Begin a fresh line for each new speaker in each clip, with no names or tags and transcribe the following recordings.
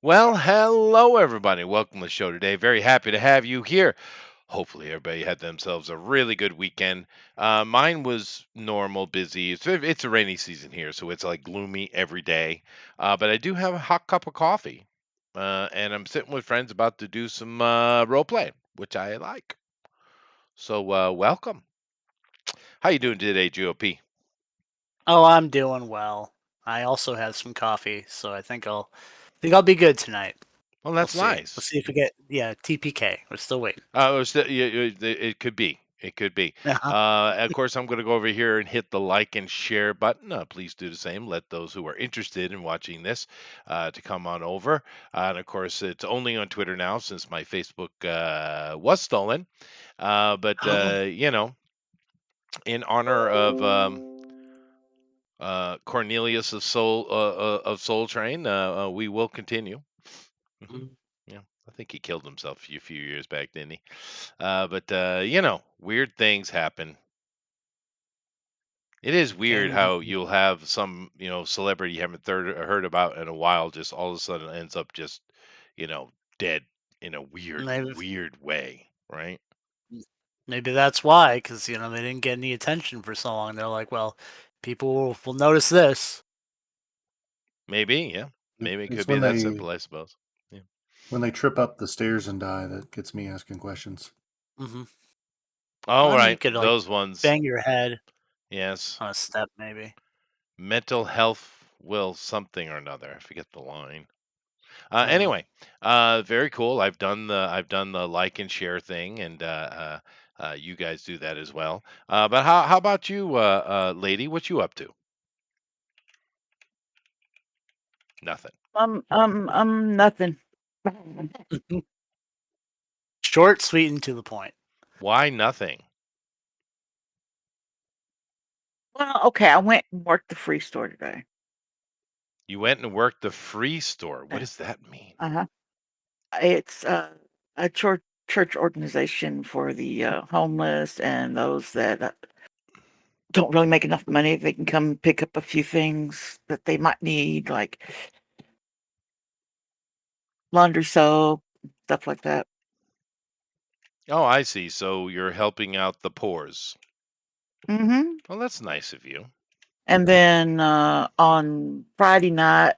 Well, hello everybody. Welcome to the show today. Very happy to have you here. Hopefully, everybody had themselves a really good weekend. Mine was normal, busy. It's a rainy season here, so it's like gloomy every day. But I do have a hot cup of coffee, and I'm sitting with friends about to do some role play, which I like. So, welcome. How you doing today, GOP?
Oh, I'm doing well. I also had some coffee, so I think I'll be good tonight.
Well,
We'll
that's
see. Let's
nice.
see if we get TPK. We're still waiting.
It could be. It could be.
Uh-huh.
Of course, I'm going to go over here and hit the like and share button. Please do the same. Let those who are interested in watching this to come on over. And of course, it's only on Twitter now since my Facebook was stolen. But
Oh.
in honor of Cornelius of Soul Train, we will continue. Hmm.
Mm.
Yeah, I think he killed himself a few years back, didn't he? But weird things happen. It is weird
And
how you'll have some, celebrity you haven't heard about in a while, just all of a sudden ends up just, you know, dead in a weird,
maybe
weird way, right?
maybe that's why, because they didn't get any attention for so long. They're like, well, people will notice this.
Maybe, yeah. Maybe it
It's
could be that simple, I suppose. Yeah.
when they trip up the stairs and die that gets me asking questions.
Mm-hmm.
All
I mean, you
right,
could like
those ones.
bang your head
Yes.
on a step, maybe.
Mental health will something or another. I forget the line.
Mm.
Anyway, very cool. I've done the like and share thing, and you guys do that as well. But how about you, lady? What you up to? Nothing.
Nothing.
Short, sweet, and to the point.
Why nothing?
Well, okay, I went and worked the free store today.
You went and worked the free store. What
Uh
does that mean?
huh. It's a church organization for the homeless and those that don't really make enough money. They can come pick up a few things that they might need, like laundry soap, stuff like that.
Oh, I see. So you're helping out the poors.
Mm-hmm.
Well, that's nice of you.
And then on Friday night,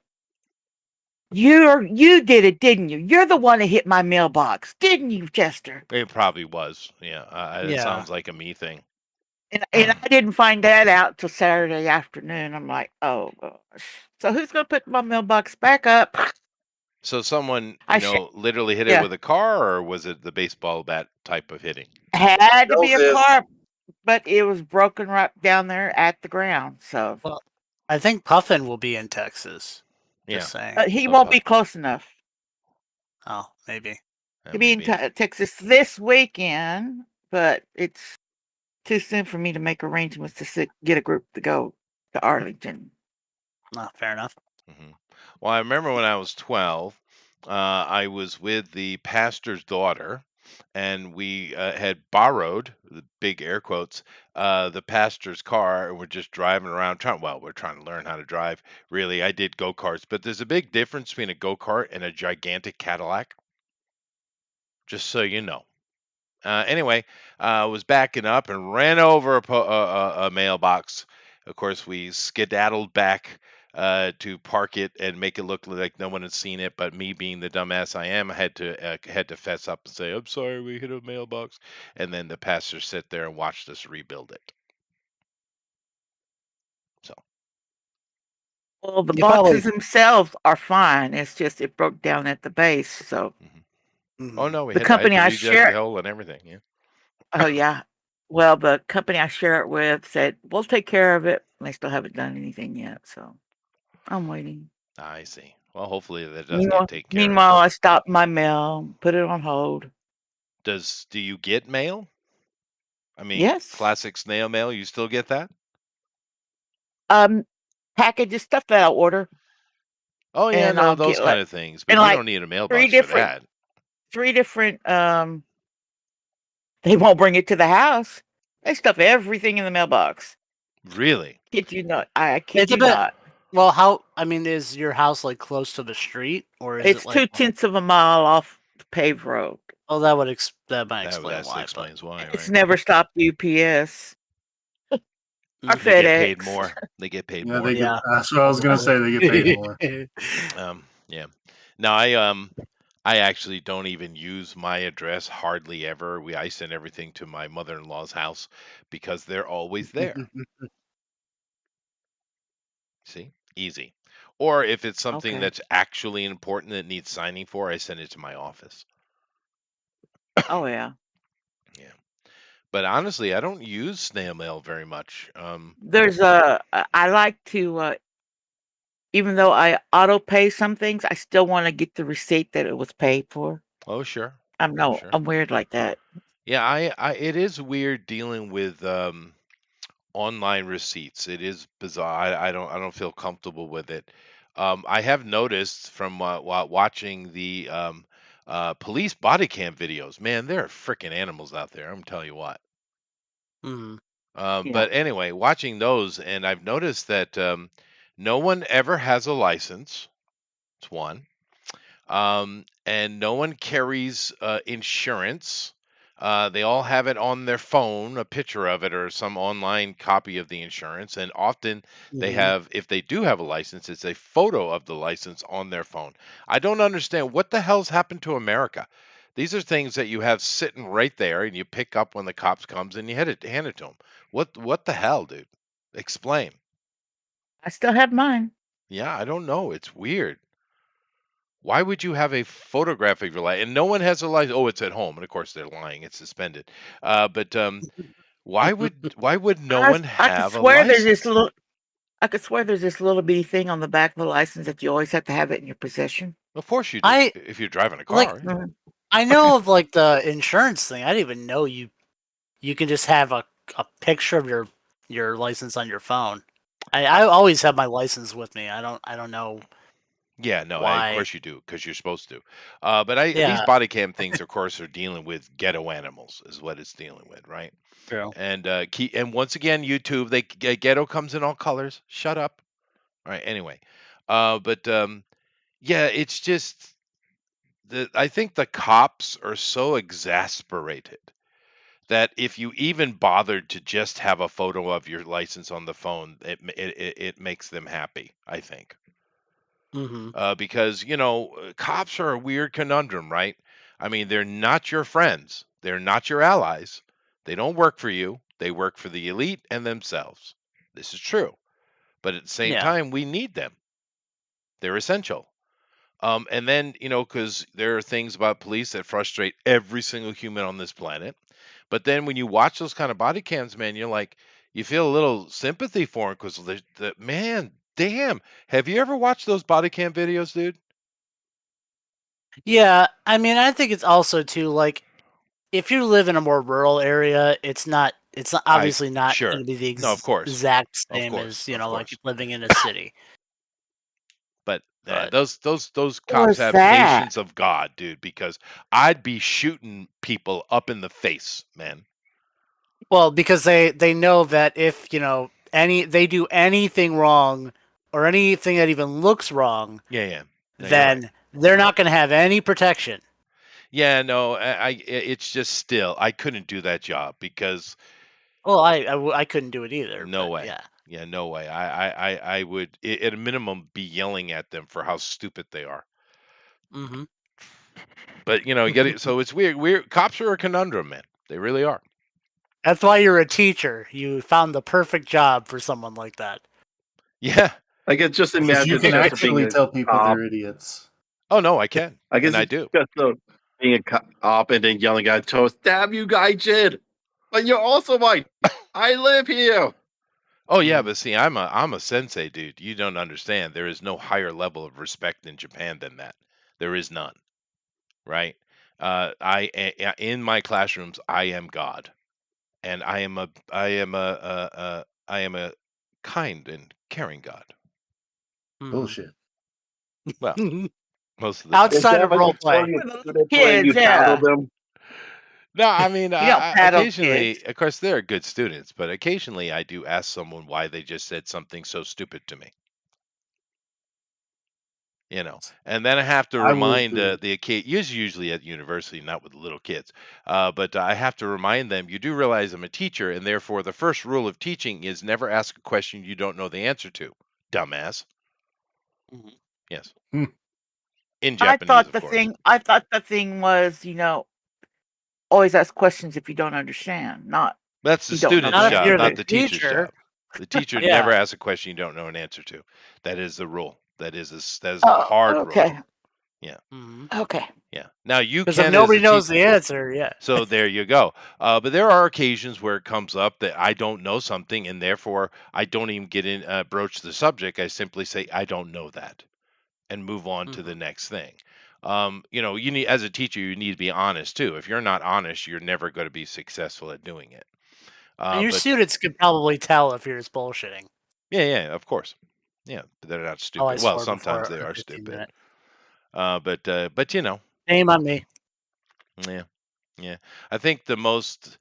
you did it, didn't you? You're the one that hit my mailbox, didn't you, Chester?
It probably was. Yeah, it
Yeah.
sounds like a me thing.
And I didn't find that out till Saturday afternoon. I'm like, oh gosh. So who's gonna put my mailbox back up?
So someone,
I sh-
literally hit it
yeah,
with a car, or was it the baseball bat type of hitting?
had to be a
Joseph.
car, but it was broken right down there at the ground. So
Well, I think Puffin will be in Texas.
Yeah.
Just saying.
he
Oh,
won't be close enough.
Oh, maybe.
He'll be in
maybe.
Texas this weekend, but it's too soon for me to make arrangements to get a group to go to Arlington.
Oh, fair enough.
Hmm. Well, I remember when I was 12, I was with the pastor's daughter, and we had borrowed, the big air quotes, the pastor's car, and we're just driving around. We're trying to learn how to drive. Really, I did go karts, but there's a big difference between a go kart and a gigantic Cadillac. Just so you know. Anyway, I was backing up and ran over a mailbox. Of course, we skedaddled back to park it and make it look like no one had seen it. But me, being the dumbass I am, had to fess up and say, "I'm sorry, we hit a mailbox." And then the pastor sat there and watched us rebuild it. So,
Well, the
You probably.
boxes themselves are fine. It's just it broke down at the base. So
mhm. Oh
Mhm.
no,
the
I had
company
to
I
redug the
share,
hole and everything. Yeah,
oh yeah, well the company I share it with said we'll take care of it. They still haven't done anything yet, so I'm waiting.
I see. Well, hopefully that does get
Meanwhile,
taken care of.
meanwhile, I stopped my mail, put it on hold.
Do you get mail? I mean,
Yes,
classic snail mail. You still get that?
um, packages stuff that I order,
Oh yeah,
and
no,
I'll
those
get
kind of things. But
and
you
like
don't need a
three
mailbox for
different
that.
three different. They won't bring it to the house. They stuff everything in the mailbox.
Really?
Kid you not. I kid
It's a
you
bit.
not.
Well, how? I mean, is your house like close to the street, or is it
It's
like?
2/10 of a mile off the paved road.
Oh, that would that might
That
explain
that
why. But
explains why,
It's
right?
never stopped UPS or
They get paid
FedEx.
more. They get paid
Yeah,
more.
they get.
yeah.
That's what I was gonna say. They get paid more.
Yeah. No, I actually don't even use my address hardly ever. I send everything to my mother-in-law's house because they're always there. See? Easy. Or if it's something
Okay.
that's actually important that needs signing for, I send it to my office.
Oh yeah.
Yeah. But honestly, I don't use snail mail very much.
There's a. I like to. Even though I auto pay some things, I still want to get the receipt that it was paid for.
Oh, sure.
I'm
Oh,
no.
sure.
I'm weird like that.
Yeah, it is weird dealing with online receipts. It is bizarre. I don't feel comfortable with it. I have noticed from while watching the police body cam videos, man, there are freaking animals out there. I'm telling you what.
Hmm.
Yeah.
But anyway, watching those, and I've noticed that no one ever has a license. It's one. And no one carries insurance. They all have it on their phone, a picture of it, or some online copy of the insurance. And often they
Hmm.
have, if they do have a license, it's a photo of the license on their phone. I don't understand what the hell's happened to America. These are things that you have sitting right there, and you pick up when the cops comes, and you hand it to them. What the hell, dude? Explain.
I still have mine.
Yeah, I don't know. It's weird. Why would you have a photographic license? And no one has a license. Oh, it's at home, and of course they're lying. It's suspended. But why would no one
I could
have a
swear there's this
license?
little. I could swear there's this little bitty thing on the back of the license that you always have to have it in your possession.
Of course you do.
I
If you're driving a
like.
car, yeah.
Mhm.
I know of like the insurance thing. I didn't even know you can just have a picture of your license on your phone. I always have my license with me. I don't know
Yeah, no, of
why.
course you do because you're supposed to. But these
Yeah.
body cam things, of course, are dealing with ghetto animals, is what it's dealing with, right?
True.
And once again, YouTube, ghetto comes in all colors. Shut up. All right. Anyway, but yeah, it's just I think the cops are so exasperated that if you even bothered to just have a photo of your license on the phone, it makes them happy, I think.
Hmm.
Because, cops are a weird conundrum, right? I mean, they're not your friends, they're not your allies. They don't work for you, they work for the elite and themselves. This is true. But at the same
Yeah.
time, we need them, they're essential. And then, because there are things about police that frustrate every single human on this planet. But then when you watch those kind of body cams, man, you feel a little sympathy for them because man, damn. Have you ever watched those body cam videos, dude?
Yeah. I mean, I think it's also too like if you live in a more rural area, it's not obviously not going
Sure.
to be the
No, of course.
exact
Of
same
course.
as
Of
like
course.
living in a city.
But
But
those
What
cops
was
have
that?
patience of God, dude, because I'd be shooting people up in the face, man.
well, because they know that if they do anything wrong or anything that even looks wrong,
Yeah, yeah. No, you're right.
then they're not going to have any protection.
Yeah, no, it's just still I couldn't do that job because
Well, I couldn't do it either,
no
but
way.
yeah.
Yeah, no way. I would at a minimum be yelling at them for how stupid they are.
Hmm.
But you get it. So it's weird. Weird. Cops are a conundrum, man. They really are.
That's why you're a teacher. You found the perfect job for someone like that.
Yeah.
I can just
Because you
imagine
can
Chester being
actually
a
tell people
cop.
they're idiots.
Oh no, I can,
I guess
and I
it's
do.
Chester being a cop and then yelling at Toast, "Damn you, guy, Jid! But you're also white. I live here."
Oh yeah,
Mhm.
but see, I'm a sensei, dude. You don't understand. There is no higher level of respect in Japan than that. There is none, right? In my classrooms, I am God, and I am a kind and caring God.
Bullshit.
Well, most of the time.
Is
Outside
that
of
like you
roleplay.
telling your
For the little
students when
kids,
you paddle
yeah.
them?
No, I mean,
You don't paddle kids.
occasionally, of course, they're good students, but occasionally I do ask someone why they just said something so stupid to me. And then I have to
I would,
remind the kid, usually at university, not with little kids, but I have to remind them, you do realize I'm a teacher, and therefore the first rule of teaching is never ask a question you don't know the answer to, dumbass.
Mhm.
Yes.
Hmm.
In
I
Japanese,
thought
of
the
course.
thing. I thought the thing was, always ask questions if you don't understand. Not
That's the
you don't know
student's
the
Not if
job,
you're
answer.
the
not the teacher's
teacher.
job. The teacher never
Yeah.
asks a question you don't know an answer to. That is the rule. That is a
Oh,
hard rule.
okay.
Yeah.
Okay.
Yeah. Now you
Because if
can, as
nobody
a
knows
teacher.
the answer, yeah.
So there you go. But there are occasions where it comes up that I don't know something, and therefore I don't even get in broach the subject. I simply say I don't know that, and move on to the next thing. You need, as a teacher, you need to be honest too. If you're not honest, you're never going to be successful at doing it.
And your
But
students could probably tell if you're just bullshitting.
yeah, of course. Yeah, but they're not
Oh, I
stupid. Well,
swore
sometimes
before
they
a
are
15
stupid.
minute.
But
Shame on me.
yeah. I think the most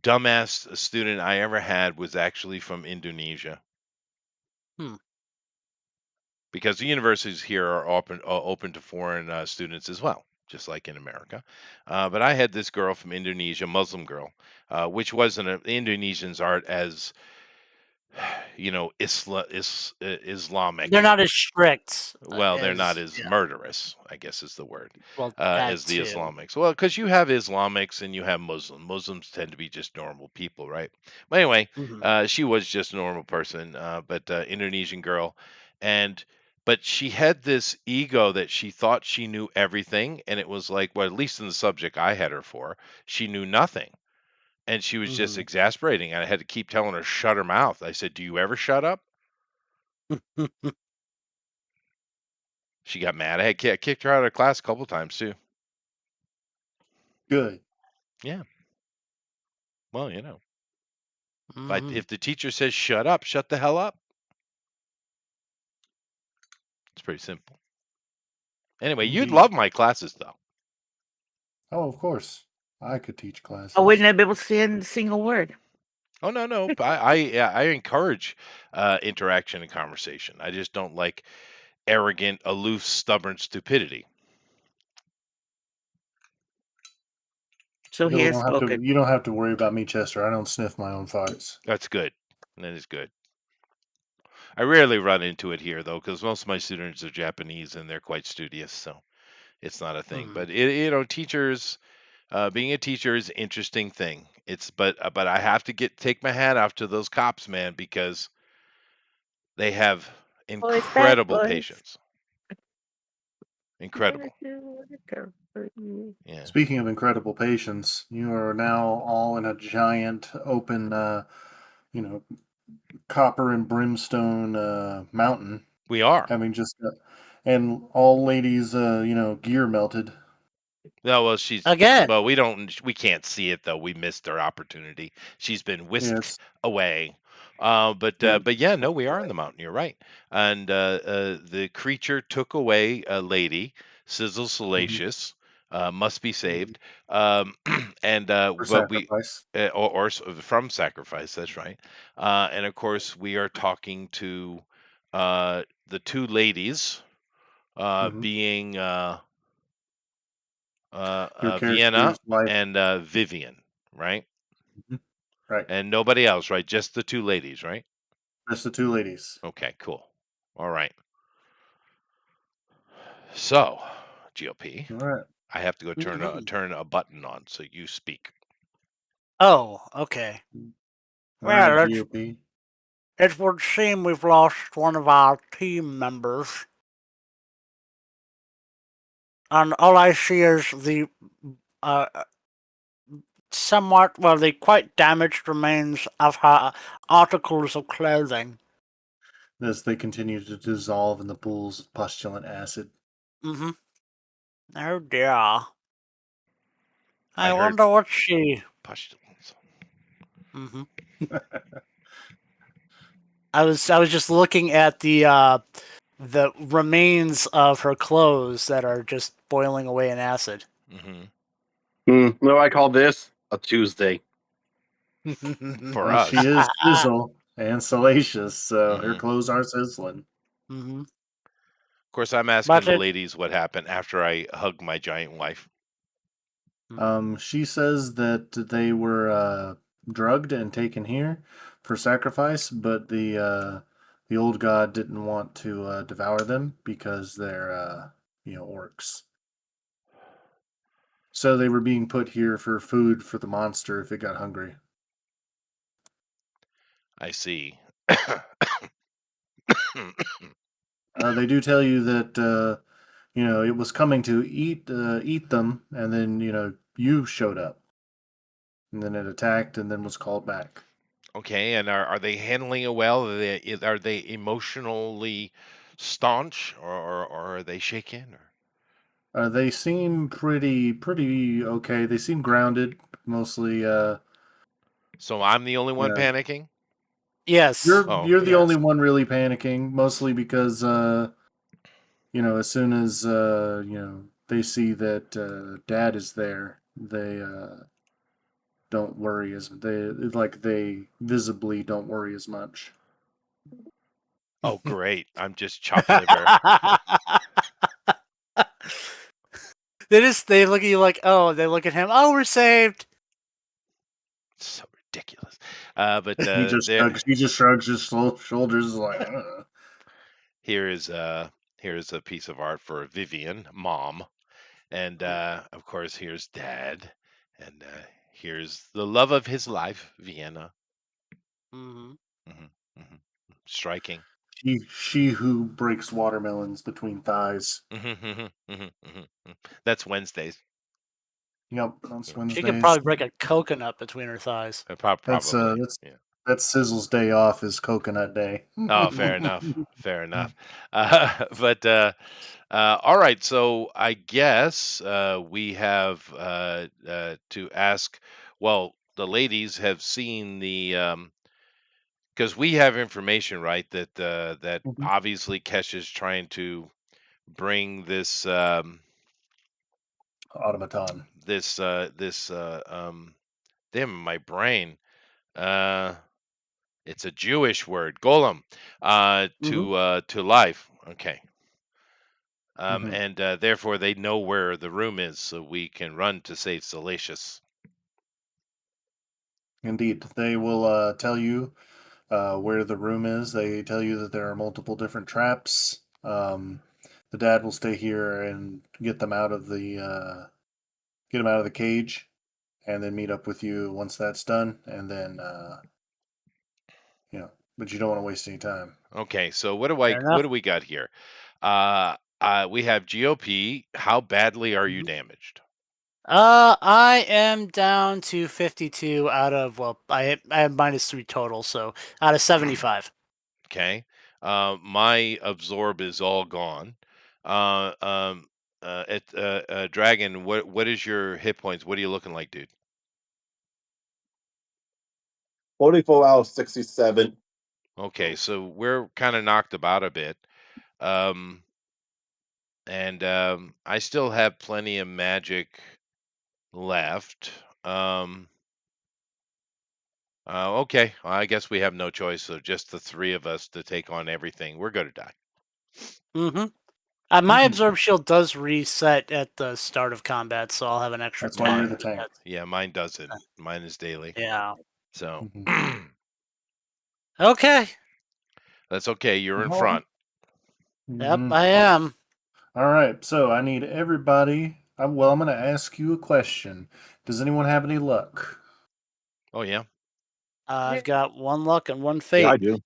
dumbass student I ever had was actually from Indonesia.
Hmm.
Because the universities here are open to foreign students as well, just like in America. But I had this girl from Indonesia, Muslim girl, which wasn't Indonesians aren't as Islamic.
They're not as strict
Well, they're not
as,
as
yeah.
murderous, I guess is the word,
Well, that
as the
too.
Islamics. Well, because you have Islamics and you have Muslims. Muslims tend to be just normal people, right? But anyway,
Mhm.
she was just a normal person, but Indonesian girl, and but she had this ego that she thought she knew everything, and it was like, well, at least in the subject I had her for, she knew nothing, and she was just
Mhm.
exasperating. And I had to keep telling her shut her mouth. I said, "Do you ever shut up?" She got mad. I kicked her out of class a couple times too.
good.
Yeah. Well,
Mhm.
if the teacher says shut up, shut the hell up. It's pretty simple. Anyway, you'd
Indeed.
love my classes though.
Oh, of course. I could teach
I
classes.
wouldn't be able to say a single word.
Oh no. I encourage interaction and conversation. I just don't like arrogant, aloof, stubborn stupidity.
So he
You
has
don't have to.
spoken.
You don't have to worry about me, Chester. I don't sniff my own farts.
That's good. That is good. I rarely run into it here though, because most of my students are Japanese and they're quite studious, so it's not a thing.
Mhm.
But teachers. Being a teacher is an interesting thing. But I have to take my hat off to those cops, man, because they have
Boys, bad
incredible
boys.
patience. Incredible. Yeah.
Speaking of incredible patience, you are now all in a giant open, copper and brimstone mountain,
We are.
having just and all ladies, gear melted.
No, well,
Again.
we can't see it though. We missed our opportunity. She's been
Yeah,
whisked
it's
away.
yeah.
But yeah, no, we are in the mountain. You're right. And the creature took away a lady, Sizzle
Mhm.
Salacious, must be
Mhm.
saved. And
For
but we
sacrifice.
from sacrifice. That's right. And of course, we are talking to the two ladies,
Hmm.
being
Your
Vienna
character's life.
and Vivian, right?
Mhm. Right.
And nobody else, right? Just the two ladies, right?
Just the two ladies.
Okay, cool. All right. So, GOP,
All right.
I have to go
Mhm.
turn a button on so you speak.
Oh, okay.
All right,
Well,
GOP.
it would seem we've lost one of our team members. And all I see is the uh, the quite damaged remains of her articles of clothing.
As they continue to dissolve in the pools of pustulant acid.
Mm-hmm. Oh dear.
I
I
heard
wonder what she.
pustulence.
Mm-hmm. I was just looking at the remains of her clothes that are just boiling away in acid.
No, I call this a Tuesday.
For
Well,
us.
she is sizzle and salacious, so her
Mhm.
clothes are sizzling.
Mm-hmm.
course, I'm asking the
Budget.
ladies what happened after I hugged my giant wife.
She says that they were drugged and taken here for sacrifice, but the old god didn't want to devour them because they're orcs. So they were being put here for food for the monster if it got hungry.
I see.
They do tell you that it was coming to eat them, and then you showed up, and then it attacked, and then was called back.
Okay, and are they handling it well? Are they emotionally staunch, or are they shaken? Or...
They seem pretty okay. They seem grounded, mostly.
So I'm the only one
Yeah,
panicking?
Yes.
you're
Oh,
you're
okay.
the only
Yes.
one really panicking, mostly because as soon as they see that Dad is there, they don't worry as they visibly don't worry as much.
Oh, great. I'm just chopped liver.
They look at you like, oh, they look at him, oh, we're saved.
So ridiculous. But
He just
there,
shrugs his shoulders like.
here is here's a piece of art for Vivian, mom, and of course here's Dad, and here's the love of his life, Vienna.
hmm
hmm hmm Striking.
She who breaks watermelons between thighs.
That's Wednesdays.
Yep, that's
Yeah.
She could
Wednesdays.
probably break a coconut between her thighs.
That's
Probably.
that's
Yeah.
that's Sizzle's day off is coconut day.
Oh, fair enough. Fair enough. But all right. So I guess we have to ask. Well, the ladies have seen the because we have information, right? That
Mhm.
obviously Kesha's trying to bring this
Automaton.
this damn my brain. Uh, it's a Jewish word, golem,
Hmm.
to life. Okay.
Hmm.
And therefore they know where the room is, so we can run to save Salacious.
Indeed, they will tell you where the room is. They tell you that there are multiple different traps. The dad will stay here and get them out of the cage, and then meet up with you once that's done. And then but you don't want to waste any time.
Okay, so
Fair
what
enough.
do we got here? We have GOP. How badly are you
Mhm.
damaged?
I am down to 52 out of, well, I have -3 total, so out of 75.
Okay. My absorb is all gone. Uh, um, Dragon, what is your hit points? What are you looking like, dude?
44 out of 67.
Okay, so we're kind of knocked about a bit. Um, and I still have plenty of magic left. Um, okay, well, I guess we have no choice. So just the three of us to take on everything. We're going to die.
Mm-hmm. My absorb shield does reset at the start of combat, so I'll have an extra
That's why you're
10.
the
But
tank.
that's,
Yeah, mine doesn't. Mine is daily.
yeah.
So
Hmm.
Okay.
that's okay. You're in
Oh.
front.
Yep,
Hmm.
I am.
All right, so I need everybody. I'm going to ask you a question. Does anyone have any luck?
Oh, yeah.
I've got 1 luck and 1
Yeah, I
fate.
do.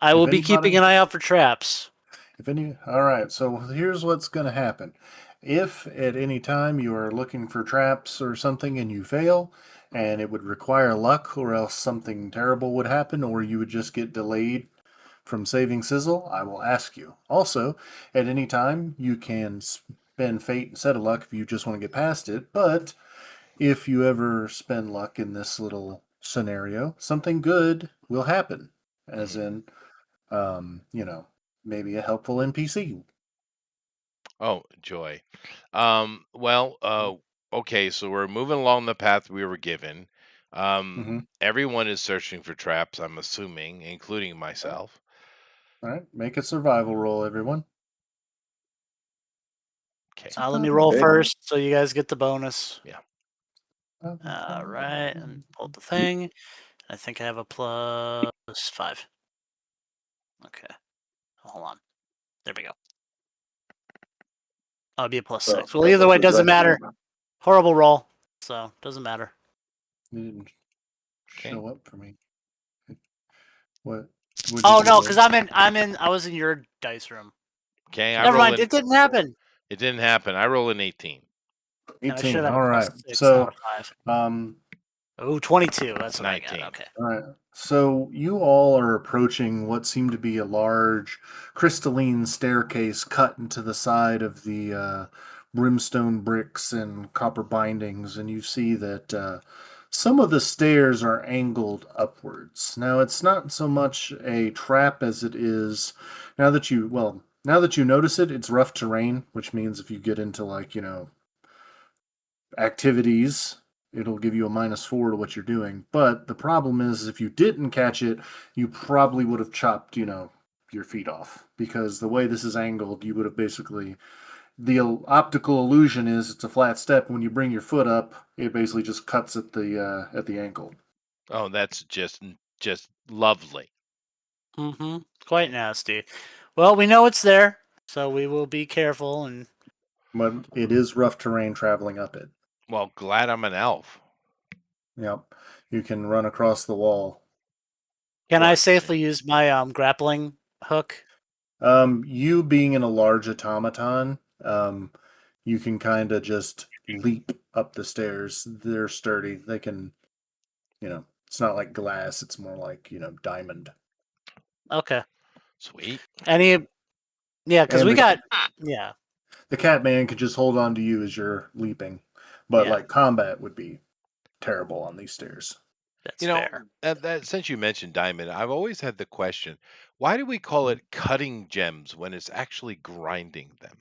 I
If
will be keeping
anybody,
an eye out for traps.
all right, so here's what's going to happen. If at any time you are looking for traps or something and you fail, and it would require luck, or else something terrible would happen, or you would just get delayed from saving Sizzle, I will ask you. Also, at any time, you can spend fate instead of luck if you just want to get past it, but if you ever spend luck in this little scenario, something good will happen. As
Mhm.
in, maybe a helpful NPC.
Oh, joy. Well, okay, so we're moving along the path we were given.
Mm-hmm.
Everyone is searching for traps, I'm assuming, including myself.
All right, make a survival roll, everyone.
Okay.
So let me roll
Okay.
first, so you guys get the bonus.
Yeah.
All right, and pull the thing. I think I have a +5. Okay, hold on. There we go. I'll be a +6. Well, either way, it doesn't matter. Horrible roll, so doesn't matter.
It didn't show up for me. What? What'd you
Oh
do,
no,
Will?
because I was in your dice room.
Okay.
Never mind. It didn't happen.
It didn't happen. I roll an 18.
And I should
18.
have
All
a
right.
+6,
So,
not a 5.
um,
Oh, 22. That's what
19.
I got. Okay.
all right. So you all are approaching what seemed to be a large crystalline staircase cut into the side of the brimstone bricks and copper bindings, and you see that some of the stairs are angled upwards. Now, it's not so much a trap as it is. Now that you notice it, it's rough terrain, which means if you get into activities, it'll give you a -4 to what you're doing. But the problem is, if you didn't catch it, you probably would have chopped, your feet off, because the way this is angled, you would have basically the optical illusion is it's a flat step. When you bring your foot up, it basically just cuts at the ankle.
Oh, that's just lovely.
Mm-hmm. Quite nasty. Well, we know it's there, so we will be careful. And
But it is rough terrain traveling up it.
Well, glad I'm an elf.
Yep, you can run across the wall.
can I
Right.
safely use my grappling hook?
You being in a large automaton, you can kind of just leap up the stairs. They're sturdy. They can, it's not like glass. It's more like, diamond.
Okay.
Sweet.
Yeah, because
And
we
the
got. Yeah.
the Catman could just hold on to you as you're leaping. But
Yeah.
like combat would be terrible on these stairs.
That's
You know,
fair.
that since you mentioned diamond, I've always had the question, why do we call it cutting gems when it's actually grinding them?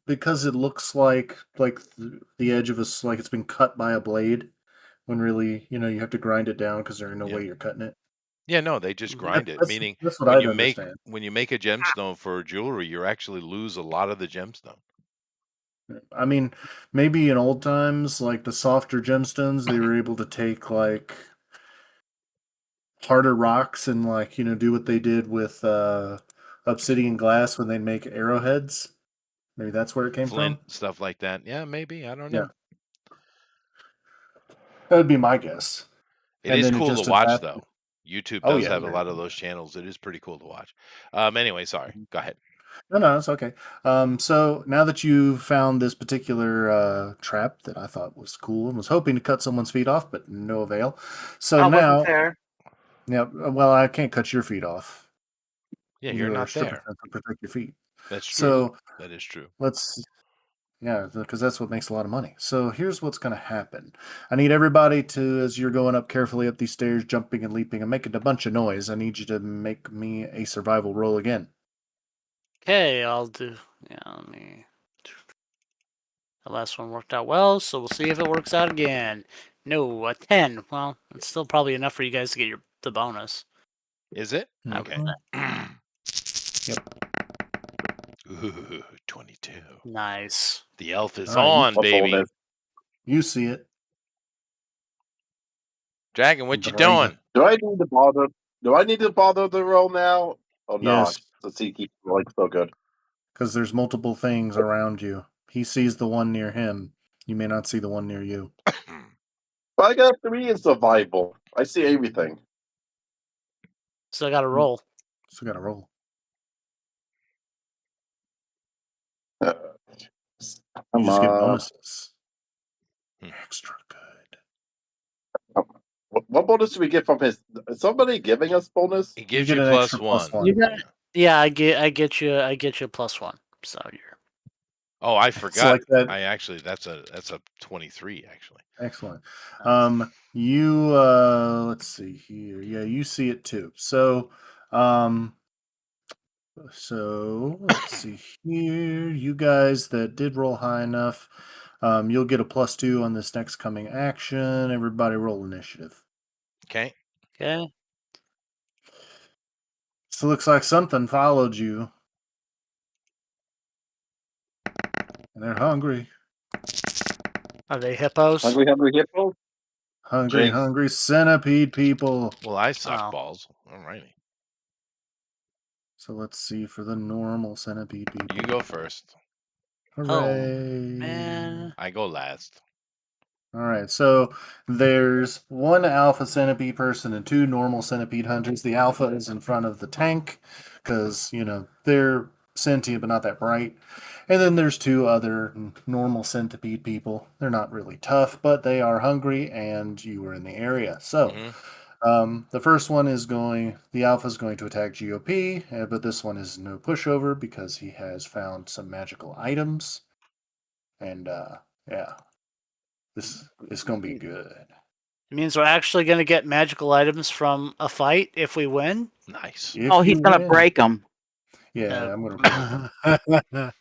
Because it looks like the edge of like it's been cut by a blade, when really, you have to grind it down because there's no
Yeah.
way you're cutting it.
Yeah, no, they just
Mhm.
grind it,
That's
meaning
that's what I'd understand.
when you make a gemstone for jewelry, you actually lose a lot of the gemstone.
I mean, maybe in old times, like the softer gemstones, they were able to take like harder rocks and do what they did with obsidian glass when they make arrowheads. Maybe that's where it came
Flint,
from.
stuff like that. Yeah, maybe. I don't
Yeah,
know.
that would be my guess.
It
And
is
then it
cool to
just
watch
adapted.
though. YouTube
Oh
does
yeah,
have a
very
lot of
cool.
those channels. It is pretty cool to watch. Anyway, sorry. Go ahead.
No, it's okay. So now that you found this particular trap that I thought was cool and was hoping to cut someone's feet off, but no avail. So
That wasn't
now,
fair.
yeah, well, I can't cut your feet off.
Yeah, you're
You're
not
stripper
there.
to protect your feet.
That's true.
So
That is true.
yeah, because that's what makes a lot of money. So here's what's going to happen. I need everybody to, as you're going up carefully up these stairs, jumping and leaping and making a bunch of noise, I need you to make me a survival roll again.
Okay, I'll do. Yeah, let me. The last one worked out well, so we'll see if it works out again. No, a 10. Well, it's still probably enough for you guys to get the bonus.
Is it? Okay.
Mhm. Yep.
Ooh, 22.
Nice.
The elf is
All right,
on,
What's all
baby.
this?
you see it.
Dragon, what you
Dragon.
doing?
Do I need to bother? Do I need to bother the roll now? Oh no,
Yes,
the sea keeps rolling so good.
because there's multiple things around you. He sees the one near him. You may not see the one near you.
But I got 3 in survival. I see everything.
So I got to roll.
So got to roll.
Uh,
You
Come
just get
on.
bonuses.
Hmm.
Extra good.
What bonus do we get from his? Is somebody giving us bonus?
He
You
gives
get
you
an
plus
extra
one.
+1.
You got. Yeah, I get you a +1. So you're
Oh, I
It's
forgot.
like that.
That's a 23 actually.
Excellent.
nice.
You let's see here. Yeah, you see it too. Um so let's see here. You guys that did roll high enough, you'll get a +2 on this next coming action. Everybody roll initiative.
Okay.
Okay.
So it looks like something followed you. And they're hungry.
Are they hippos?
Hungry hippo.
Hungry,
Jinx.
hungry centipede people.
Well, I suck
Oh.
balls. Alrighty.
So let's see for the normal centipede people.
You go first.
Hooray.
Man.
I go last.
All right, so there's one alpha centipede person and two normal centipede hunters. The alpha is in front of the tank because, they're sentient but not that bright. And then there's two other normal centipede people. They're not really tough, but they are hungry and you were in the area. So the first one the alpha is going to attack GOP, but this one is no pushover because he has found some magical items. And yeah. This is gonna be good.
It means we're actually going to get magical items from a fight if we win.
Nice.
If
Oh, he's
you
gonna
win.
break them.
Yeah, I'm gonna break them.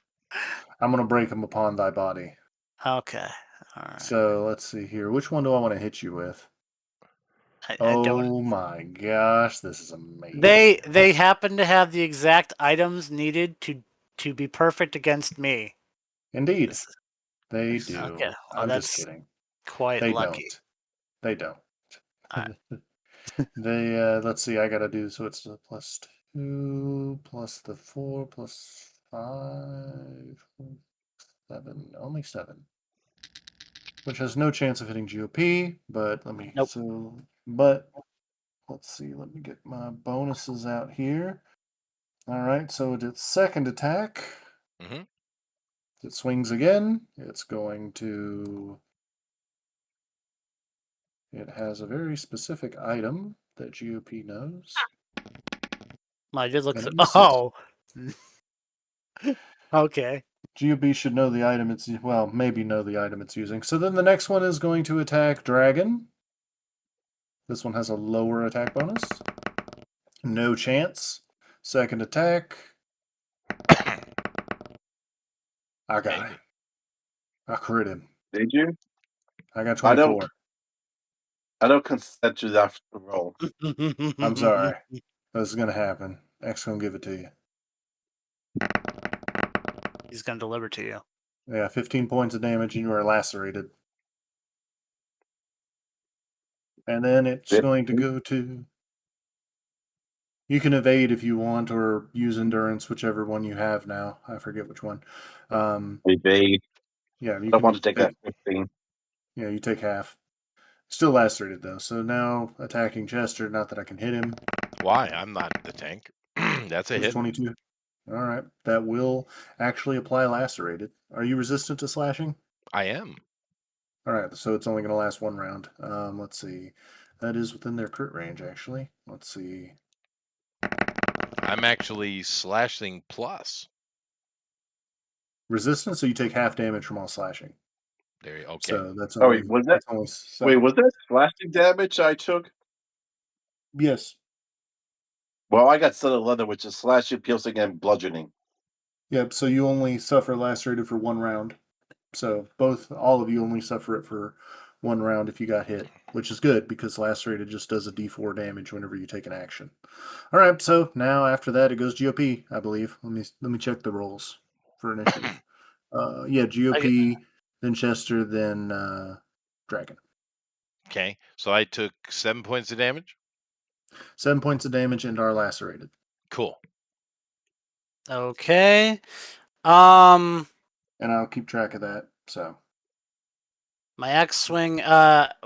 I'm gonna break them upon thy body.
Okay. All right.
So let's see here. Which one do I want to hit you with?
I don't.
Oh my gosh, this is amazing.
They happen to have the exact items needed to be perfect against me.
Indeed,
This-
they
this-
do.
okay, well,
I'm just
that's
kidding.
quite
They
lucky.
don't. They don't.
Alright.
They let's see. I gotta do so. It's a +2 plus the 4 plus 5, 7. Only 7. Which has no chance of hitting GOP, but
Nope.
let's see, let me get my bonuses out here. Alright, so its second attack.
Mhm.
It swings again. It's going to. It has a very specific item that GOP knows.
I did look
And
through.
it misses.
Oh. Okay.
GOP should know the item maybe know the item it's using. So then the next one is going to attack Dragon. This one has a lower attack bonus. No chance. Second attack. I got
Maybe.
it. I crit him.
Did you?
I got
I
24.
don't consent to that roll.
I'm sorry. This is gonna happen. X gonna give it to you.
He's gonna deliver to you.
Yeah, 15 points of damage and you are lacerated. And then it's going to go to. You can evade if you want, or use endurance, whichever one you have now. I forget which one.
Evade.
Yeah, you
I don't
can
want to take
take.
that 15.
Yeah, you take half. Still lacerated though. So now attacking Chester. Not that I can hit him.
Why? I'm not the tank. That's a
It's
hit.
22. All right, that will actually apply lacerated. Are you resistant to slashing?
I am.
All right, so it's only going to last one round. Let's see. That is within their crit range, actually. Let's see.
I'm actually slashing plus.
Resistance, so you take half damage from all slashing.
There you okay.
So that's
Oh,
only.
wait, was that?
That's only
Wait, was that slashing damage I took?
Yes.
Well, I got set of leather, which is slashing, piercing, and bludgeoning.
Yep. So you only suffer lacerated for one round. So all of you only suffer it for one round if you got hit, which is good because lacerated just does a D4 damage whenever you take an action. All right. So now after that it goes GOP, I believe. Let me check the rolls for initiative. Yeah, GOP, then Chester, then Dragon.
Okay. So I took 7 points of damage.
7 points of damage and are lacerated.
Cool.
Okay.
And I'll keep track of that. So
My X swing.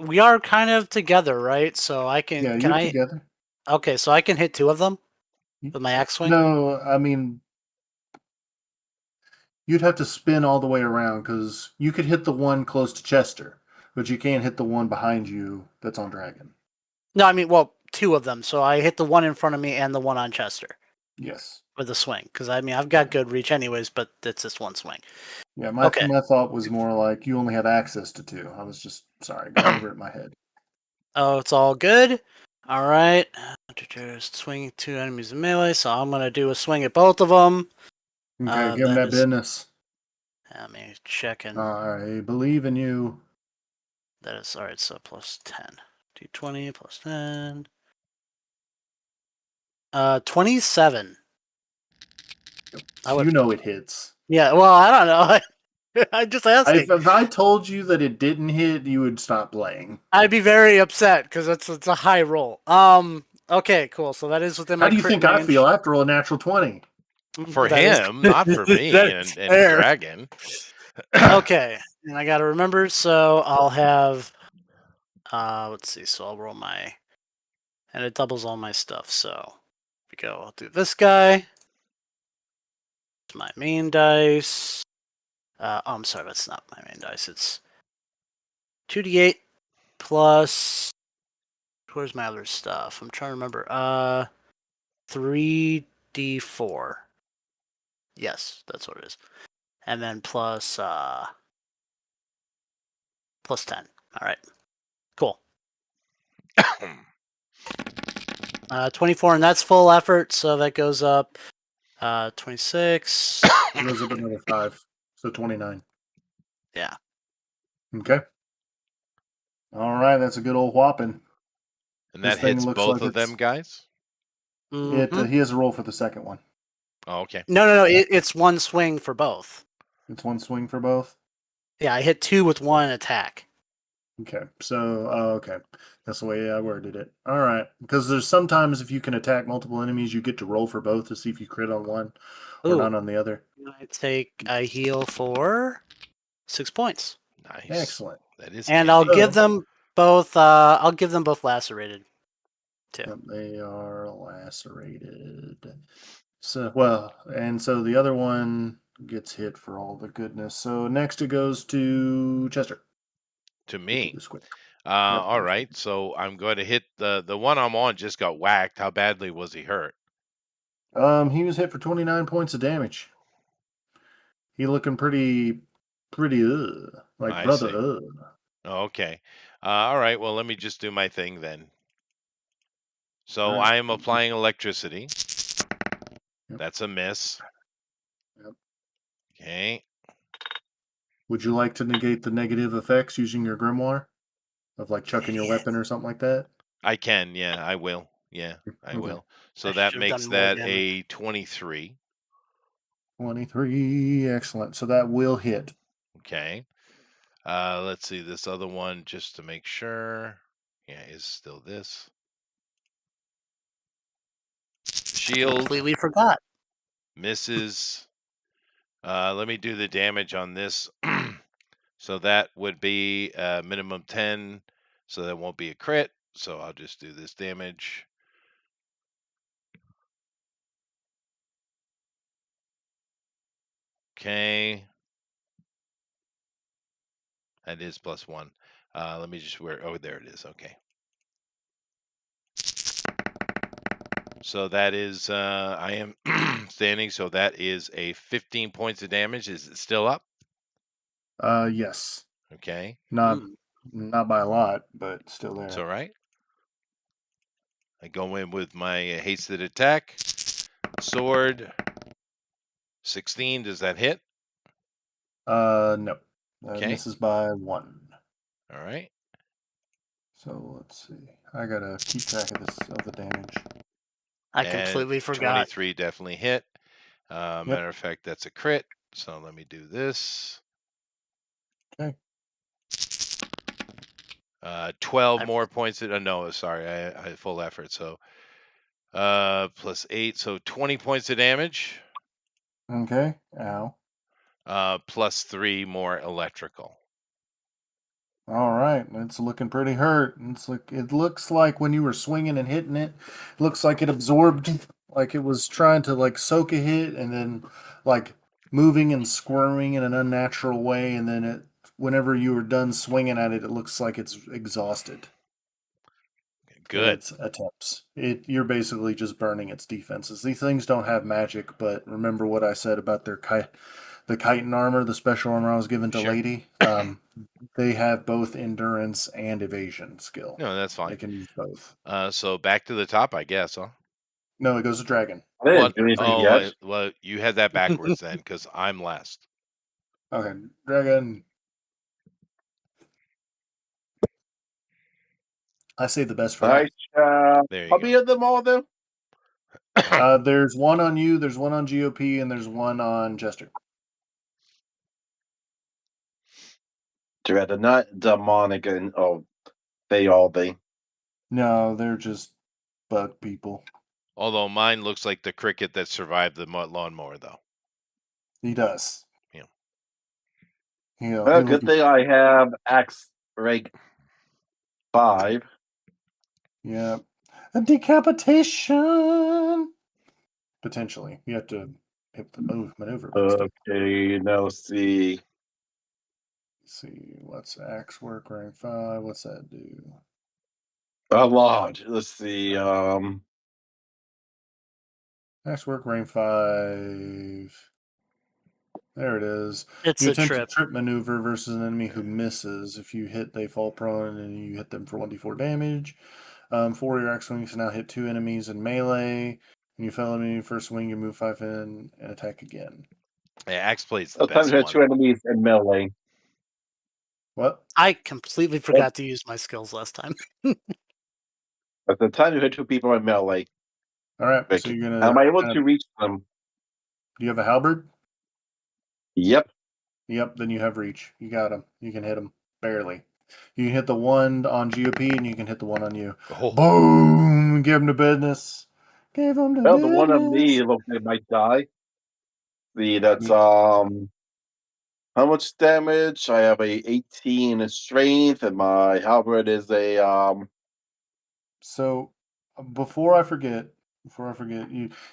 We are kind of together, right? So I can.
yeah,
Can
you're
I?
together.
Okay, so I can hit 2 of them with my X swing.
No, I mean you'd have to spin all the way around because you could hit the one close to Chester, but you can't hit the one behind you that's on Dragon.
No, I mean, well, 2 of them. So I hit the one in front of me and the one on Chester
Yes.
with a swing. Because I mean, I've got good reach anyways, but it's just one swing.
Yeah, my
Okay.
my thought was more like you only have access to 2. I was just going over it in my head.
Oh, it's all good. All right. Swinging 2 enemies in melee, so I'm gonna do a swing at both of them.
Okay, give him that business.
Let me check in.
I believe in you.
That is all right. So plus 10, d20 plus 10. 27.
You know it hits.
Yeah. Well, I don't know. I'm just asking.
If I told you that it didn't hit, you would stop playing.
I'd be very upset because it's a high roll. Okay, cool. So that is within
How
my
do you
crit
think I
range.
feel after a natural 20?
For
That is
him, not for me
that is
and the
fair.
dragon.
Okay, and I got to remember. So I'll have. Let's see. So I'll roll my, and it doubles all my stuff. So we go. I'll do this guy. It's my main dice. Oh, I'm sorry. That's not my main dice. It's 2d8 plus. Where's my other stuff? I'm trying to remember. 3d4. Yes, that's what it is. And then plus 10. All right. Cool. 24, and that's full effort, so that goes up 26.
It goes up another 5, so 29.
Yeah.
Okay. All right, that's a good old whopping.
And
This
that
thing
hits
looks
both
like
of
it's-
them guys?
Mhm.
He has a roll for the second one.
Oh, okay.
No. It's one swing for both.
It's one swing for both.
Yeah, I hit 2 with one attack.
Okay, so okay, that's the way I worded it. All right, because there's sometimes if you can attack multiple enemies, you get to roll for both to see if you crit on one or
Ooh.
not on the other.
I heal for 6 points.
Nice.
Excellent.
That is
And
handy.
I'll give them both lacerated too.
Yep, they are lacerated. So so the other one gets hit for all the goodness. So next it goes to Chester.
To
We'll do
me.
this quick.
All right. So I'm going to hit the one I'm on just got whacked. How badly was he hurt?
He was hit for 29 points of damage. He looking pretty like
I
brother.
see. Okay. All right. Well, let me just do my thing then. So
All right.
I am applying electricity.
Yep.
That's a miss.
Yep.
Okay.
Would you like to negate the negative effects using your grimoire of like chucking your weapon or something like that?
I can. Yeah, I will. Yeah, I
Okay.
will. So
I
that
should've
makes
done more
that
damage.
a 23.
23. Excellent. So that will hit.
Okay. Let's see this other one just to make sure. Yeah, is still this. Shield
Completely forgot.
misses. Let me do the damage on this. So that would be minimum 10. So that won't be a crit. So I'll just do this damage. Okay. That is +1. Let me just oh, there it is. Okay. So that is, I am standing. So that is a 15 points of damage. Is it still up?
Yes.
Okay.
Not by a lot, but still
It's
there.
all right. I go in with my hasted attack. Sword. 16. Does that hit?
No.
Okay.
Misses by 1.
All right.
So let's see. I gotta keep track of the damage.
I
And
completely forgot.
23 definitely hit. Matter of fact, that's a crit. So let me do this.
Okay.
12 more points. No, sorry, I had full effort. So +8, so 20 points of damage.
Okay. Ow.
+3 more electrical.
All right, it's looking pretty hurt. It looks like when you were swinging and hitting it, looks like it absorbed, like it was trying to like soak a hit, and then like moving and squirming in an unnatural way, and then whenever you were done swinging at it, it looks like it's exhausted.
Good.
Its attempts. You're basically just burning its defenses. These things don't have magic, but remember what I said about the chitin armor, the special armor I was given to
Sure.
Lady. They have both endurance and evasion skill.
No, that's
They
fine.
can use both.
So back to the top, I guess, huh?
No, it goes to dragon.
I didn't
What?
do anything
Oh,
yet.
well, you had that backwards then, because I'm last.
Okay, dragon. I saved the best for
Nice.
There you
I'll
go.
be at them all then.
last. There's one on you, there's one on GOP, and there's one on Jester.
They're not demonic and they all be.
No, they're just bug people.
Although mine looks like the cricket that survived the lawnmower, though.
He does.
Yeah.
He'll
Well, good thing I have axe rank 5.
Yeah. A decapitation. Potentially. You have to hit the maneuver.
Okay, now see.
Let's see. What's axe work rank 5? What's that do?
A lot. Let's see.
Axe work rank 5. There it is.
It's
You
a
attempt
trip.
a trip maneuver versus an enemy who misses. If you hit, they fall prone, and you hit them for 1d4 damage. 4 of your axe swings now hit 2 enemies in melee. When you fell enemy first swing, you move 5 in and attack again.
Yeah, axe play's the
Sometimes
best
there are
one.
2 enemies in melee.
What?
I completely forgot to use my skills last time.
At the time you hit 2 people in melee,
All right. So
Vicky,
you're gonna.
am I able
Do
to reach them?
you have a halberd?
Yep.
Yep. Then you have reach. You got him. You can hit him barely. You can hit the one on GOP, and you can hit the one on you.
Oh,
Boom! Give him the business. Give him the
Well,
business.
the one on me looks like it might die. See, that's how much damage? I have a 18 in strength, and my halberd is a
So before I forget,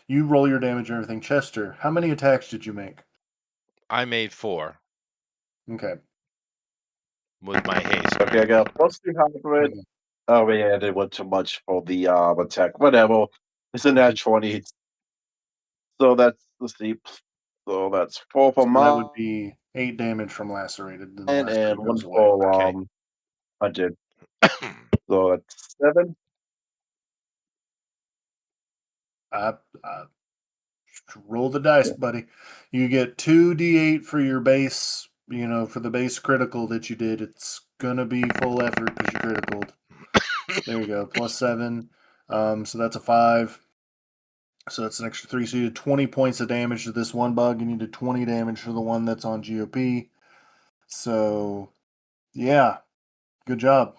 you roll your damage and everything. Chester, how many attacks did you make?
I made 4
Okay.
with my haste.
okay. I got a +2 halberd.
Okay.
Oh yeah, they went too much for the attack. Whatever. It's a nat 20. So that's let's see. So that's 4 for
So that
mine
would be 8 damage from lacerated. Then the
and
lacerated
1
goes away.
for
Okay.
hunted. So that's 7.
Uh, roll the dice, buddy. You get 2d8 for your base. For the base critical that you did. It's gonna be full effort because you critical. There you go. +7. So that's a 5. So that's an extra 3. So you did 20 points of damage to this one bug, and you did 20 damage for the one that's on GOP. So, yeah, good job.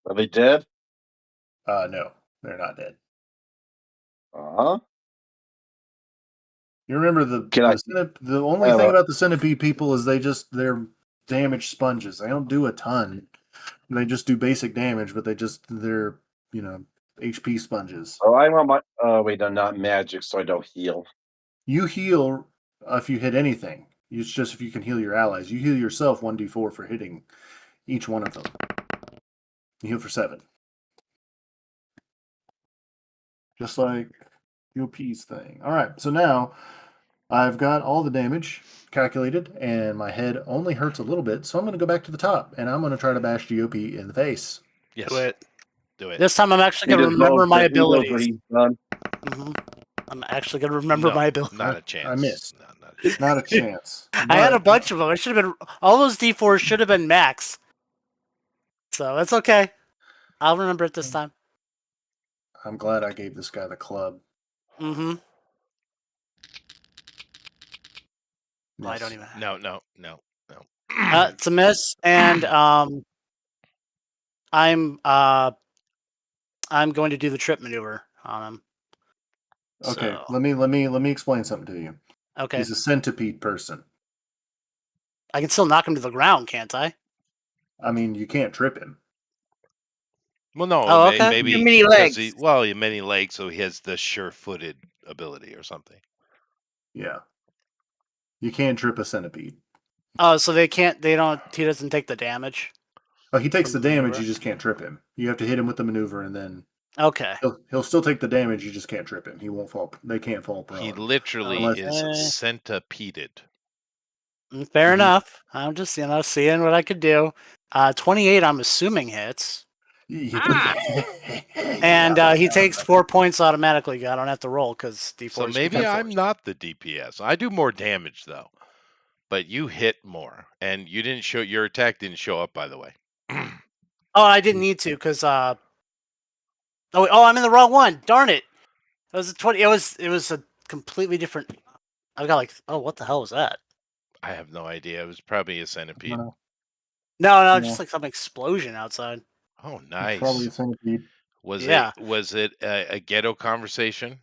Are they dead?
No, they're not dead.
Uh-huh.
You remember the
Can I
the only thing about the centipede people is they're damage sponges. They don't do a ton. They just do basic damage, but they're HP sponges.
Oh, I'm on my wait, I'm not magic, so I don't heal.
You heal if you hit anything. It's just if you can heal your allies. You heal yourself 1d4 for hitting each one of them. You heal for 7. Just like UP's thing. All right, so now I've got all the damage calculated, and my head only hurts a little bit, so I'm going to go back to the top, and I'm going to try to bash GOP in the face.
Yes.
Do it.
Do it.
This time I'm actually
He
going to
just
remember
knows
my
that he knows what
abilities.
he's done.
I'm actually going to remember
No,
my abilities.
Not a chance.
I missed.
No, not a chance.
Not a chance.
I had a
But
bunch of them. I should have been. All those D4s should have been max. So it's okay. I'll remember it this time.
I'm glad I gave this guy the club.
Well, I
Miss.
don't even.
No.
It's a miss, and I'm going to do the trip maneuver on him.
Okay,
So,
let me explain something to you.
okay,
He's a centipede person.
I can still knock him to the ground, can't I?
I mean, you can't trip him.
Well, no,
Oh, okay.
maybe
Too many
because
legs.
he have many legs, so he has the sure-footed ability or something.
Yeah. You can't trip a centipede.
Oh, so they can't. They don't. He doesn't take the damage.
Oh, he takes the
From the
damage,
maneuver?
you just can't trip him. You have to hit him with the maneuver, and then
Okay.
he'll still take the damage, you just can't trip him. He won't fall. They can't fall prone.
He literally
Unless-
is
Okay.
centipeded.
Fair
Mhm.
enough. I'm just seeing what I could do. 28. I'm assuming hits, and he takes 4 points automatically. I don't have to roll because D4.
So
is
maybe
defense
I'm
force.
not the DPS. I do more damage though, but you hit more, and you didn't show your attack didn't show up. By the way.
Oh, I didn't need to because oh, I'm in the wrong one. Darn it! It was a 20. It was a completely different. I got what the hell was that?
I have no idea. It was probably a centipede.
No,
Yeah.
just like some explosion outside.
Oh,
It's probably
nice.
a centipede.
Was
Yeah.
it a ghetto conversation?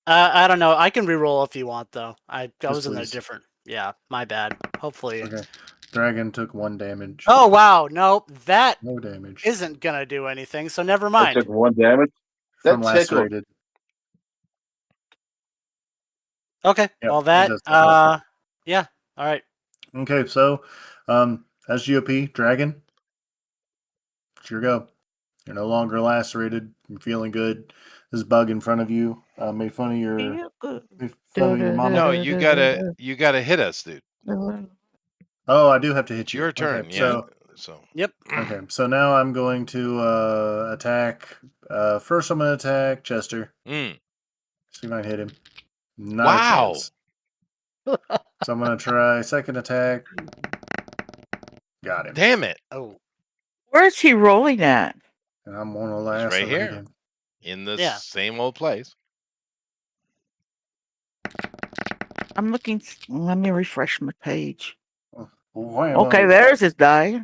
I don't know. I can re-roll if you want, though. I
Yes,
was in there
please.
different. Yeah, my bad. Hopefully.
Okay. Dragon took 1 damage.
Oh wow, nope, that
No damage.
isn't gonna do anything. So never
I
mind.
took 1 damage.
From
That tickled.
lacerated.
Okay,
Yep,
well
it
that
does tickle.
yeah. All right.
Okay, so as GOP, Dragon, it's your go. You're no longer lacerated. You're feeling good. This bug in front of you made fun of your
Feel good.
mama.
No, you gotta hit us, dude.
Oh, I do have to hit
It's
you.
your turn.
Okay,
Yeah.
so
So.
Yep.
okay, so now I'm going to attack. First, I'm going to attack Chester.
Mm.
See if I can hit him. Not a
Wow.
chance. So I'm going to try second attack. Got him.
Damn it.
Oh
Where's he rolling at?
And I'm going to
He's
lasso
right
hit
here
him.
in the
Yeah.
same old place.
I'm looking. Let me refresh my page.
Whammo.
Okay, there's his die.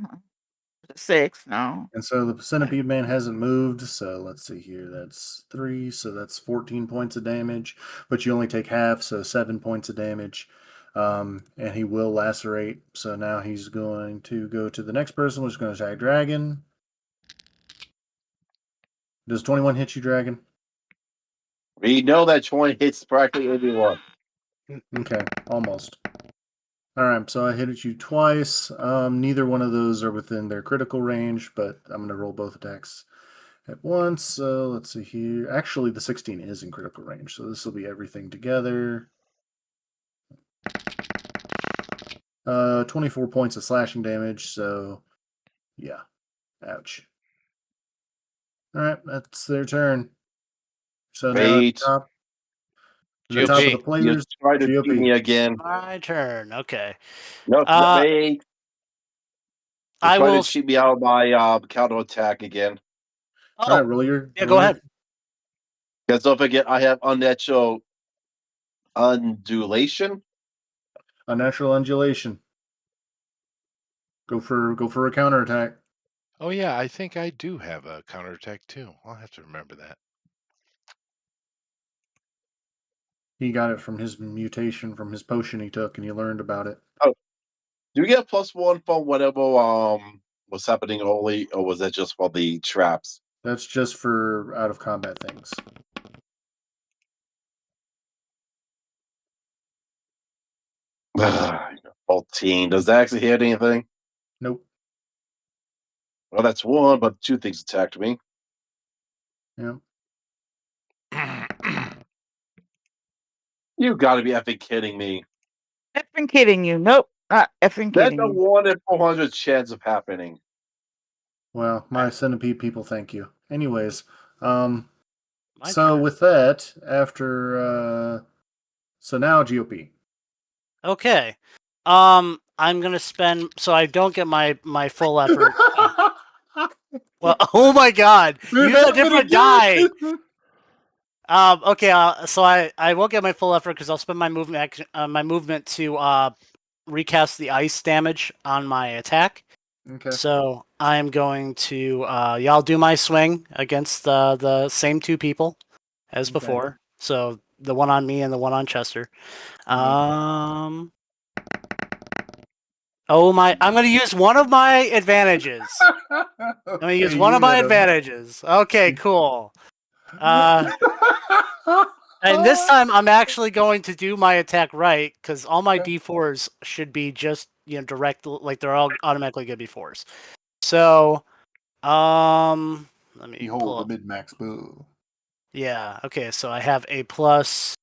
6. No.
And so the centipede man hasn't moved. So let's see here. That's 3. So that's 14 points of damage. But you only take half, so 7 points of damage. And he will lacerate. So now he's going to go to the next person, which is going to attack Dragon. Does 21 hit you, Dragon?
We know that 20 hits practically everyone.
Okay, almost. All right, so I hit you twice. Neither one of those are within their critical range, but I'm going to roll both attacks at once. So let's see here. Actually, the 16 is in critical range, so this will be everything together. 24 points of slashing damage, so yeah. Ouch. All right, that's their turn. So now at
Wait.
the top of the
GOP.
You
players,
try to beat me
GOP.
again.
My turn. Okay.
No,
Uh,
wait. You
I
try to
will.
cheat me out of my counter attack again.
All right,
Oh yeah.
roll
Go
your
ahead.
Because don't forget, I have unnatural undulation.
unnatural undulation. Go for a counterattack.
Oh yeah, I think I do have a counterattack too. I'll have to remember that.
He got it from his mutation, from his potion he took, and he learned about it.
Oh, do you get +1 from whatever was happening early, or was that just for the traps?
That's just for out of combat things.
Ah, 14. Does that actually hit anything?
Nope.
Well, that's 1, but 2 things attacked me.
Yeah.
You gotta be effing kidding me.
Effing kidding you. Nope. Not effing
That's
kidding
a
you.
1 in 400 chance of happening.
Well, my centipede people thank you. Anyways,
My
so
turn.
with that, after so now GOP.
Okay. I'm gonna spend so I don't get my full effort. Well, oh my God! Use a different die. Okay. So I won't get my full effort because I'll spend my movement to recast the ice damage on my attack.
Okay.
So I'm going to y'all do my swing against the same 2 people as
Okay.
before. So the one on me and the one on Chester. Oh my! I'm going to use one of my advantages. I'm going to use one of my advantages. Okay, cool. And this time I'm actually going to do my attack right because all my D4s should be just direct, like they're all automatically going to be 4s. So, let me
Behold
pull
the
up.
mid-max boo.
Yeah. Okay. So I have a plus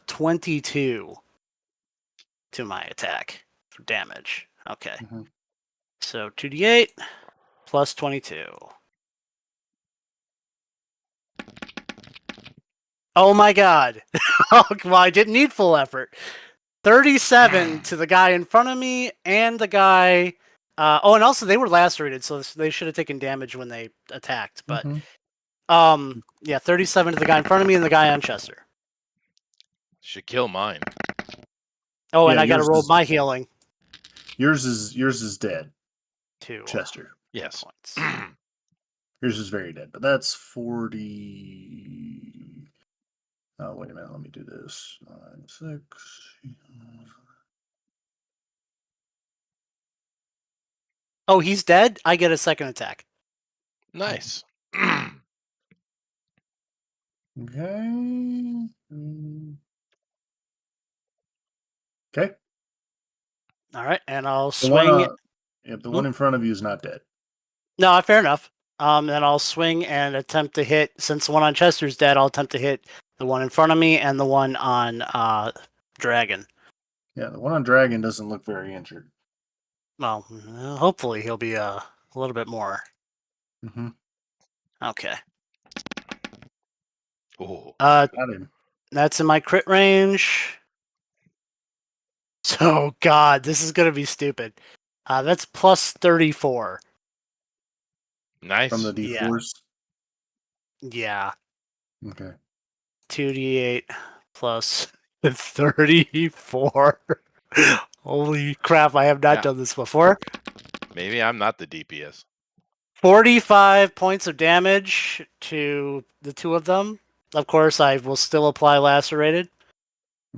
22 to my attack for damage. Okay.
Mm-hmm.
So 2d8 plus 22. Oh my God! Oh, well, I didn't need full effort. 37 to the guy in front of me and the guy. Oh, and also they were lacerated, so they should have taken damage when they attacked. But yeah, 37 to the guy in front of me and the guy on Chester.
Should kill mine.
Oh, and
Yeah,
I got to
yours
roll
is-
my healing.
Yours is dead.
2
Chester.
Yes.
points.
Yours is very dead, but that's 40. Oh, wait a minute. Let me do this. 9, 6.
Oh, he's dead? I get a second attack.
Nice.
Okay. Okay.
All right, and I'll
The one,
swing.
the one in front of you is not dead.
No, fair enough. Then I'll swing and attempt to hit. Since the one on Chester's dead, I'll attempt to hit the one in front of me and the one on Dragon.
Yeah, the one on Dragon doesn't look very injured.
Well, hopefully he'll be a little bit more.
Mm-hmm.
Okay.
Oh,
Got him.
That's in my crit range. So, God, this is gonna be stupid. That's plus 34.
nice.
From the D4s?
Yeah.
Okay.
2d8 plus 34. Holy crap, I have not
Yeah.
done this before.
Maybe I'm not the DPS.
45 points of damage to the two of them. Of course, I will still apply lacerated.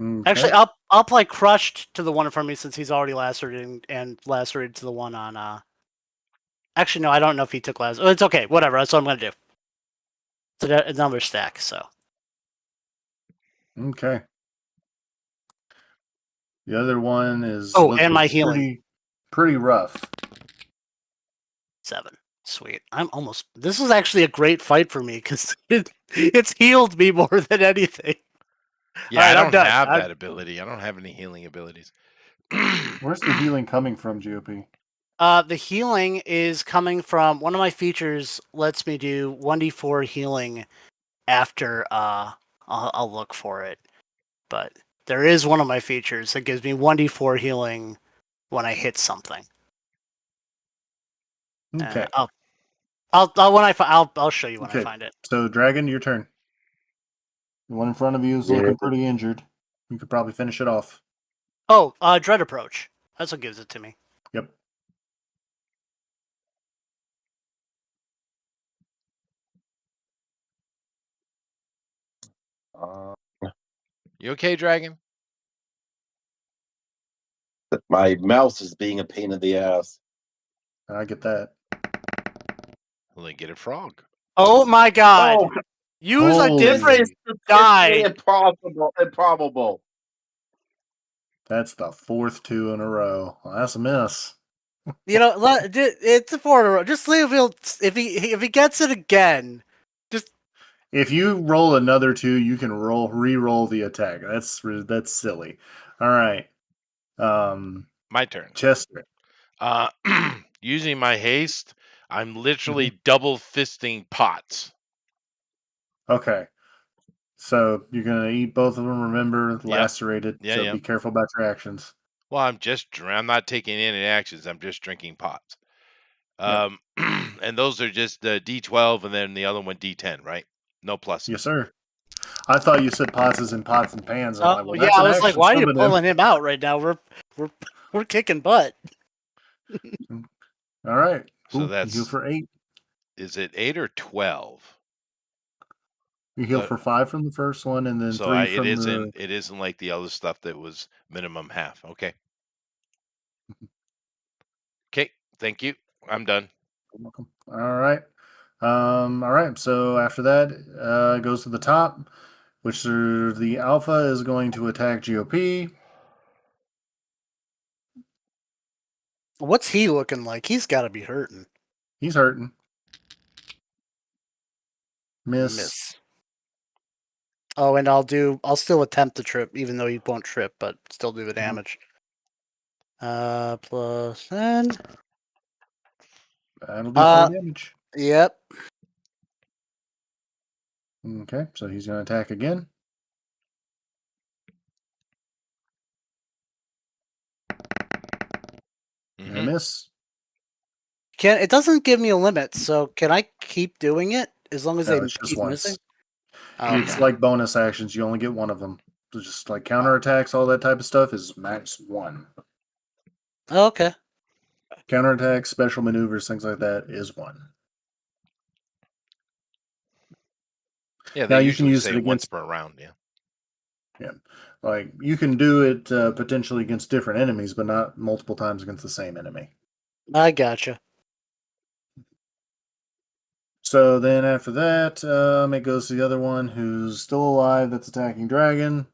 Okay.
Actually, I'll apply crushed to the one in front of me since he's already lacerated and lacerated to the one on. Actually, no, I don't know if he took last. Oh, it's okay, whatever. That's what I'm gonna do. It's another stack. So
Okay. The other one is
and my healing.
pretty rough.
7. Sweet. I'm almost. This was actually a great fight for me because it's healed me more than anything.
Yeah,
All right,
I
I'm
don't
done.
have that ability. I don't have any healing abilities.
Where's the healing coming from, GOP?
The healing is coming from one of my features. Lets me do 1d4 healing after. I'll look for it, but there is one of my features that gives me 1d4 healing when I hit something.
Okay.
I'll show you when I
Okay.
find it.
So, Dragon, your turn. The one in front of you is looking pretty injured. You could probably finish it off.
Oh, Dread Approach. That's what gives it to me.
Yep.
You okay, Dragon?
My mouse is being a pain in the ass.
I get that.
Well, then get a frog.
Oh my God!
Oh,
Use a
Holy-
different
it's
die.
improbable.
That's the 4th 2 in a row. Well, that's a miss.
You know, it's a 4 in a row. Just leave him. If he gets it again, just
If you roll another 2, you can re-roll the attack. That's silly. All right.
My turn.
Chester.
Using my haste, I'm literally double fisting pots.
Okay. So you're gonna eat both of them. Remember, lacerated.
Yeah,
so
yeah.
be careful about your actions.
Well, I'm not taking any actions. I'm just drinking pots.
Yep.
And those are just the D12 and then the other one D10, right? No pluses.
Yes, sir. I thought you said pots as in pots and pans. I'm like, well,
yeah.
that's
I
an
was like,
action.
why are you
Some of them.
pulling him out right now? We're kicking butt.
All right.
So
Ooh,
that's
you heal for 8.
is it 8 or 12?
You heal
So-
for 5 from the first one, and then
So
3
it
from
isn't
the.
it isn't like the other stuff that was minimum half. Okay. Okay. Thank you. I'm done.
You're welcome. All right. All right. So after that, it goes to the top, which the alpha is going to attack GOP.
What's he looking like? He's got to be hurting.
He's hurting. Miss.
Oh, and I'll still attempt to trip, even though he won't trip, but still do the damage. Plus 10.
That'll do 4 damage.
Yep.
Okay, so he's going to attack again. And a miss.
It doesn't give me a limit, so can I keep doing it as long as
No,
they
it's just
keep
once.
missing?
It's
Okay.
like bonus actions. You only get one of them. So just like counterattacks, all that type of stuff is max 1.
Okay.
Counterattacks, special maneuvers, things like that is 1.
Yeah, they
Now you can
usually
use
say
it
once
against.
per round. Yeah.
Yeah, like you can do it potentially against different enemies, but not multiple times against the same enemy.
I gotcha.
So then after that, it goes to the other one who's still alive that's attacking Dragon.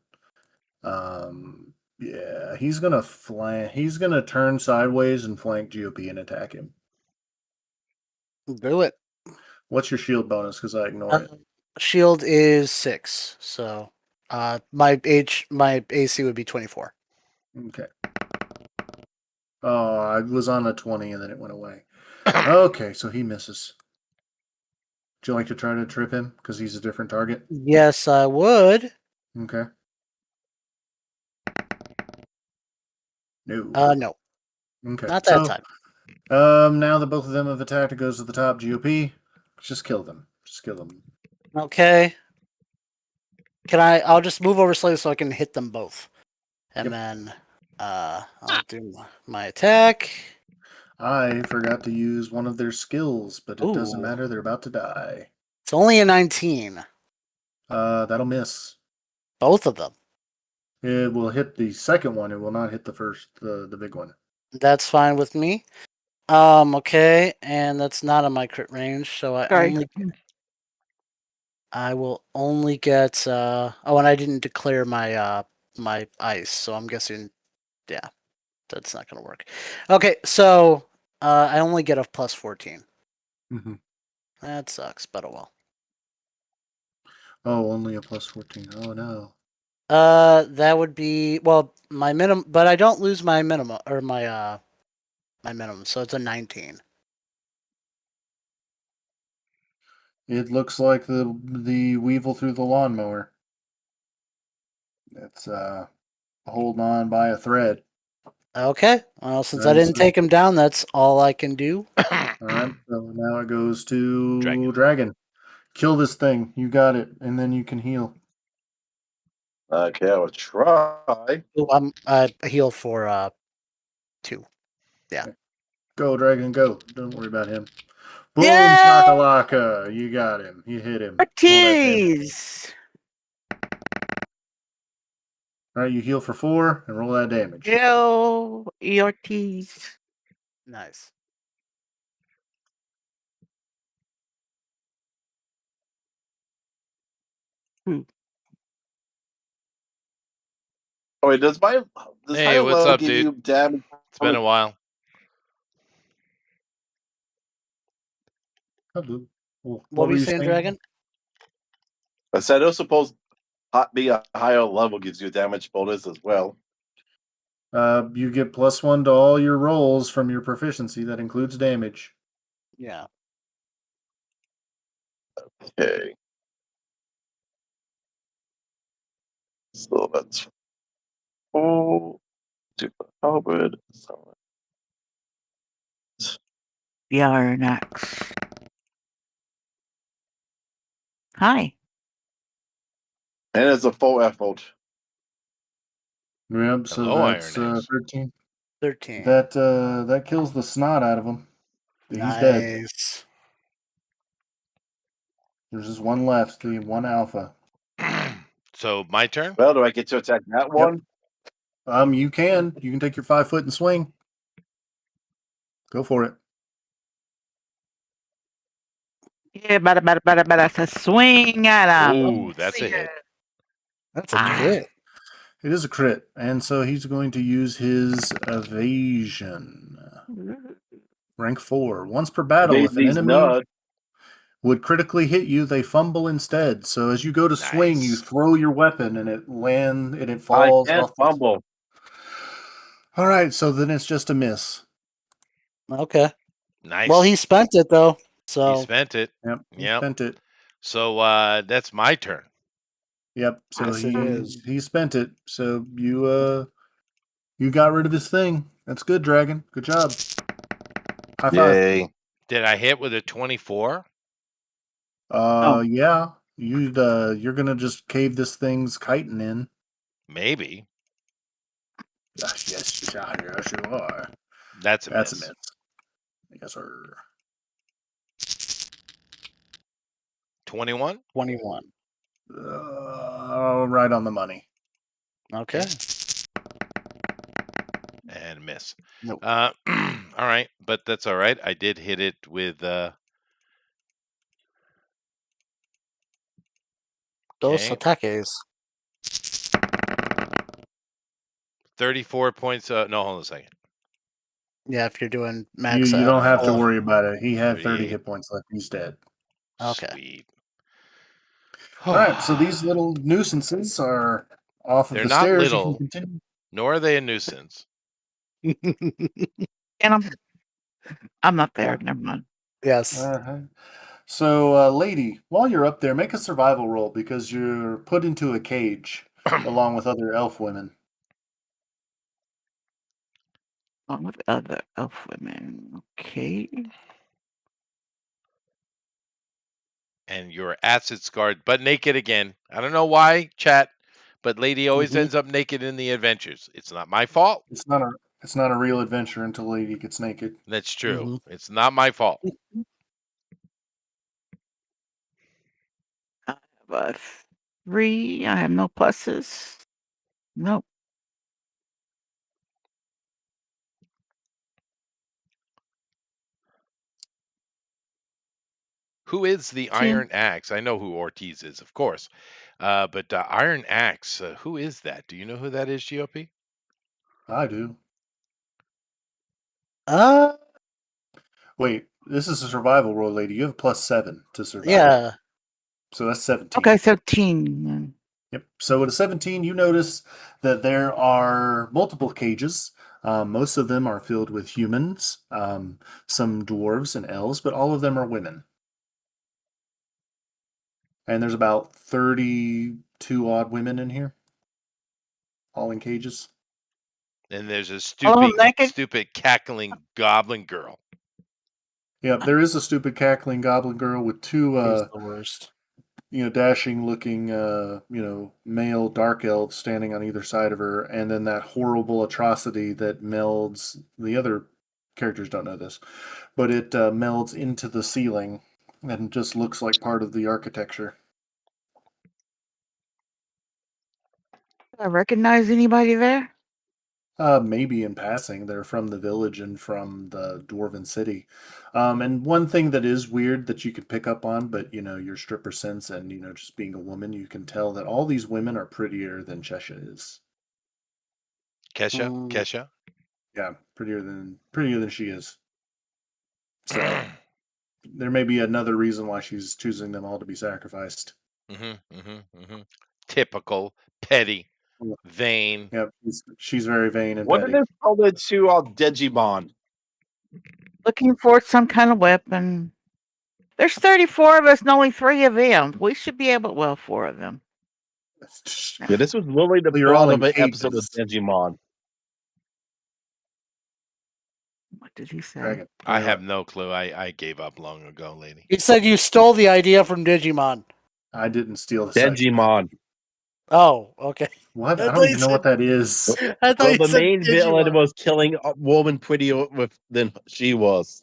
Yeah, he's gonna flank. He's gonna turn sideways and flank GOP and attack him.
Do it.
What's your shield bonus? Because I ignore it.
Shield is 6, so my AC would be 24.
Okay. Oh, I was on a 20 and then it went away. Okay, so he misses. Would you like to try to trip him because he's a different target?
Yes, I would.
Okay. No.
No,
Okay.
not that
So,
time.
now that both of them have attacked, it goes to the top. GOP. Just kill them. Just kill them.
Okay. I'll just move over slightly so I can hit them both. And
Yep.
then I'll do my attack.
I forgot to use one of their skills, but it doesn't
Ooh.
matter. They're about to die.
It's only a 19.
That'll miss.
Both of them.
It will hit the second one. It will not hit the first, the big one.
That's fine with me. Okay, and that's not on my crit range, so
Sorry.
I will only get oh, and I didn't declare my my ice, so I'm guessing yeah, that's not gonna work. Okay, so I only get a plus 14.
Mm-hmm.
That sucks, but oh well.
Oh, only a plus 14. Oh no.
That would be well my minimum, but I don't lose my minimum or my minimum, so it's a 19.
It looks like the weevil through the lawnmower. It's holding on by a thread.
Okay, well since I
Right,
didn't
so,
take him down, that's all I can do.
all right. So now it goes to
Dragon.
Dragon. Kill this thing. You got it, and then you can heal.
Okay, I will try.
Oh, I heal for 2. Yeah.
Go, Dragon, go. Don't worry about him. Boom,
Yeah.
shakalaka. You got him. You hit him. Roll that damage.
Ortiz.
All right, you heal for 4 and roll that damage.
Joe Ortiz.
Nice.
Oh wait, does
Hey,
higher
what's
level
up,
give
dude?
you damage?
It's been a while.
Hello.
What
What
were
were
you
you
saying,
saying?
Dragon?
I said I suppose being a higher level gives you a damage bonus as well.
You get +1 to all your rolls from your proficiency. That includes damage.
Yeah.
Okay. So that's 4 super halberd. So
Yarnax. Hi.
and it's a full effort.
Yep. So
Hello,
that's
Iron Axe.
13.
13.
That kills the snot out of him. He's dead.
Nice.
There's just one left. The one alpha.
So my turn.
Well, do I get to attack that one?
You can. You can take your 5 foot and swing. Go for it.
Yeah, better swing at him.
Oh, that's a hit.
That's a
Ah.
crit.
It is a crit, and so he's going to use his evasion. Rank 4. Once per battle,
Evade
if an
these
enemy
nuts.
would critically hit you, they fumble instead. So as you go to swing, you
Nice.
throw your weapon and it
I
falls
can't
off.
fumble.
All right, so then it's just a miss.
Okay.
Nice.
Well, he spent it though.
He
So
spent it.
Yep, he
Yep.
spent it.
So that's my turn.
Yep, so
Yes, it is.
he spent it. So you got rid of his thing. That's good, Dragon. Good job. High five.
Yay.
Did I hit with a 24?
Yeah. You're gonna just cave this thing's chitin in.
Maybe.
Yes, you are.
That's a
That's a
miss.
miss. Yes, sir.
21
21.
Right on the money.
Okay.
and a miss.
Nope.
All right, but that's all right. I did hit it with
Dos
okay,
ataques.
34 points. No, hold on a second.
Yeah, if you're doing max.
You don't have to
full.
worry about it. He had 30
38.
hit points left. He's dead.
Okay.
Sweet.
All right, so these little nuisances are off of
They're
the
not
stairs. You can
little,
continue.
nor are they a nuisance.
And I'm not there.
Yeah.
Never mind.
Yes.
Uh-huh. So, lady, while you're up there, make a survival roll because you're put into a cage along with other elf women.
Along with other elf women. Okay.
And you're acid scarred, but naked again. I don't know why, chat, but lady always
Mhm.
ends up naked in the adventures. It's not my fault.
It's not a real adventure until lady gets naked.
That's true.
Mhm.
It's not my fault.
I have a 3. I have no pluses. Nope.
Who is the
10.
Iron Axe? I know who Ortiz is, of course. But Iron Axe, who is that? Do you know who that is, GOP?
I do.
Uh,
Wait, this is a survival roll, lady. You have +7 to survive.
yeah.
So that's 17.
Okay, 17.
Yep. So at a 17, you notice that there are multiple cages. Most of them are filled with humans, some dwarves and elves, but all of them are women. And there's about 32 odd women in here, all in cages.
And there's a
All of them
stupid,
naked?
stupid cackling goblin girl.
Yeah, there is a stupid cackling goblin girl with two,
He's the worst.
dashing looking, male dark elves standing on either side of her, and then that horrible atrocity that melds. The other characters don't know this, but it melds into the ceiling and just looks like part of the architecture.
Do I recognize anybody there?
Maybe in passing, they're from the village and from the dwarven city. And one thing that is weird that you could pick up on, but your stripper sense and just being a woman, you can tell that all these women are prettier than Chesha is.
Kesha?
Mm.
Kesha?
Yeah, prettier than she is. So there may be another reason why she's choosing them all to be sacrificed.
Typical, petty, vain.
Yeah, she's very vain and
What
petty.
did they call it to Digimon?
Looking for some kind of weapon. There's 34 of us and only 3 of them. We should be able, well, 4 of them.
Yeah, this was literally the
Well, you're all
plot
in
of an episode of
cages.
Digimon.
What did he say?
Dragon.
I
Yeah,
have no clue. I gave up long ago, lady.
You said you stole the idea from Digimon.
I didn't steal the site.
Digimon.
Oh, okay.
What?
I
I
thought
don't
you
even know
said-
what that is.
I thought
Well,
you
the
said
main villain
Digimon.
was killing a woman prettier than she was.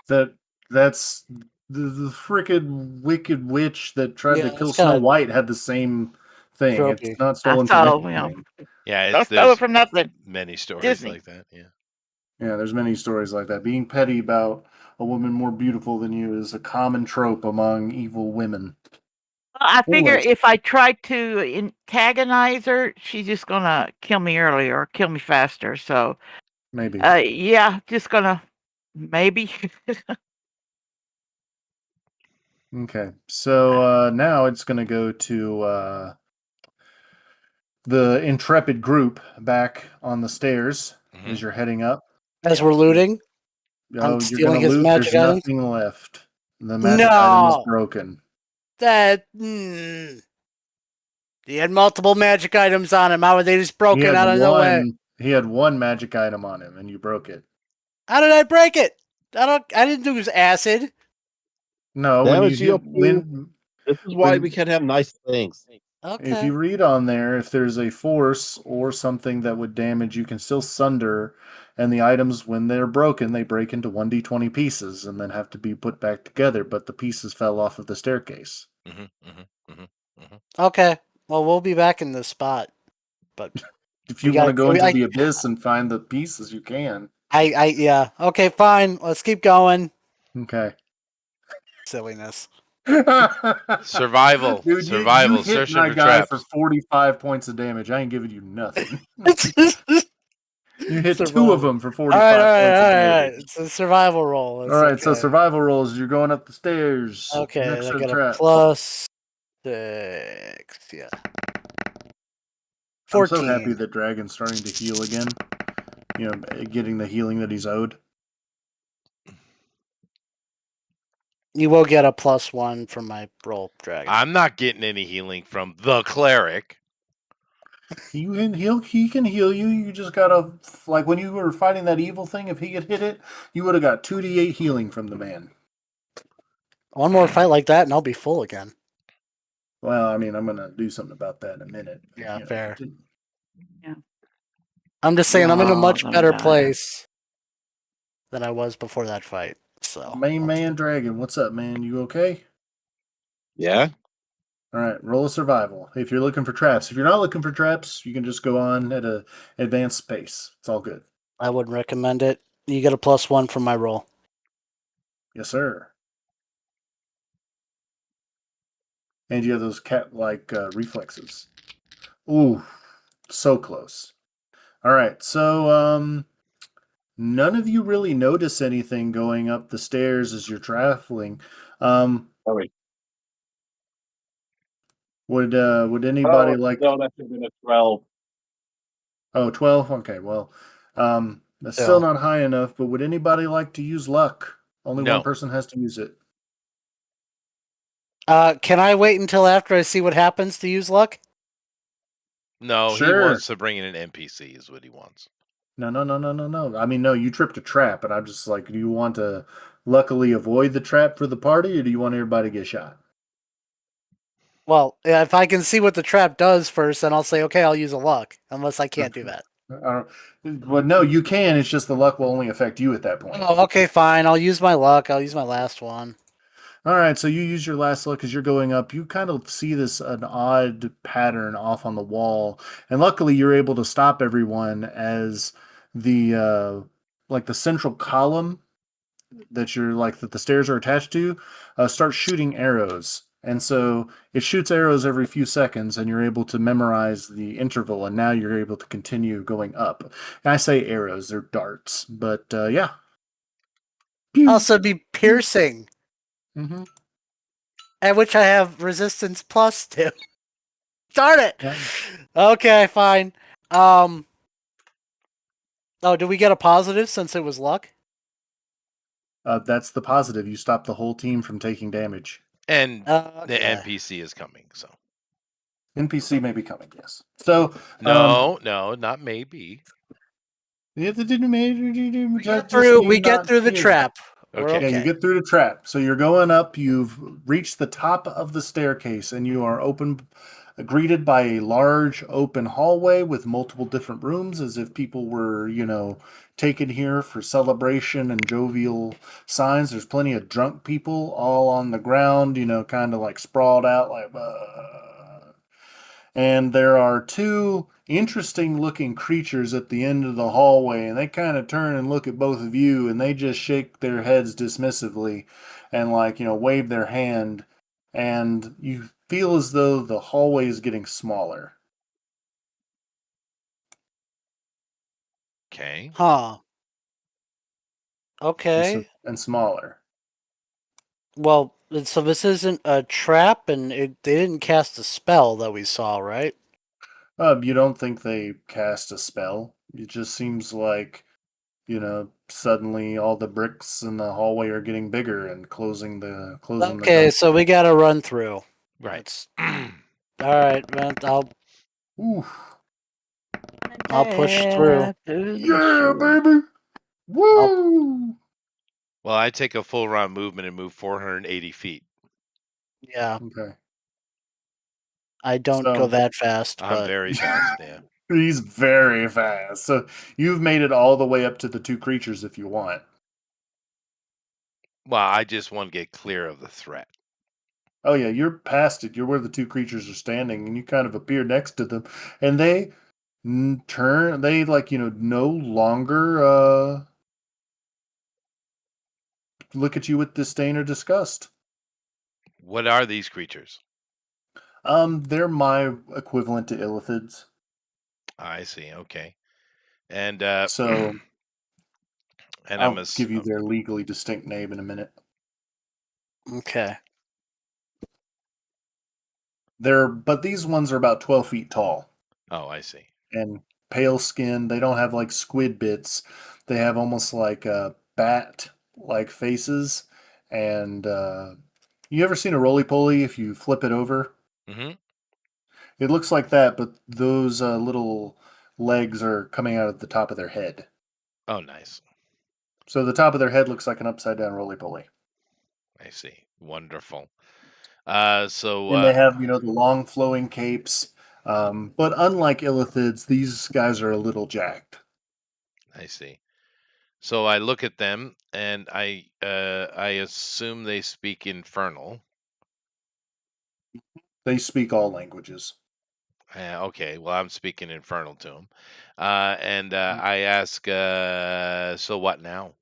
That's the frickin' wicked witch that tried to
Yeah,
kill
it's
Snow
kinda
White had the same thing.
tropey.
It's not stolen from
saw,
anything.
Yeah,
Don't steal it
there's
from nothing.
many stories
Disney.
like that. Yeah.
Yeah, there's many stories like that. Being petty about a woman more beautiful than you is a common trope among evil women.
Well, I figure
Anyways.
if I try to antagonize her, she's just gonna kill me earlier or kill me faster. So,
Maybe.
yeah, just gonna maybe.
Okay. So now it's going to go to the intrepid group back on the stairs
Mhm.
as you're heading up.
As we're looting,
Oh,
I'm
you're going
stealing
to
his
loot.
magic
There's
items.
nothing left. The magic item is
No.
broken.
That he had multiple magic items on him. How were they just broken out of nowhere?
He had one magic item on him, and you broke it.
How did I break it? I didn't do his acid.
No,
Damn
when
it,
you get
GOP. This is why we can have nice things.
Okay.
if you read on there, if there's a force or something that would damage, you can still sunder And the items, when they're broken, they break into 1d20 pieces and then have to be put back together, but the pieces fell off of the staircase.
Okay. Well, we'll be back in this spot, but
If
we
you want to
gotta.
go into the abyss and find the pieces, you can.
Yeah. Okay, fine. Let's keep going.
Okay.
Silliness.
Survival.
Dude, you
Survival.
hit
Searching
my
for
guy for
traps.
45 points of damage. I ain't giving you nothing. You hit 2 of
Survival.
them for
All right,
45 points of
all right.
damage.
It's a survival roll.
All
It's
right, so
okay.
survival rolls. You're going up the stairs.
Okay,
Next
I
to the
got a
traps.
+6. Yeah.
I'm so happy
14.
that Dragon's starting to heal again. You know, getting the healing that he's owed.
You will get a +1 from my roll, Dragon.
I'm not getting any healing from the cleric.
He can heal you. You just gotta, like when you were fighting that evil thing, if he had hit it, you would have got 2d8 healing from the man.
One more fight like that, and I'll be full again.
Well, I mean, I'm gonna do something about that in a minute.
Yeah,
You know,
fair.
Yeah.
I'm just saying, I'm in a
Y'all
much
gonna
better
die.
place than I was before that fight. So
Main man Dragon, what's up, man? You okay?
Yeah.
All right, roll a survival. If you're looking for traps, if you're not looking for traps, you can just go on at a advanced pace. It's all good.
I wouldn't recommend it. You get a +1 from my roll.
Yes, sir. And you have those cat-like reflexes. Ooh, so close. All right, so none of you really notice anything going up the stairs as you're traveling.
Oh, wait.
Would anybody like?
No, that should have been a 12.
Oh, 12? Okay, well, that's still
Still.
not high enough, but would anybody like to use luck? Only one
No.
person has to use it.
Can I wait until after I see what happens to use luck?
No, he
Sure.
wants to bring in an NPC is what he wants.
No. I mean, no, you tripped a trap, and I'm just like, do you want to luckily avoid the trap for the party, or do you want everybody to get shot?
Well, if I can see what the trap does first, then I'll say, okay, I'll use a luck. Unless I can't do that.
Well, no, you can. It's just the luck will only affect you at that point.
Oh, okay, fine. I'll use my luck. I'll use my last one.
All right, so you use your last look as you're going up. You kind of see this an odd pattern off on the wall, and luckily you're able to stop everyone as the like the central column that the stairs are attached to starts shooting arrows. And so it shoots arrows every few seconds, and you're able to memorize the interval, and now you're able to continue going up. And I say arrows, they're darts, but yeah. Pew.
Also, be piercing,
Mm-hmm.
at which I have resistance +2. Darn it!
Yeah.
Okay, fine. Oh, did we get a positive since it was luck?
That's the positive. You stop the whole team from taking damage.
And the
Okay.
NPC is coming, so.
NPC may be coming, yes. So
No, not maybe.
We get through the trap. We're
Okay.
Yeah, you get through the trap. So you're going up. You've reached the top of the staircase, and you are greeted by a large open hallway with multiple different rooms, as if people were, taken here for celebration and jovial signs. There's plenty of drunk people all on the ground, kind of like sprawled out, like. And there are two interesting looking creatures at the end of the hallway, and they kind of turn and look at both of you, and they just shake their heads dismissively and wave their hand, and you feel as though the hallway is getting smaller.
Okay.
Huh. Okay.
And smaller.
Well, so this isn't a trap, and they didn't cast a spell that we saw, right?
You don't think they cast a spell. It just seems like, suddenly all the bricks in the hallway are getting bigger and closing the
Okay, so we gotta run through.
Right.
Alright, I'll push through.
Yeah, baby! Woo!
Well, I take a full round movement and move 480 feet.
Yeah,
Okay.
I don't go that fast,
I'm
but
very fast, yeah.
He's very fast. So you've made it all the way up to the two creatures if you want.
Well, I just want to get clear of the threat.
Oh yeah, you're past it. You're where the two creatures are standing, and you kind of appear next to them, and they turn. They no longer look at you with disdain or disgust.
What are these creatures?
They're my equivalent to illithids.
I see. Okay. And
So
and
I'll give you their legally distinct name in a minute.
Okay.
But these ones are about 12 feet tall
oh, I see.
and pale skin. They don't have like squid bits. They have almost like bat like faces. And you ever seen a roly poly if you flip it over?
Mhm.
It looks like that, but those little legs are coming out of the top of their head.
Oh, nice.
So the top of their head looks like an upside down roly poly.
I see. Wonderful. So
And they have, the long flowing capes. But unlike illithids, these guys are a little jacked.
I see. So I look at them and I assume they speak infernal.
They speak all languages.
Okay, well I'm speaking infernal to them. And I ask so what now?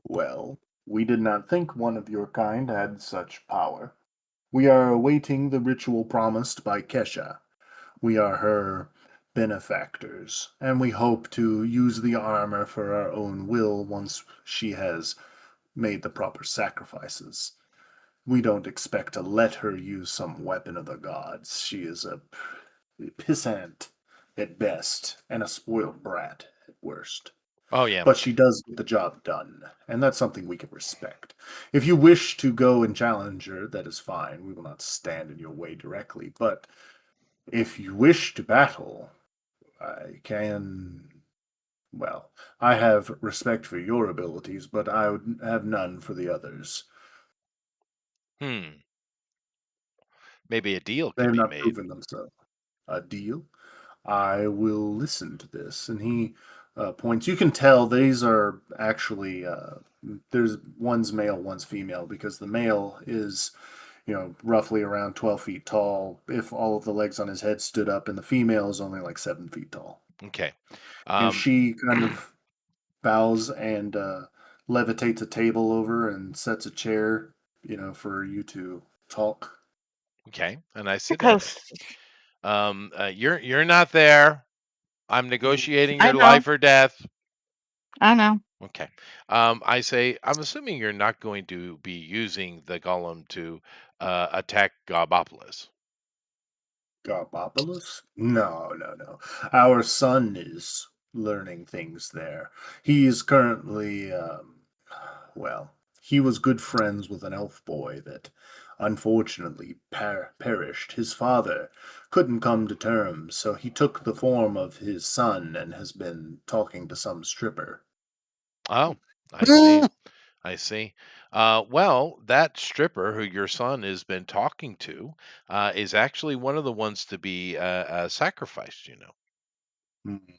Well, we did not think one of your kind had such power. We are awaiting the ritual promised by Kesha. We are her benefactors, and we hope to use the armor for our own will once she has made the proper sacrifices. We don't expect to let her use some weapon of the gods. She is a pissant at best and a spoiled brat at worst.
Oh yeah.
But she does get the job done, and that's something we can respect. If you wish to go and challenge her, that is fine. We will not stand in your way directly. But if you wish to battle, I can. Well, I have respect for your abilities, but I would have none for the others.
Hmm. Maybe a deal
They
could
have
be
not
made.
proven themselves. A deal? I will listen to this. And he points. You can tell these are actually there's one's male, one's female, because the male is roughly around 12 feet tall. If all of the legs on his head stood up, and the female is only like 7 feet tall.
Okay.
And
Um,
she kind of bows and levitates a table over and sets a chair, for you to talk.
okay. And I
You're
sit at it.
close.
You're not there. I'm negotiating
I
your
know.
life or death.
I know.
Okay. I say, I'm assuming you're not going to be using the golem to attack Gobopolis.
Garbopolis? No, no, no. Our son is learning things there. He is currently, well, he was good friends with an elf boy that unfortunately perished. His father couldn't come to terms, so he took the form of his son and has been talking to some stripper.
Oh, I see. I see. Well, that stripper who your son has been talking to is actually one of the ones to be sacrificed, you know.
Hmm.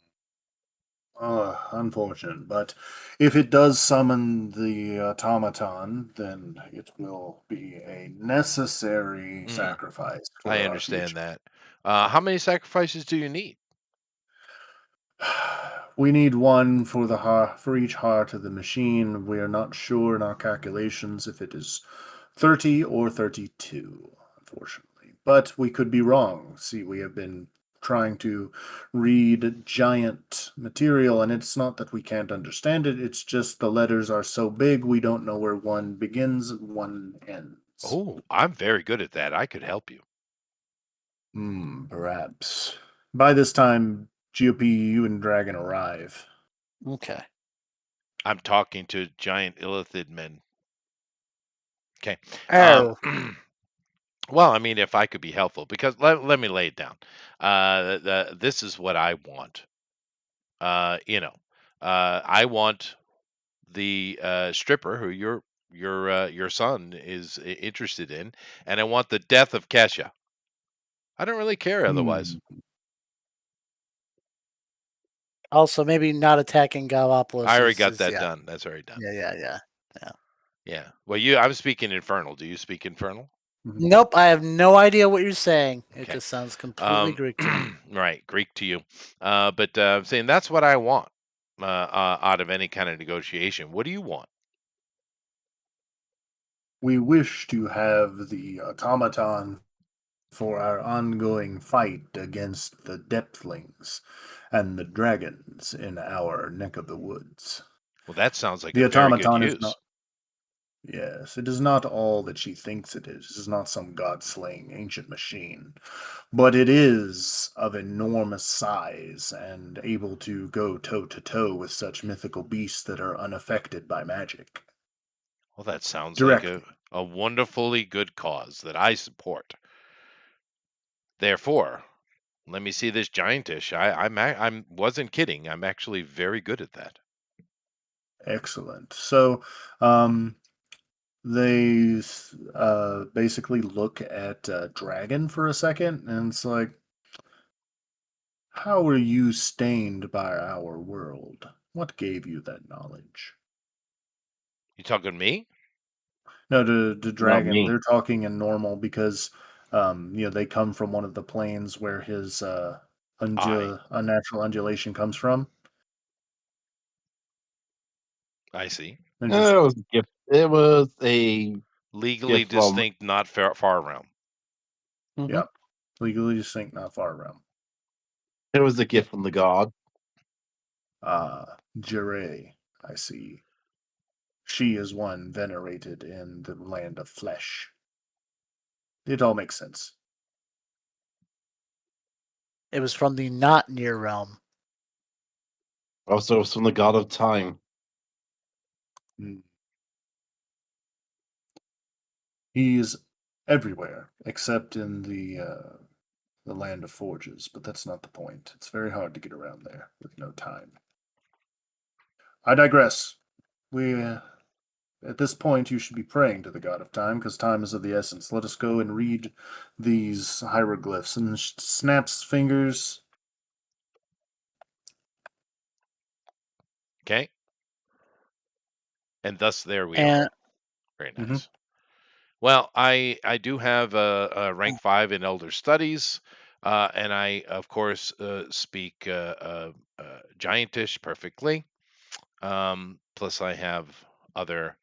Unfortunate, but if it does summon the automaton, then it will be a necessary
Mm,
sacrifice
I
for our
understand
future.
that. How many sacrifices do you need?
We need one for the heart, for each heart of the machine. We are not sure in our calculations if it is 30 or 32, unfortunately. But we could be wrong. See, we have been trying to read giant material, and it's not that we can't understand it, it's just the letters are so big we don't know where one begins and one ends.
Oh, I'm very good at that. I could help you.
Perhaps. By this time, GOP, you and Dragon arrive.
Okay.
I'm talking to giant illithid men. Okay. Um,
Oh.
well, I mean, if I could be helpful, because let me lay it down. This is what I want. You know, I want the stripper who your son is interested in, and I want the death of Kesha. I don't really care
Hmm.
otherwise.
Also, maybe not attacking Gallopolis
I already got
is
that
yeah.
done. That's already done.
Yeah.
Yeah. Well, I'm speaking Infernal. Do you speak Infernal?
Mhm.
Nope, I have no idea what you're saying. It
Okay.
just sounds completely Greek to me.
Right, Greek to you. But I'm saying that's what I want out of any kind of negotiation. What do you want?
We wish to have the automaton for our ongoing fight against the depthlings and the dragons in our neck of the woods.
Well, that sounds like
The
a very good
automaton is
use.
not. Yes, it is not all that she thinks it is. It is not some god slaying ancient machine. But it is of enormous size and able to go toe to toe with such mythical beasts that are unaffected by magic.
Well, that sounds like
Directly.
a wonderfully good cause that I support. Therefore, let me see this giantish. I wasn't kidding. I'm actually very good at that.
Excellent. So, they basically look at Dragon for a second, and it's like, how are you stained by our world? What gave you that knowledge?
You talking to me?
No, to
Not
Dragon,
me.
they're talking in normal because, they come from one of the planes where his
I
unnatural undulation comes from.
I see.
And
It
just,
was a gift. It was a
Legally
gift from.
distinct, not far realm.
Mhm.
yeah, legally distinct, not far realm.
It was a gift from the god.
Jure, I see. She is one venerated in the land of flesh. It all makes sense.
It was from the not near realm.
Also, it was from the god of time.
Mm. He's everywhere except in the land of forges, but that's not the point. It's very hard to get around there with no time. I digress. We at this point you should be praying to the god of time because time is of the essence. Let us go and read these hieroglyphs. And snaps fingers.
Okay. And thus there we
And
are. Very
Mhm.
nice. Well, I do have a rank 5 in Elder Studies, and I of course speak Giantish perfectly. Plus, I have other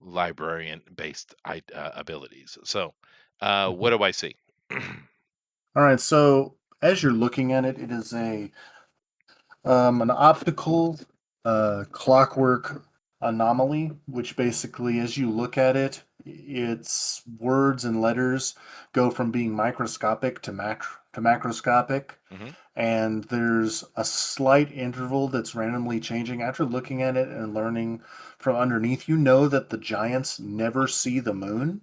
librarian-based abilities. So, what do I see?
All right, so as you're looking at it, it is an optical clockwork anomaly, which basically, as you look at it, its words and letters go from being microscopic to macroscopic,
Hmm.
and there's a slight interval that's randomly changing. After looking at it and learning from underneath, you know that the giants never see the moon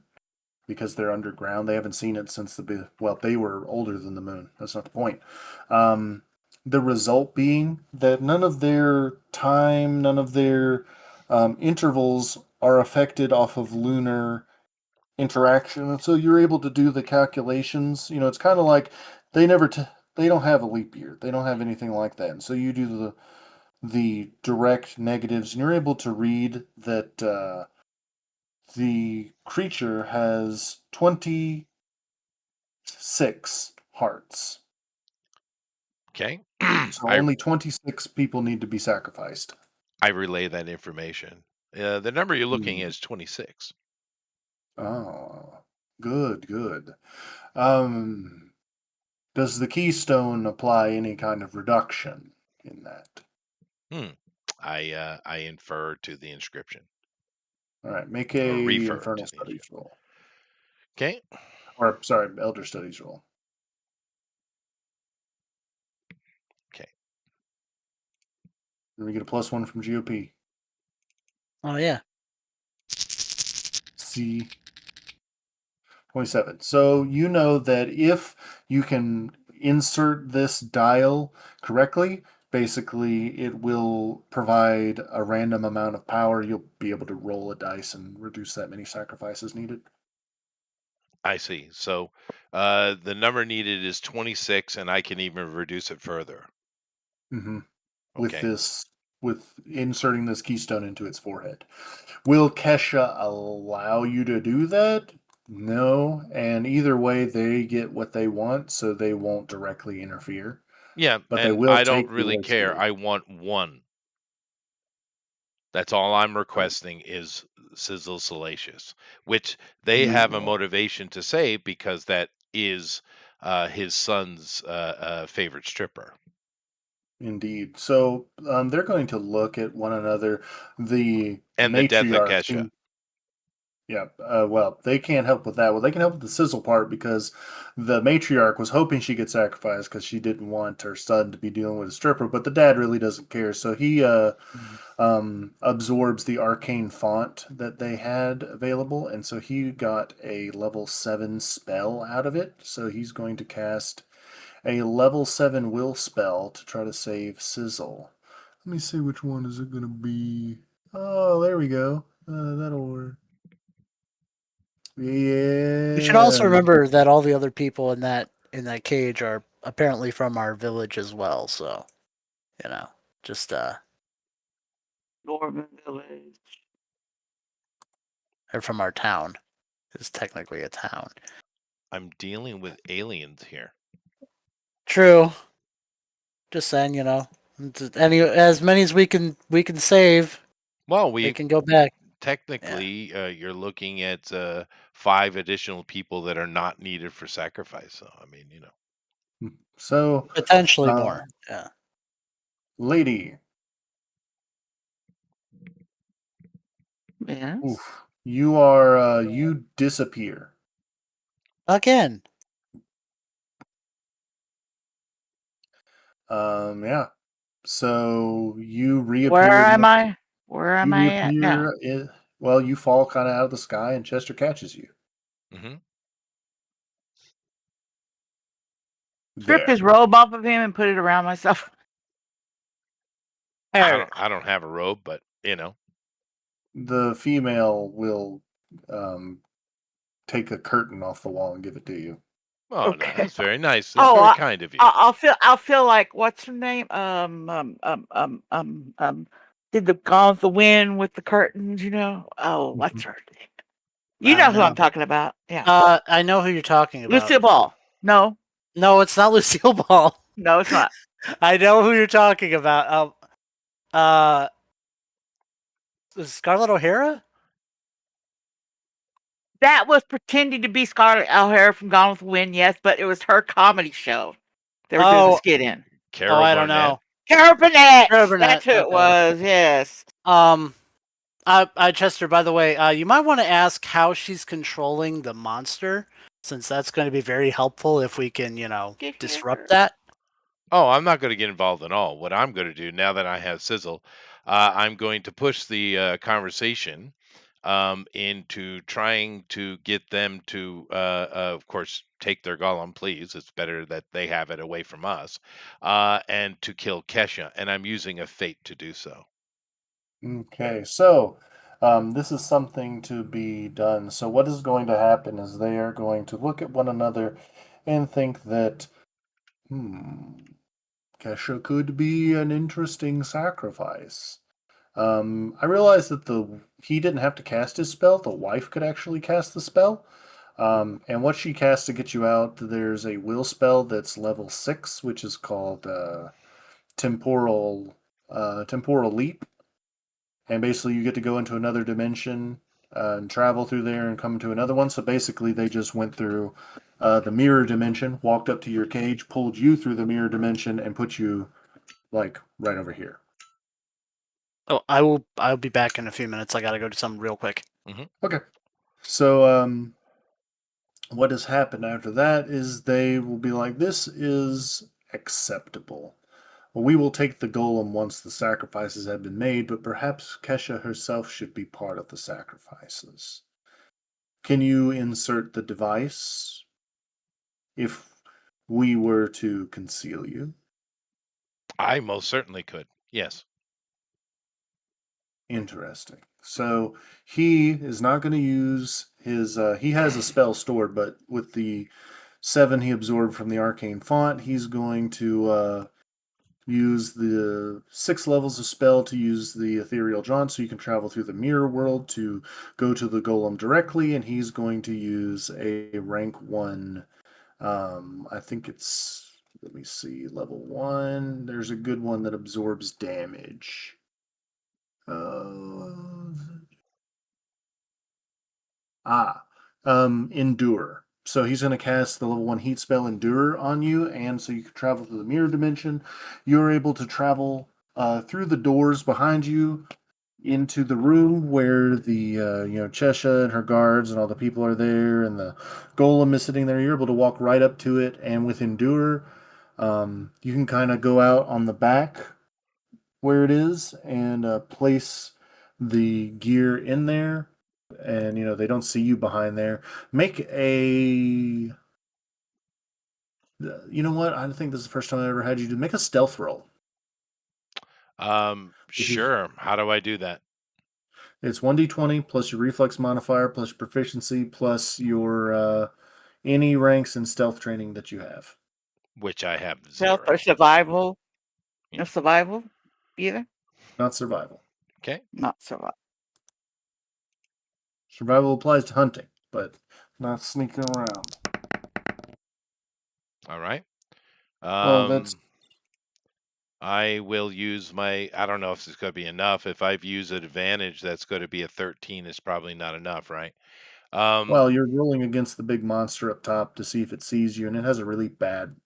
because they're underground. They haven't seen it since they were older than the moon. That's not the point. Um, the result being that none of their time, none of their intervals are affected off of lunar interaction, and so you're able to do the calculations. It's kind of like they never they don't have a leap year. They don't have anything like that, and so you do the direct negatives, and you're able to read that the creature has 26 hearts.
Okay.
So
I
only 26 people need to be sacrificed.
I relay that information. The number you're looking
Hmm.
at is 26.
Oh, good, good. Um, does the keystone apply any kind of reduction in that?
Hmm. I infer to the inscription,
All right, make
or
a
refer
Infernal
to the
Studies
inscription.
roll.
Okay.
Or, sorry, Elder Studies roll.
Okay.
And we get a +1 from GOP.
oh yeah,
C 27. So you know that if you can insert this dial correctly, basically it will provide a random amount of power. You'll be able to roll a dice and reduce that many sacrifices needed.
I see. So the number needed is 26, and I can even reduce it further.
Hmm. with
Okay.
this, with inserting this keystone into its forehead. Will Kesha allow you to do that? No, and either way, they get what they want, so they won't directly interfere.
Yeah,
But they
and
will
I don't
take
really
your
care.
estate.
I want one. That's all I'm requesting is Sizzle Salacious, which they
You
have a
will.
motivation to say because that is his son's favorite stripper.
Indeed. So they're going to look at one another. The
And the Death of
matriarch
Kesha.
seems. Yeah, well, they can't help with that. Well, they can help with the sizzle part because the matriarch was hoping she could sacrifice because she didn't want her son to be dealing with a stripper, but the dad really doesn't care. So he absorbs the arcane font that they had available, and so he got a level 7 spell out of it. So he's going to cast a level 7 will spell to try to save Sizzle. Let me see which one is it going to be. Oh, there we go. That'll work.
We should also
Yeah.
remember that all the other people in that cage are apparently from our village as well. So, just
Norman Village.
or from our town. It's technically a town.
I'm dealing with aliens here.
True. Just saying, as many as we can save,
Well,
they
we
can go back.
technically you're looking at 5 additional people that are not needed for sacrifice. So I mean,
So,
Potentially
uh,
more. Yeah.
lady,
Yes.
oof, you are you disappear.
Again.
Yeah. So you
Where
reappear.
am I? Where am
You
I at now?
appear. Well, you fall kind of out of the sky, and Chester catches you
hmm
Strip
there.
his robe off of him and put it around myself.
Hey,
I don't have a robe, but
The female will take a curtain off the wall and give it to you.
oh no,
Okay.
that's very nice. That's
Oh,
very kind of you.
I'll feel like what's her name? Did the Gone with the Wind with the curtains? Oh, what's her name? You
I
know who
know.
I'm talking about? Yeah,
I know who you're talking about.
Lucille Ball. No,
No, it's not Lucille Ball.
no, it's not.
I know who you're talking about. Uh, Scarlett O'Hara?
That was pretending to be Scarlett O'Hara from Gone with the Wind, yes, but it was her comedy show they were doing the
Oh,
skit in.
Carol
I don't
Barnett.
know.
Carol Burnett.
Trevor
That's
Burnett.
who it
Okay.
was. Yes.
Chester, by the way, you might want to ask how she's controlling the monster, since that's going to be very helpful if we can,
Get
disrupt
here.
that.
Oh, I'm not going to get involved at all. What I'm going to do now that I have Sizzle, I'm going to push the conversation into trying to get them to, of course, take their golem, please. It's better that they have it away from us, and to kill Kesha. And I'm using a fate to do so.
Okay, so this is something to be done. So what is going to happen is they are going to look at one another and think that, Kesha could be an interesting sacrifice. I realized that he didn't have to cast his spell. The wife could actually cast the spell. And what she casts to get you out, there's a will spell that's level 6, which is called temporal temporal leap. And basically, you get to go into another dimension and travel through there and come to another one. So basically, they just went through the mirror dimension, walked up to your cage, pulled you through the mirror dimension, and put you like right over here.
Oh, I'll be back in a few minutes. I got to go do something real quick.
Okay. So what has happened after that is they will be like, this is acceptable. Well, we will take the golem once the sacrifices have been made, but perhaps Kesha herself should be part of the sacrifices. Can you insert the device if we were to conceal you?
I most certainly could. Yes.
Interesting. So he is not going to use his. He has a spell stored, but with the 7 he absorbed from the arcane font, he's going to use the 6 levels of spell to use the ethereal jaunt, so you can travel through the mirror world to go to the golem directly, and he's going to use a rank 1. I think it's, let me see, level 1. There's a good one that absorbs damage. Uh, ah, Endure. So he's going to cast the level 1 heat spell Endure on you, and so you can travel through the mirror dimension. You're able to travel through the doors behind you into the room where the Chesha and her guards and all the people are there, and the golem is sitting there. You're able to walk right up to it, and with Endure, you can kind of go out on the back where it is and place the gear in there, and they don't see you behind there. Make a you know what? I think this is the first time I ever had you do make a stealth roll. Which is
Sure. How do I do that?
it's 1d20 plus your reflex modifier plus your proficiency plus your any ranks in stealth training that you have.
Which I have
Health or
0.
survival?
Yeah.
No survival either?
Not survival.
Okay.
Not survival.
Survival applies to hunting, but not sneaking around.
All right.
Well, that's
I will use my, I don't know if it's going to be enough. If I've used an advantage, that's going to be a 13. It's probably not enough, right?
well, you're rolling against the big monster up top to see if it sees you, and it has a really bad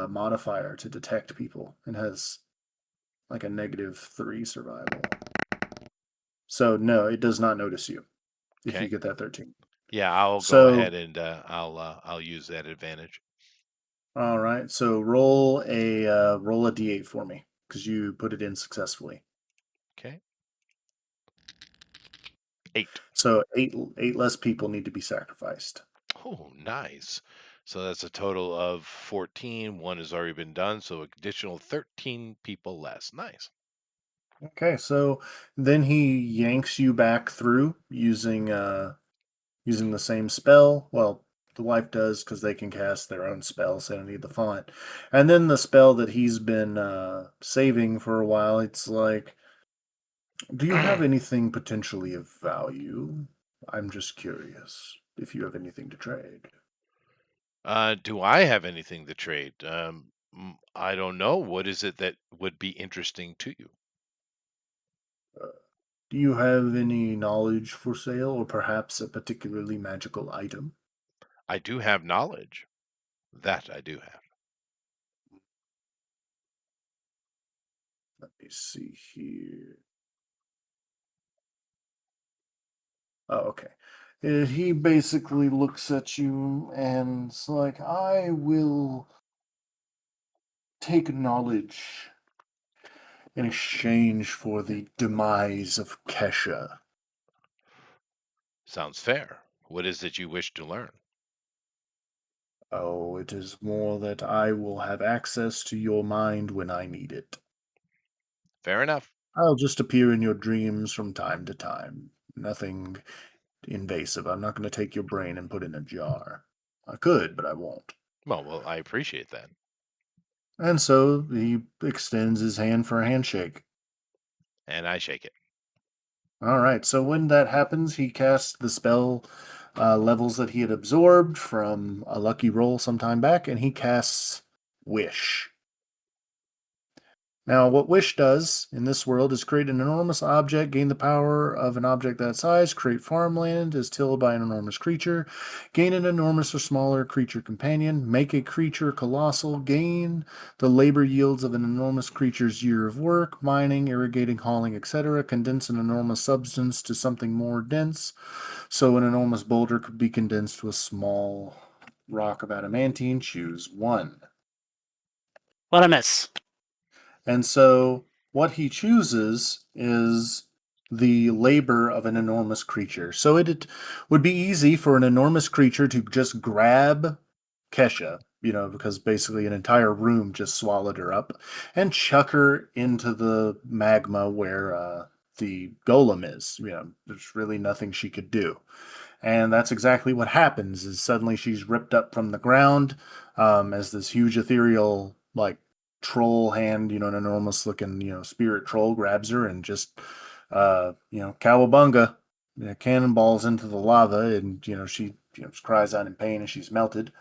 modifier to detect people. It has like a -3 survival. So no, it does not notice you if you
Okay.
get that 13.
Yeah, I'll go
So
ahead and I'll use that advantage.
all right, so roll a d8 for me because you put it in successfully.
Okay. 8.
So eight less people need to be sacrificed.
Oh, nice. So that's a total of 14. One has already been done, so additional 13 people less. Nice.
Okay, so then he yanks you back through using the same spell. Well, the wife does because they can cast their own spells. They don't need the font. And then the spell that he's been saving for a while, it's like, do you have anything potentially of value? I'm just curious if you have anything to trade.
Do I have anything to trade? I don't know. What is it that would be interesting to you?
Do you have any knowledge for sale, or perhaps a particularly magical item?
I do have knowledge. That I do have.
Let me see here. Oh, okay. He basically looks at you and it's like, I will take knowledge in exchange for the demise of Kesha.
Sounds fair. What is it you wish to learn?
Oh, it is more that I will have access to your mind when I need it.
Fair enough.
I'll just appear in your dreams from time to time. Nothing invasive. I'm not going to take your brain and put it in a jar. I could, but I won't.
Well, I appreciate that.
And so he extends his hand for a handshake.
And I shake it.
All right, so when that happens, he casts the spell levels that he had absorbed from a lucky roll some time back, and he casts Wish. Now, what Wish does in this world is create an enormous object, gain the power of an object that size, create farmland, is tilled by an enormous creature, gain an enormous or smaller creature companion, make a creature colossal, gain the labor yields of an enormous creature's year of work, mining, irrigating, hauling, etc., condense an enormous substance to something more dense, so an enormous boulder could be condensed to a small rock of adamantine. Choose one.
What I miss?
And so what he chooses is the labor of an enormous creature. So it would be easy for an enormous creature to just grab Kesha, because basically an entire room just swallowed her up, and chuck her into the magma where the golem is. There's really nothing she could do. And that's exactly what happens is suddenly she's ripped up from the ground as this huge ethereal, like, troll hand, an enormous looking, spirit troll grabs her and just, cowabunga, cannonballs into the lava, and she just cries out in pain and she's melted.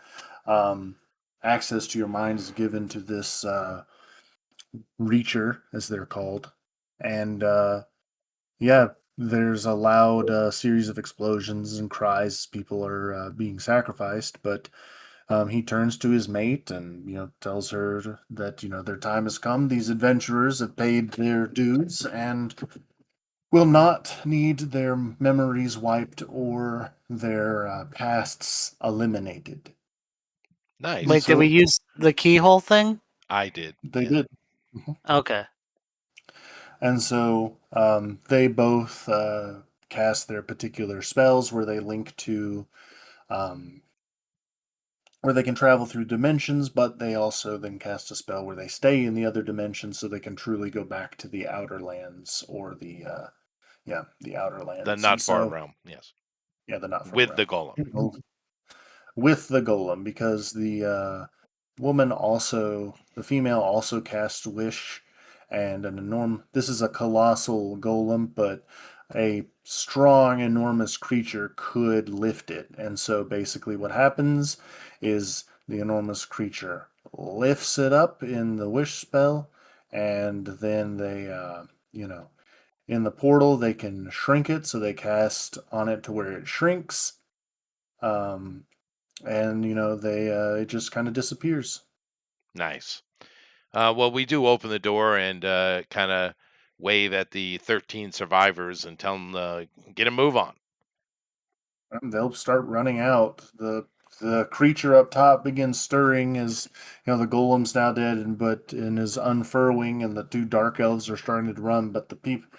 Um, Access to your mind is given to this Reacher, as they're called, and yeah, there's a loud series of explosions and cries as people are being sacrificed, but he turns to his mate and tells her that their time has come. These adventurers have paid their dues and will not need their memories wiped or their pasts eliminated.
Nice.
Wait, did we
So
use the keyhole thing?
I did.
they
Yeah.
did. Mhm.
Okay.
And so they both cast their particular spells where they link to um, where they can travel through dimensions, but they also then cast a spell where they stay in the other dimension so they can truly go back to the outer lands or the outer
The
lands. And
not far
so,
realm. Yes.
yeah, the not far
With the
realm.
golem.
With the golem, because the the female also casts wish, and an enormous. This is a colossal golem, but a strong, enormous creature could lift it. And so basically, what happens is the enormous creature lifts it up in the wish spell, and then in the portal, they can shrink it, so they cast on it to where it shrinks. Um, and they it just kind of disappears.
Nice. Well, we do open the door and kind of wave at the 13 survivors and tell them get a move on.
They'll start running out. The creature up top begins stirring as the golem's now dead and is unfurling, and the two dark elves are starting to run, but the people,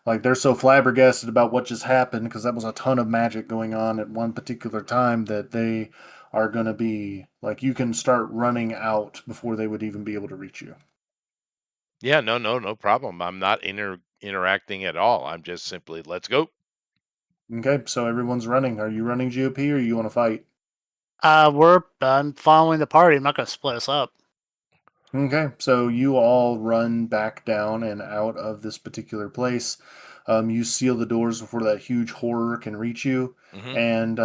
like, they're so flabbergasted about what just happened, because that was a ton of magic going on at one particular time, that they are going to be like, you can start running out before they would even be able to reach you.
Yeah, no problem. I'm not interacting at all. I'm just simply let's go.
Okay, so everyone's running. Are you running GOP, or you want to fight?
I'm following the party. I'm not gonna split us up.
Okay, so you all run back down and out of this particular place. You seal the doors before that huge horror can reach you,
Hmm.
and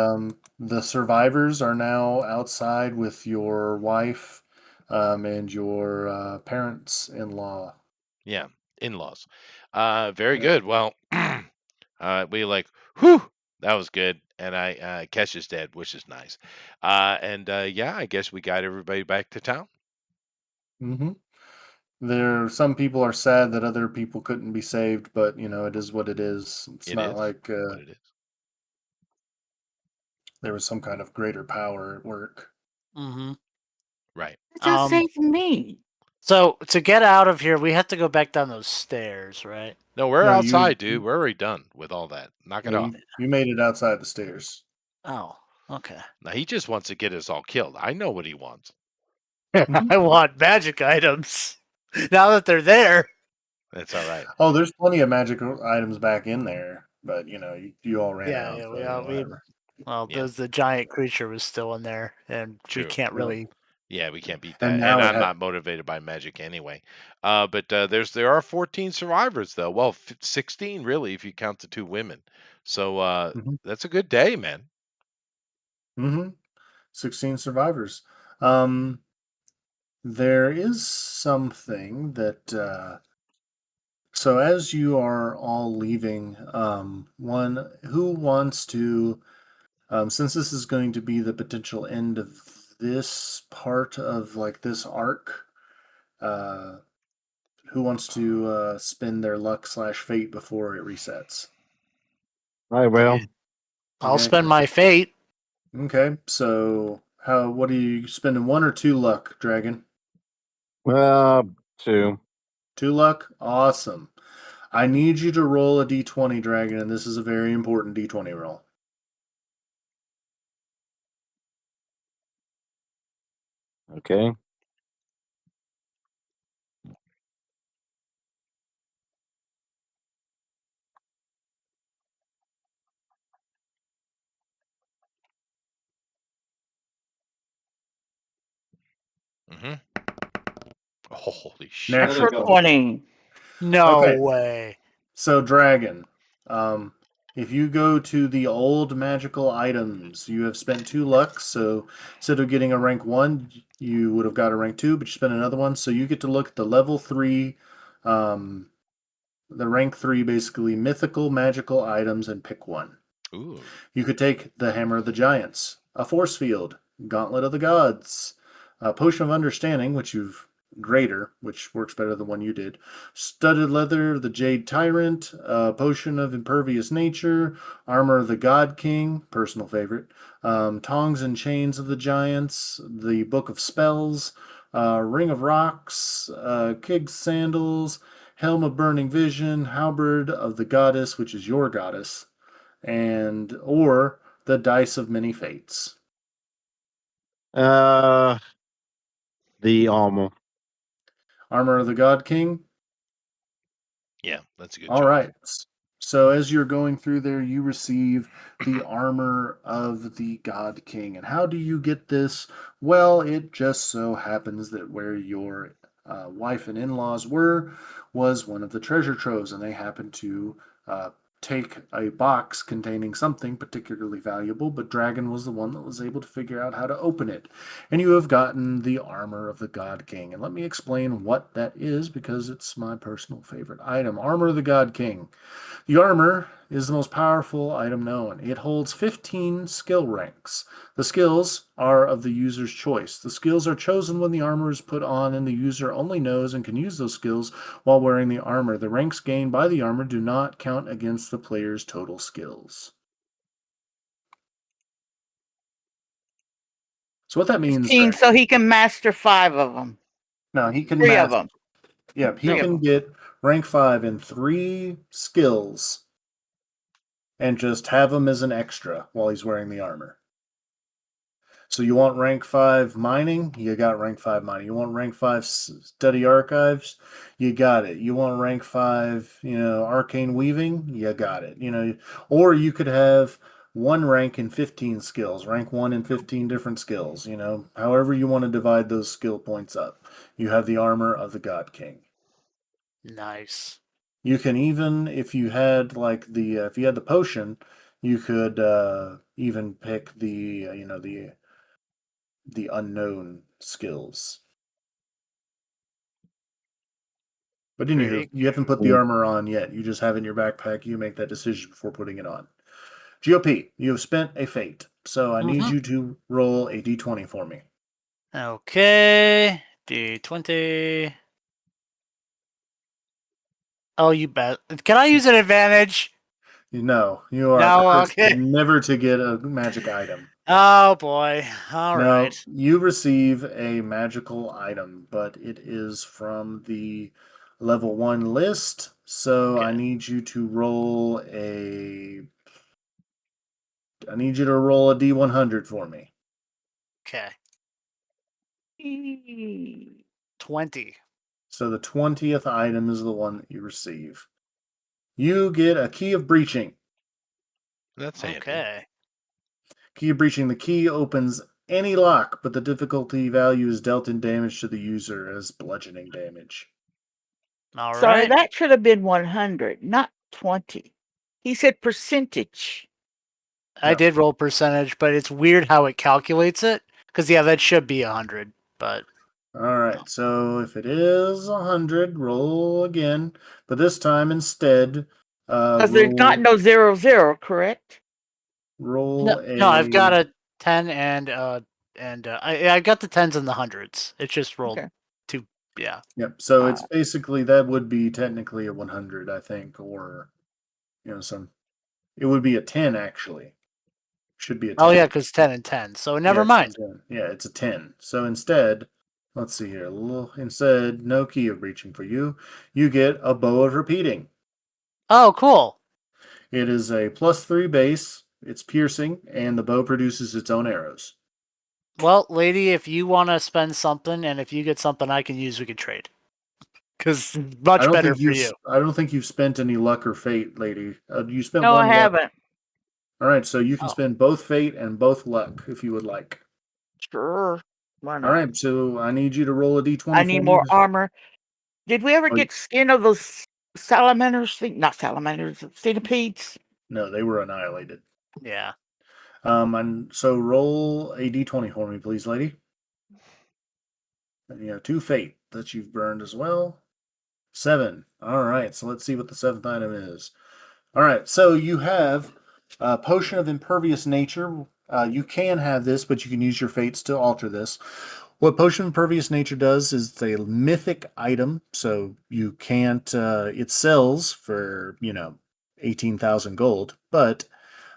the survivors are now outside with your wife and your parents-in-law.
Yeah, in-laws. Very
Yeah.
good. Well, we like, whew, that was good. And Kesha's dead, which is nice. And yeah, I guess we got everybody back to town.
hmm some people are sad that other people couldn't be saved, but it is what it is. It's
It
not
is
like
what it is.
there was some kind of greater power at work.
Mm-hmm.
Right.
Just saving me.
So to get out of here, we have to go back down those stairs, right?
No, we're
No,
outside, dude. We're already done with all that. Knock it
yeah,
off.
you made it outside the stairs.
Oh, okay.
Now he just wants to get us all killed. I know what he wants.
Mhm.
I want magic items. Now that they're there.
That's all right.
Oh, there's plenty of magic items back in there, but you all ran
Yeah,
out,
yeah,
so whatever.
well,
Yeah,
the giant creature was still in there, and we
true.
can't
Yeah.
really.
Yeah, we can't beat
And
that. And
now it
I'm
had.
not motivated by magic anyway. But there are 14 survivors though. Well, 16 really if you count the two women. So
hmm
that's a good day, man.
hmm 16 survivors. Um, there is something that. So as you are all leaving, one who wants to, since this is going to be the potential end of this part of like this arc, uh, who wants to spend their luck/fate before it resets?
I will.
I'll
Okay.
spend my fate.
Okay. So what are you spending, one or two luck, Dragon?
Uh, 2.
Two luck? Awesome. I need you to roll a d20, Dragon, and this is a very important d20 roll.
Okay.
Hmm. Holy shit.
Natural
Natural 20.
No
Okay.
way.
So, Dragon, if you go to the old magical items, you have spent 2 luck. So instead of getting a rank 1, you would have got a rank 2, but you spent another one. So you get to look at the level 3, the rank 3, basically mythical magical items, and pick one.
Ooh.
You could take the Hammer of the Giants, a Force Field, Gauntlet of the Gods, a Potion of Understanding, which you've greater, which works better than the one you did, Studded Leather, the Jade Tyrant, a Potion of Impervious Nature, Armor of the God King, personal favorite, Tongs and Chains of the Giants, the Book of Spells, Ring of Rocks, Kig's Sandals, Helm of Burning Vision, Halberd of the Goddess, which is your goddess, and or the Dice of Many Fates.
The armor.
Armor of the God King.
Yeah, that's a good
All
choice.
right. So as you're going through there, you receive the armor of the God King. And how do you get this? Well, it just so happens that where your wife and in-laws were was one of the treasure troves, and they happened to take a box containing something particularly valuable, but Dragon was the one that was able to figure out how to open it. And you have gotten the armor of the God King. And let me explain what that is, because it's my personal favorite item. Armor of the God King. The armor is the most powerful item known. It holds 15 skill ranks. The skills are of the user's choice. The skills are chosen when the armor is put on, and the user only knows and can use those skills while wearing the armor. The ranks gained by the armor do not count against the player's total skills. So what that means,
15, so he can master 5 of them.
no, he can
3 of
master.
them.
Yeah, he
3 of
can
them.
get rank 5 in 3 skills and just have them as an extra while he's wearing the armor. So you want rank 5 mining? You got rank 5 mining. You want rank 5 study archives? You got it. You want rank 5, arcane weaving? You got it. Or you could have 1 rank in 15 skills, rank 1 in 15 different skills, however you want to divide those skill points up. You have the armor of the God King.
Nice.
You can even, if you had if you had the potion, you could even pick the unknown skills. But anywho,
Pretty
you haven't put the armor on yet. You just have it in your backpack. You make that decision before putting it on. GOP, you have spent a fate, so I need
Mhm.
you to roll a d20 for me.
Okay. D20. Oh, you bet. Can I use an advantage?
No, you are
No,
cursed
okay.
never to get a magic item.
Oh boy. All
No,
right.
you receive a magical item, but it is from the level 1 list, so I
Okay.
need you to roll a D100 for me.
Okay.
Eee.
20.
So the 20th item is the one that you receive. You get a key of breaching.
That's handy.
Okay.
Key of breaching. The key opens any lock, but the difficulty value is dealt in damage to the user as bludgeoning damage.
All
Sorry,
right.
that should have been 100, not 20. He said percentage.
I
No.
did roll percentage, but it's weird how it calculates it. Because, yeah, that should be 100. But
All right, so if it is 100, roll again, but this time instead,
Because there's not no 00, correct?
roll
no, I've got
a.
a 10 and I got the 10s and the 100s. It just rolled
Okay.
2. Yeah.
Yep. So it's basically that would be technically a 100, I think, or some. It would be a 10 actually. Should be a 10.
Oh, yeah, because 10 and 10. So never
Yeah, it's a
mind.
10. Yeah, it's a 10. So instead, let's see here. Instead, no key of breaching for you. You get a bow of repeating.
Oh, cool.
It is a +3 base. It's piercing, and the bow produces its own arrows.
Well, lady, if you want to spend something and if you get something I can use, we can trade. Because much better for you.
I don't think you've spent any luck or fate, lady. You spent
No, I
one luck.
haven't.
All right, so you can
Oh.
spend both fate and both luck if you would like.
Sure. Why
All
not?
right, so I need you to roll a d20
I
for
need
me.
more armor. Did we ever
Oh,
get skin of those salamanders? Not salamanders, centipedes.
no, they were annihilated.
Yeah.
And so roll a d20 for me, please, lady. And you have 2 fate that you've burned as well. 7. All right, so let's see what the 7th item is. All right, so you have a potion of impervious nature. You can have this, but you can use your fates to alter this. What potion of impervious nature does is it's a mythic item, so you can't. It sells for 18,000 gold, but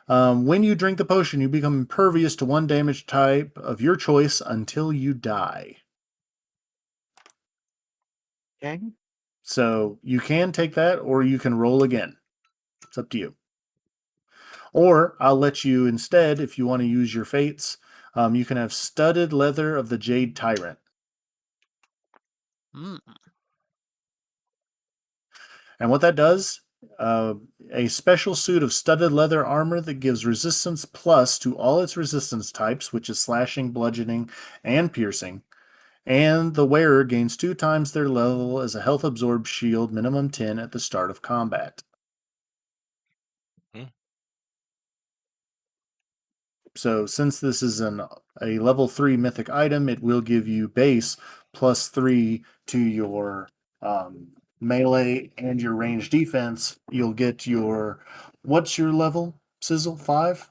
when you drink the potion, you become impervious to one damage type of your choice until you die.
Okay.
So you can take that, or you can roll again. It's up to you. Or I'll let you instead, if you want to use your fates, you can have studded leather of the Jade Tyrant.
Mm.
And what that does, a special suit of studded leather armor that gives resistance plus to all its resistance types, which is slashing, bludgeoning, and piercing. And the wearer gains 2 times their level as a health absorbed shield, minimum 10 at the start of combat.
Hmm.
So since this is a level 3 mythic item, it will give you base plus 3 to your melee and your range defense. You'll get your, what's your level, Sizzle? 5?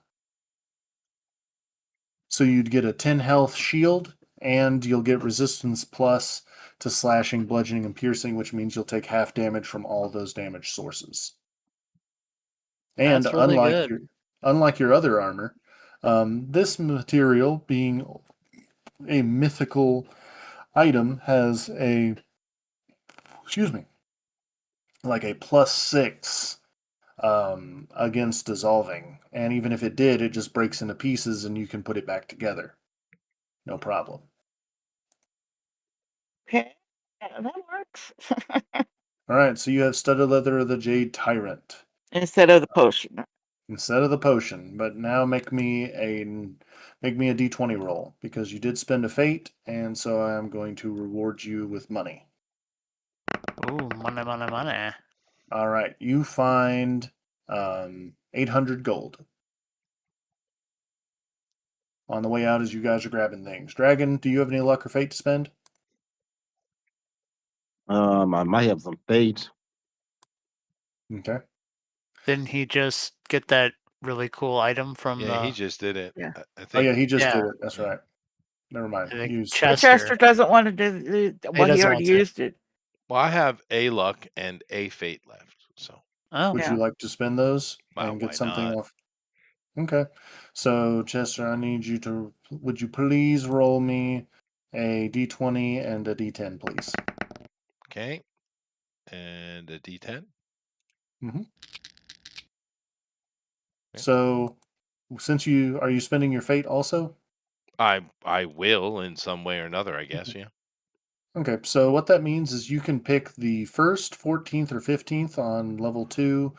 So you'd get a 10 health shield, and you'll get resistance plus to slashing, bludgeoning, and piercing, which means you'll take half damage from all those damage sources. And
That's really good.
unlike your other armor, this material, being a mythical item, has a, excuse me, like a +6 against dissolving. And even if it did, it just breaks into pieces and you can put it back together. No problem.
Okay. Yeah, that works.
All right, so you have studded leather of the Jade Tyrant
Instead of the potion.
instead of the potion. But now make me a d20 roll because you did spend a fate, and so I'm going to reward you with money.
Ooh, money, money, money.
All right, you find 800 gold on the way out as you guys are grabbing things. Dragon, do you have any luck or fate to spend?
I might have some fate.
Okay.
Didn't he just get that really cool item from
Yeah, he just did it.
Yeah.
I
Oh
think.
yeah, he just did
Yeah.
it. That's
Yeah.
right. Never mind.
I think
Use.
But
Chester.
Chester doesn't want to do
He
he
doesn't
already
want to.
used it.
Well, I have a luck and a fate left. So,
Oh,
Would
Yeah.
you like to spend those
wow,
and get
why
something
not?
off? Okay. So Chester, I need you to. Would you please roll me a d20 and a d10, please?
Okay. And a D10.
Mm-hmm.
Yeah.
So, since are you spending your fate also?
I will in some way or another, I guess. Yeah.
Okay, so what that means is you can pick the first, 14th, or 15th on level 2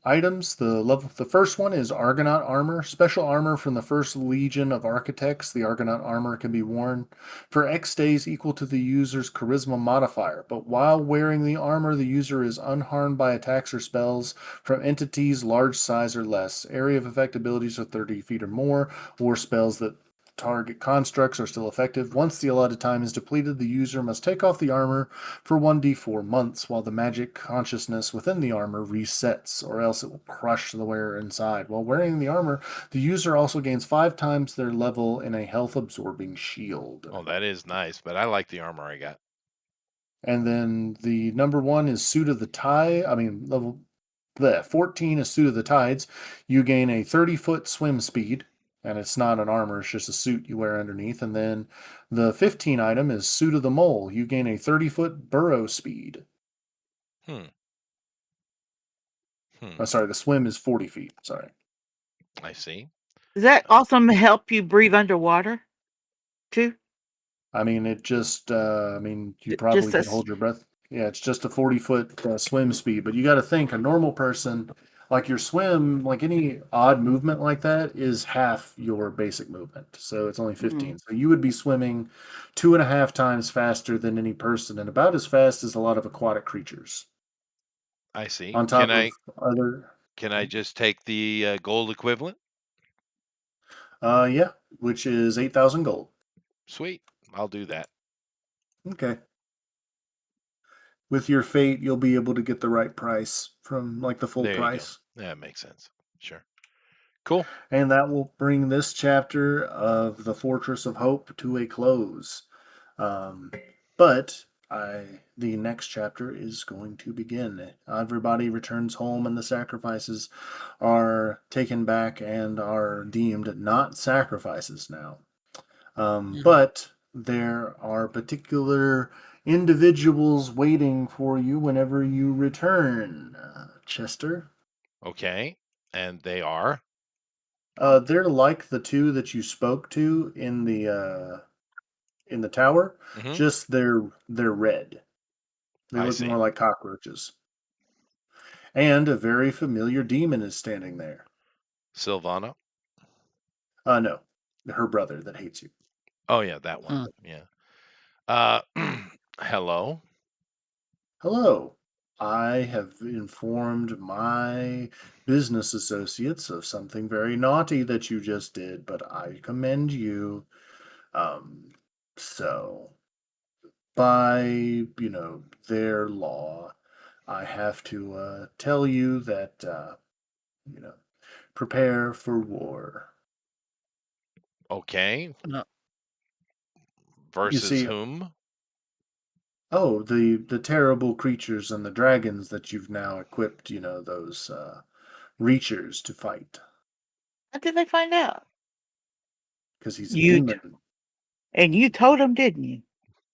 items. The first one is Argonaut armor, special armor from the First Legion of Architects. The Argonaut armor can be worn for X days equal to the user's charisma modifier, but while wearing the armor, the user is unharmed by attacks or spells from entities large size or less. Area of effect abilities are 30 feet or more, or spells that target constructs are still effective. Once the allotted time is depleted, the user must take off the armor for 1d4 months while the magic consciousness within the armor resets, or else it will crush the wearer inside. While wearing the armor, the user also gains 5 times their level in a health absorbing shield.
Oh, that is nice, but I like the armor I got.
And then the number 1 is Suit of the Tide. Level 14 is Suit of the Tides. You gain a 30-foot swim speed, and it's not an armor, it's just a suit you wear underneath. And then the 15 item is Suit of the Mole. You gain a 30-foot burrow speed.
Hmm. Hmm.
Oh, sorry, the swim is 40 feet. Sorry.
I see.
Does that also help you breathe underwater too?
It just, you probably
Just
could
as
hold your breath. Yeah, it's just a 40-foot swim speed, but you got to think a normal person, Like your swim, like any odd movement like that is half your basic movement. So it's only 15. So you would be swimming 2.5 times faster than any person and about as fast as a lot of aquatic creatures.
I see.
On top of other,
Can I just take the gold equivalent?
yeah, which is 8,000 gold.
Sweet. I'll do that.
Okay. With your fate, you'll be able to get the right price from like the full
There you go.
price.
That makes sense. Sure. Cool.
And that will bring this chapter of the Fortress of Hope to a close. Um, but the next chapter is going to begin. Everybody returns home, and the sacrifices are taken back and are deemed not sacrifices now. But there are particular individuals waiting for you whenever you return, Chester.
Okay. And they are?
They're like the two that you spoke to in the tower.
Mm-hmm.
Just they're red. They
I
look
see.
more like cockroaches. And a very familiar demon is standing there.
Silvana?
No, her brother that hates you.
Oh, yeah, that one. Yeah. Hello?
Hello. I have informed my business associates of something very naughty that you just did, but I commend you. So by, their law, I have to tell you that, you know, prepare for war.
Okay.
No.
You
Versus
see,
whom?
oh, the terrible creatures and the dragons that you've now equipped, those reachers to fight.
How did they find out?
Because he's a
You
demon.
and you told them, didn't you?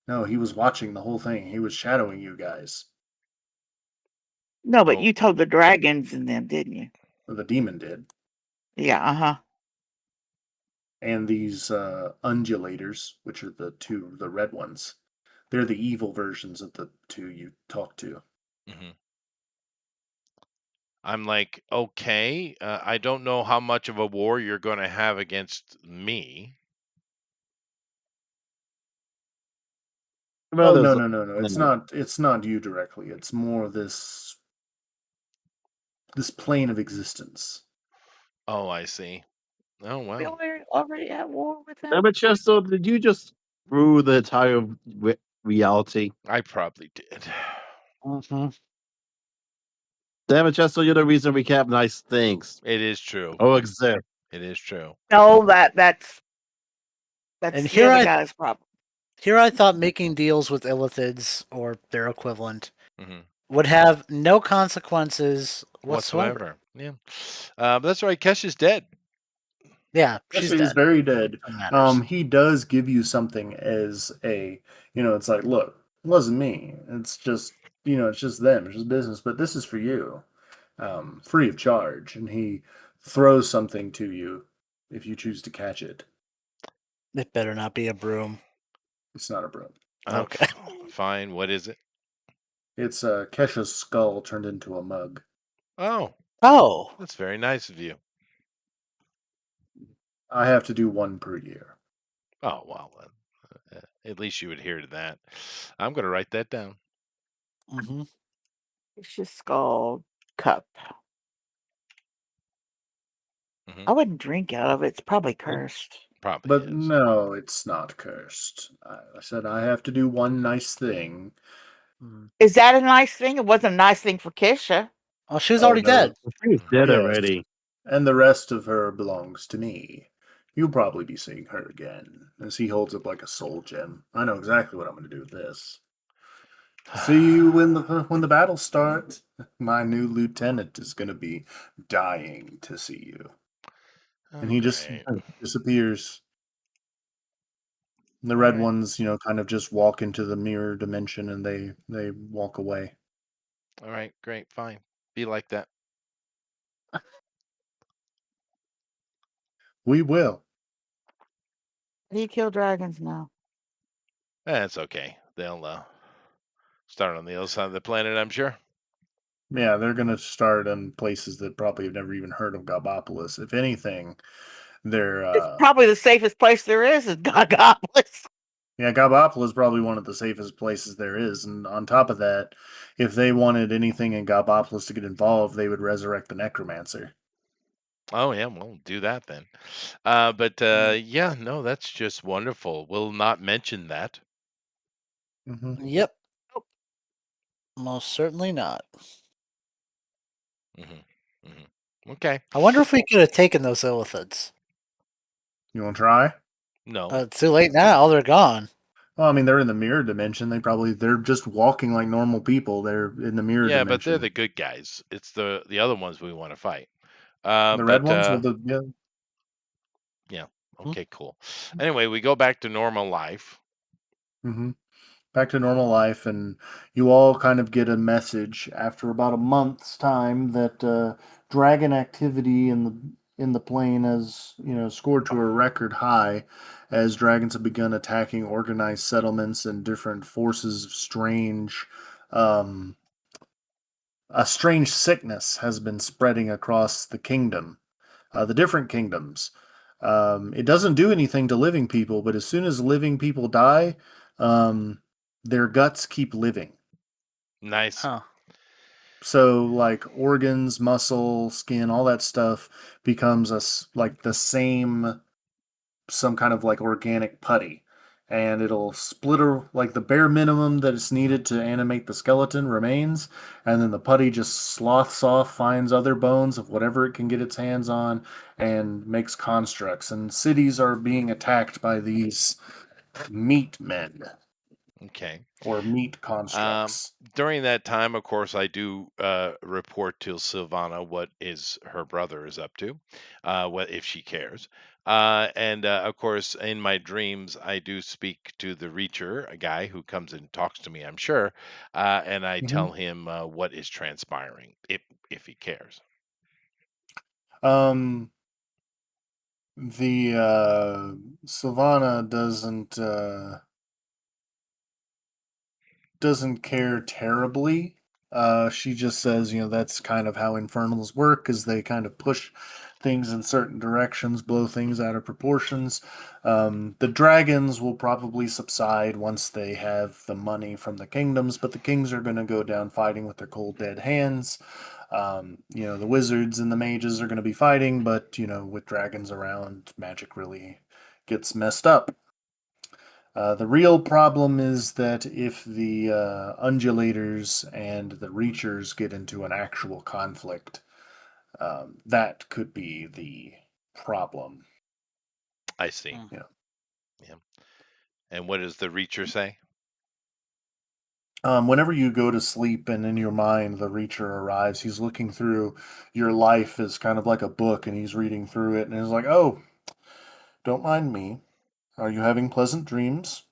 No, he was watching the whole thing. He was shadowing you guys.
No, but
Oh,
you told the dragons and them, didn't you?
Or the demon did.
Yeah, uh-huh.
And these undulators, which are the red ones, they're the evil versions of the two you talked to.
hmm I'm like, okay, I don't know how much of a war you're going to have against me.
Well,
Oh
there's
no. It's not you directly. It's more this plane of existence.
Oh, I see. Oh,
We
well.
already at war with them.
Damn it, Chester, did you just rue the entire reality?
I probably did.
Mm-hmm. Damn it, Chester, you're the reason we can't have nice things.
It is true.
Oh, exist.
It is true.
No, that's
And
the other guy's problem.
here I thought making deals with illithids or their equivalent
hmm
would have no consequences whatsoever.
Yeah. That's right. Kesha's dead.
Yeah, she's
Actually, he's
dead.
very dead.
It matters.
He does give you something as it's like, look, it wasn't me. It's just, it's just them. It's just business. But this is for you, free of charge. And he throws something to you if you choose to catch it.
It better not be a broom.
It's not a broom.
Okay.
Fine. What is it?
It's Kesha's skull turned into a mug.
Oh,
Oh,
that's very nice of you.
I have to do one per year.
Oh, well, at least you adhere to that. I'm going to write that down.
hmm
It's just called cup.
hmm
I wouldn't drink out of it. It's probably cursed.
Probably
But
is.
no, it's not cursed. I said I have to do one nice thing.
Is that a nice thing? It wasn't a nice thing for Kesha.
Well, she was
Oh,
already
no.
dead.
She's dead
Yes.
already.
And the rest of her belongs to me. You'll probably be seeing her again. As he holds up like a soul gem. I know exactly what I'm going to do with this. See you when the battle starts. My new lieutenant is going to be dying to see you. And he just
Great.
disappears. The
All
red
right.
ones, kind of just walk into the mirror dimension and they walk away.
All right. Great. Fine. Be like that.
We will.
How do you kill dragons now?
That's okay. They'll start on the other side of the planet, I'm sure.
Yeah, they're going to start in places that probably have never even heard of Gobopolis. If anything, they're
It's probably the safest place there is Gagapolis.
yeah, Gobopolis is probably one of the safest places there is. And on top of that, if they wanted anything in Gobopolis to get involved, they would resurrect the Necromancer.
Oh yeah, we'll do that then. But yeah, no, that's just wonderful. We'll not mention that.
Hmm.
Yep. Most certainly not.
Hmm. Okay.
I wonder if we could have taken those illithids.
You want to try?
No.
It's too late now. They're gone.
Well, I mean, they're in the mirror dimension. They're just walking like normal people. They're in the mirror
Yeah, but they're
dimension.
the good guys. It's the other ones we want to fight.
The red
But
ones, or the
yeah.
Hmm?
Okay, cool. Anyway, we go back to normal life.
hmm back to normal life, and you all kind of get a message after about a month's time that dragon activity in the plane has scored to a record high, as dragons have begun attacking organized settlements and different forces of um, a strange sickness has been spreading across the kingdom, the different kingdoms. It doesn't do anything to living people, but as soon as living people die, um, their guts keep living.
Nice.
Huh.
So, like organs, muscle, skin, all that stuff becomes like the same, some kind of like organic putty. And it'll like the bare minimum that is needed to animate the skeleton remains, and then the putty just sloths off, finds other bones of whatever it can get its hands on, and makes constructs. And cities are being attacked by these meat men
Okay.
or meat
Um,
constructs.
During that time, of course, I do report to Sylvana what is her brother is up to, what if she cares. And of course, in my dreams, I do speak to the Reacher, a guy who comes and talks to me, I'm sure, and I
Mhm.
tell him what is transpiring, if he cares.
Um, the Sylvana doesn't care terribly. She just says, that's kind of how infernals work, is they kind of push things in certain directions, blow things out of proportions. The dragons will probably subside once they have the money from the kingdoms, but the kings are going to go down fighting with their cold dead hands. The wizards and the mages are going to be fighting, but with dragons around, magic really gets messed up. The real problem is that if the undulators and the reachers get into an actual conflict, that could be the problem.
I see.
Hmm.
Yeah.
Yeah. And what does the Reacher say?
Whenever you go to sleep and in your mind the reacher arrives, he's looking through your life as kind of like a book, and he's reading through it, and he's like, "Oh, don't mind me. Are you having pleasant dreams?"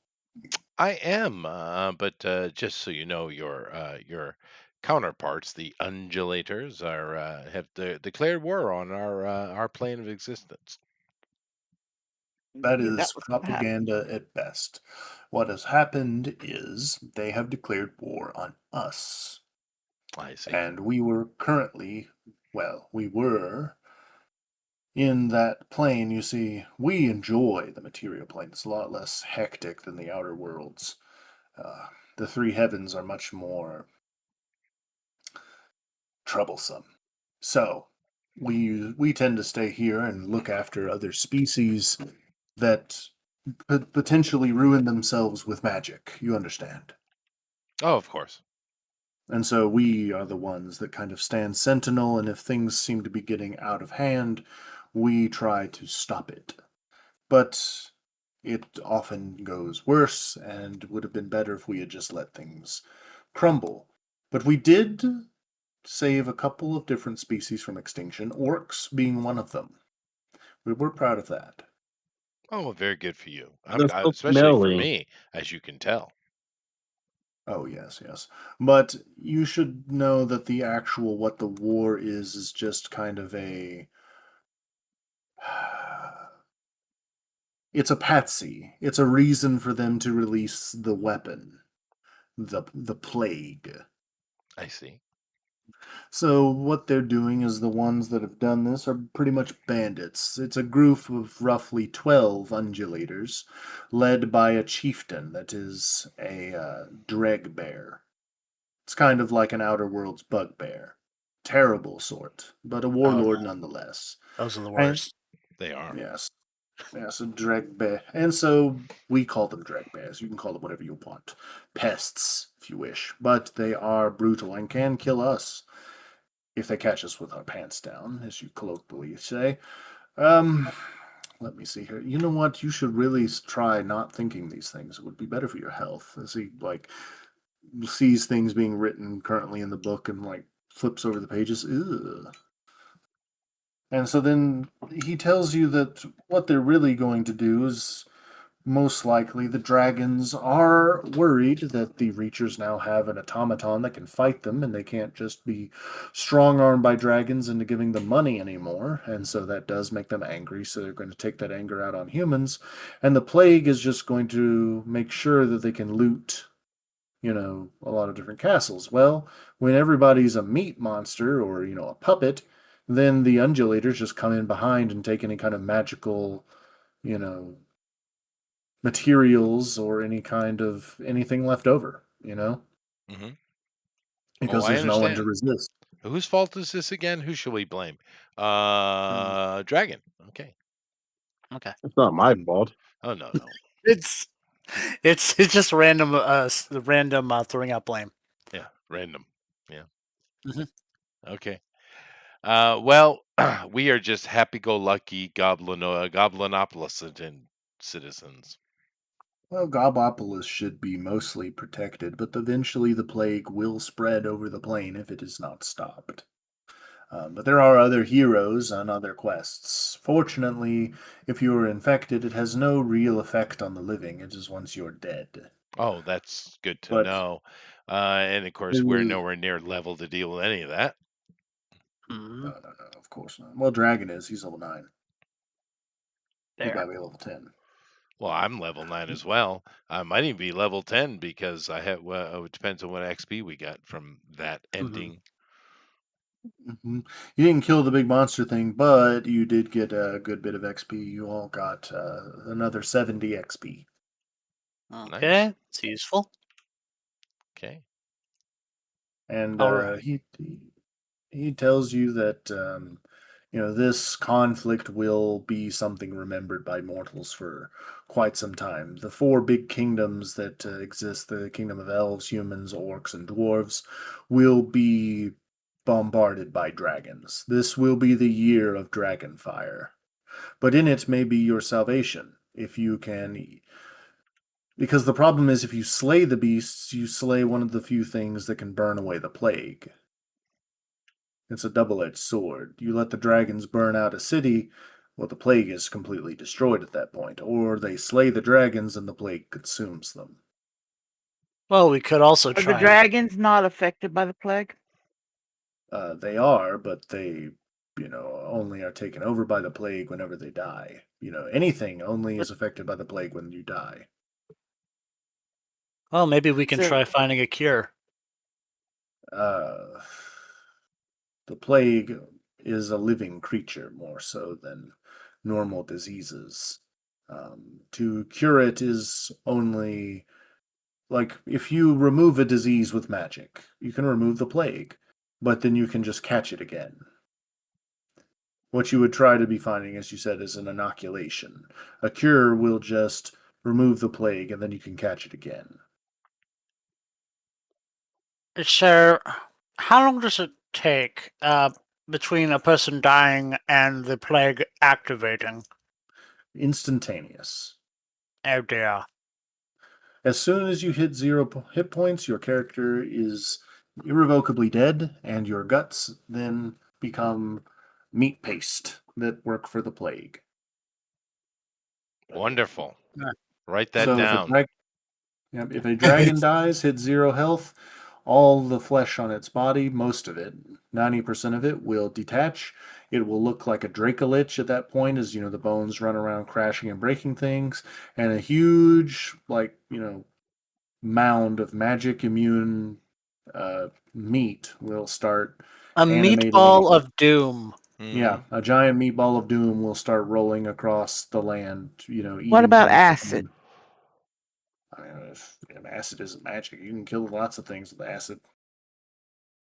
I am, but just so you know, your counterparts, the undulators, are have declared war on our plane of existence.
That
Knew that
is
was going to happen.
propaganda at best. What has happened is they have declared war on us.
I see.
And we were in that plane. You see, we enjoy the material plane. It's a lot less hectic than the outer worlds. The three heavens are much more troublesome. So, we tend to stay here and look after other species that potentially ruin themselves with magic. You understand?
Oh, of course.
And so we are the ones that kind of stand sentinel, and if things seem to be getting out of hand, we try to stop it. But it often goes worse, and would have been better if we had just let things crumble. But we did save a couple of different species from extinction, orcs being one of them. We were proud of that.
Oh, very good for you.
They're so
Especially for
smelly.
me, as you can tell.
Oh, yes, yes. But you should know that what the war is just kind of a. It's a patsy. It's a reason for them to release the weapon, the plague.
I see.
So what they're doing is the ones that have done this are pretty much bandits. It's a group of roughly 12 undulators, led by a chieftain that is a dreg bear. It's kind of like an Outer Worlds bugbear. Terrible sort, but a
Oh,
warlord nonetheless.
those are the
And
worst.
They are.
yes, yes, a dreg bear. And so we call them dreg bears. You can call them whatever you want. Pests, if you wish. But they are brutal and can kill us if they catch us with our pants down, as you colloquially say. Um, Let me see here. You know what? You should really try not thinking these things. It would be better for your health. As he sees things being written currently in the book and flips over the pages. Ugh. And so then he tells you that what they're really going to do is most likely the dragons are worried that the Reachers now have an automaton that can fight them, and they can't just be strong armed by dragons into giving them money anymore. And so that does make them angry, so they're going to take that anger out on humans. And the plague is just going to make sure that they can loot, a lot of different castles. Well, when everybody's a meat monster or, a puppet, then the undulators just come in behind and take any kind of magical, you know, materials or any kind of anything left over,
Hmm. Oh,
because
I
there's no one to
understand.
resist.
Whose fault is this again? Who shall we blame?
Hmm.
Dragon. Okay.
Okay.
It's not my fault.
Oh no, no.
It's it's just random random throwing out blame.
Yeah, random. Yeah.
Mhm.
Okay. Well, we are just happy-go-lucky goblinopolis and citizens.
Well, Gobopolis should be mostly protected, but eventually the plague will spread over the plane if it is not stopped. But there are other heroes on other quests. Fortunately, if you are infected, it has no real effect on the living. It is once you're dead.
Oh, that's good to
But
know. And of course, we're
no,
nowhere near level to deal with any of that.
Mhm.
no, no, of course not. Well, Dragon is. He's level 9. You
There.
gotta be level 10.
Well, I'm level 9 as well. I might even be level 10 because I have, well, it depends on what XP we got from that
Mhm.
ending.
You didn't kill the big monster thing, but you did get a good bit of XP. You all got another 70 XP.
Nice.
Okay, it's useful.
Okay.
And
All right.
he tells you that this conflict will be something remembered by mortals for quite some time. The four big kingdoms that exist, the kingdom of elves, humans, orcs, and dwarves, will be bombarded by dragons. This will be the year of Dragonfire. But in it may be your salvation, if you can. Because the problem is, if you slay the beasts, you slay one of the few things that can burn away the plague. It's a double edged sword. You let the dragons burn out a city, well, the plague is completely destroyed at that point. Or they slay the dragons and the plague consumes them.
Well, we could also
Are the
try and
dragons not affected by the plague?
They are, but they, only are taken over by the plague whenever they die. Anything only
But
is affected by the plague when you die.
well, maybe we can
so
try finding a cure.
Uh, the plague is a living creature more so than normal diseases. To cure it is only like if you remove a disease with magic, you can remove the plague, but then you can just catch it again. What you would try to be finding, as you said, is an inoculation. A cure will just remove the plague and then you can catch it again.
So, how long does it take between a person dying and the plague activating?
Instantaneous.
Oh dear.
As soon as you hit zero hit points, your character is irrevocably dead, and your guts then become meat paste that work for the plague.
Wonderful.
Yeah.
Write that
So
down.
if a dragon dies, hits 0 health, all the flesh on its body, most of it, 90% of it, will detach. It will look like a Dracolich at that point, as the bones run around crashing and breaking things, and a huge, mound of magic immune meat will start
A
animating.
meatball of doom.
Yeah,
Mhm.
a giant meatball of doom will start rolling across the land,
What
eating
about
things.
acid?
I mean, if acid isn't magic, you can kill lots of things with acid.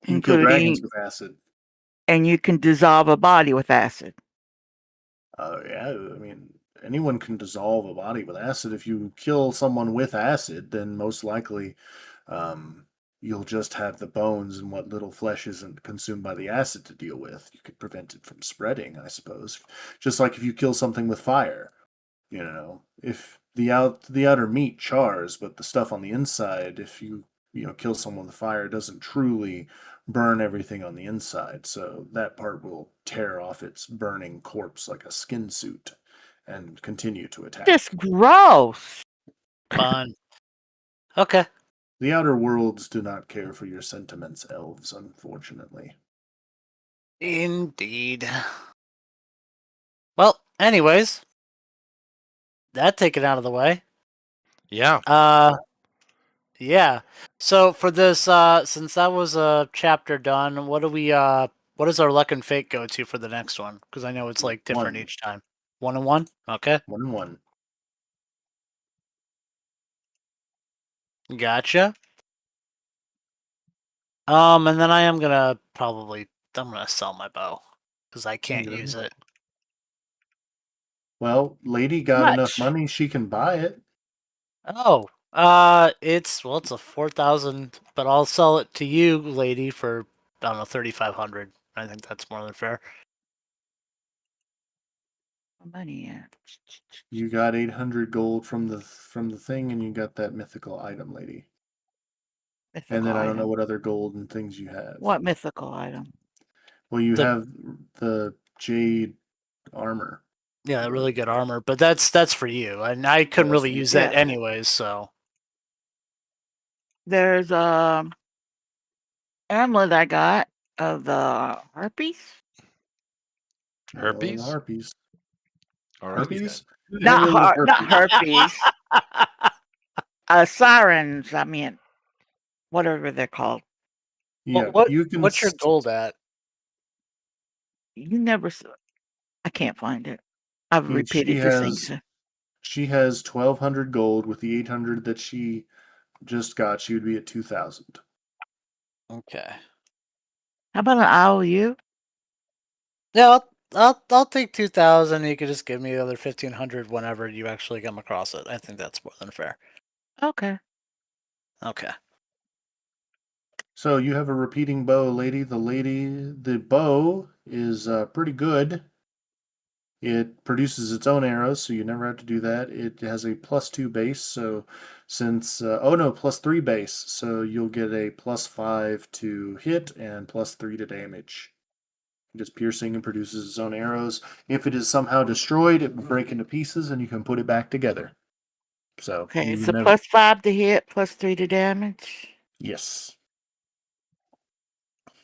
You can kill dragons
Including,
with acid.
and you can dissolve a body with acid.
Yeah, I mean, anyone can dissolve a body with acid. If you kill someone with acid, then most likely um, you'll just have the bones and what little flesh isn't consumed by the acid to deal with. You could prevent it from spreading, I suppose. Just like if you kill something with fire, if the outer meat chars, but the stuff on the inside, if you kill someone with fire, it doesn't truly burn everything on the inside. So that part will tear off its burning corpse like a skin suit and continue to
Just
attack.
gross.
Fun. Okay.
The outer worlds do not care for your sentiments, elves, unfortunately.
Indeed. Well, anyways, that taken out of the way.
Yeah.
Yeah. So for this, since that was a chapter done, what does our luck and fate go to for the next one? Because I know it's like different
One.
each time. 1 and 1? Okay.
1-1.
Gotcha. And then I'm gonna sell my bow. Because I can't
Okay.
use it.
Well, lady got enough
Much.
money, she can buy it.
Oh. It's a 4,000, but I'll sell it to you, lady, for I don't know, 3,500. I think that's more than fair.
Money at.
You got 800 gold from the thing, and you got that mythical item, lady. And
Mythical
then I don't know
item.
what other gold and things you have.
What mythical item?
Well, you
The-
have the jade armor.
Yeah, really good armor, but that's for you, and I couldn't
that's
really
for you.
use that
Yeah.
anyways. So
There's amulet I got of the harpies.
Well,
Herpes?
harpies.
Or herpes head?
Harpies? Amulet of
Not
herpes.
herpes. Sirens. I mean, whatever they're called.
Yeah, you can.
What's your gold at?
You never. I can't find it. I've
And
repeated this thing.
she has 1,200 gold. With the 800 that she just got, she would be at 2,000.
Okay.
How about an IOU?
Yeah, I'll take 2,000. You could just give me the other 1,500 whenever you actually come across it. I think that's more than fair.
Okay.
Okay.
So you have a repeating bow, lady. The bow is pretty good. It produces its own arrows, so you never have to do that. It has a +2 base, so +3 base, so you'll get a +5 to hit and +3 to damage. Just piercing and produces its own arrows. If it is somehow destroyed, it will break into pieces, and you can put it back together. So
Okay.
you
It's a
never.
+5 to hit, +3 to damage.
Yes.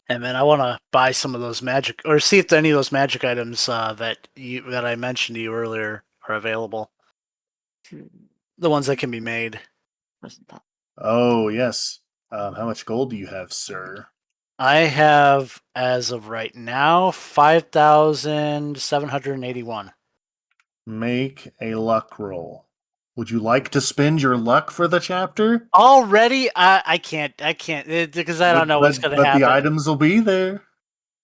And then I want to buy some of those magic, or see if any of those magic items that I mentioned to you earlier are available. The ones that can be made.
Oh yes. How much gold do you have, sir?
I have, as of right now, 5,781.
Make a luck roll. Would you like to spend your luck for the chapter?
Already, I can't because I don't know what's gonna
But the
happen.
items will be there.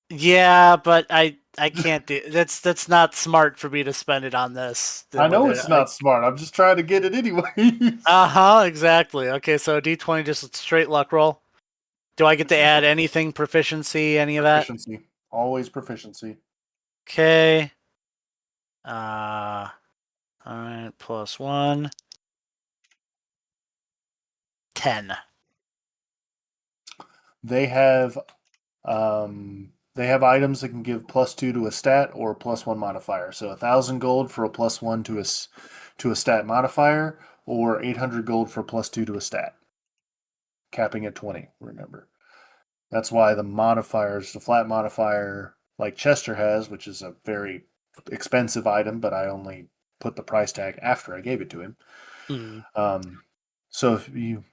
Yeah, but I can't do that's not smart for me to spend it on this.
I know it's not smart. I'm just trying to get it anyway.
Exactly. Okay, so D20 just straight luck roll. Do I get to add anything, proficiency, any of that?
Proficiency. Always proficiency.
Okay. All right, +1. 10.
They have items that can give +2 to a stat or +1 modifier. So 1,000 gold for a +1 to a stat modifier, or 800 gold for +2 to a stat. Capping at 20, remember. That's why the modifiers, the flat modifier like Chester has, which is a very expensive item, but I only put the price tag after I gave it to him.
Hmm.
So if you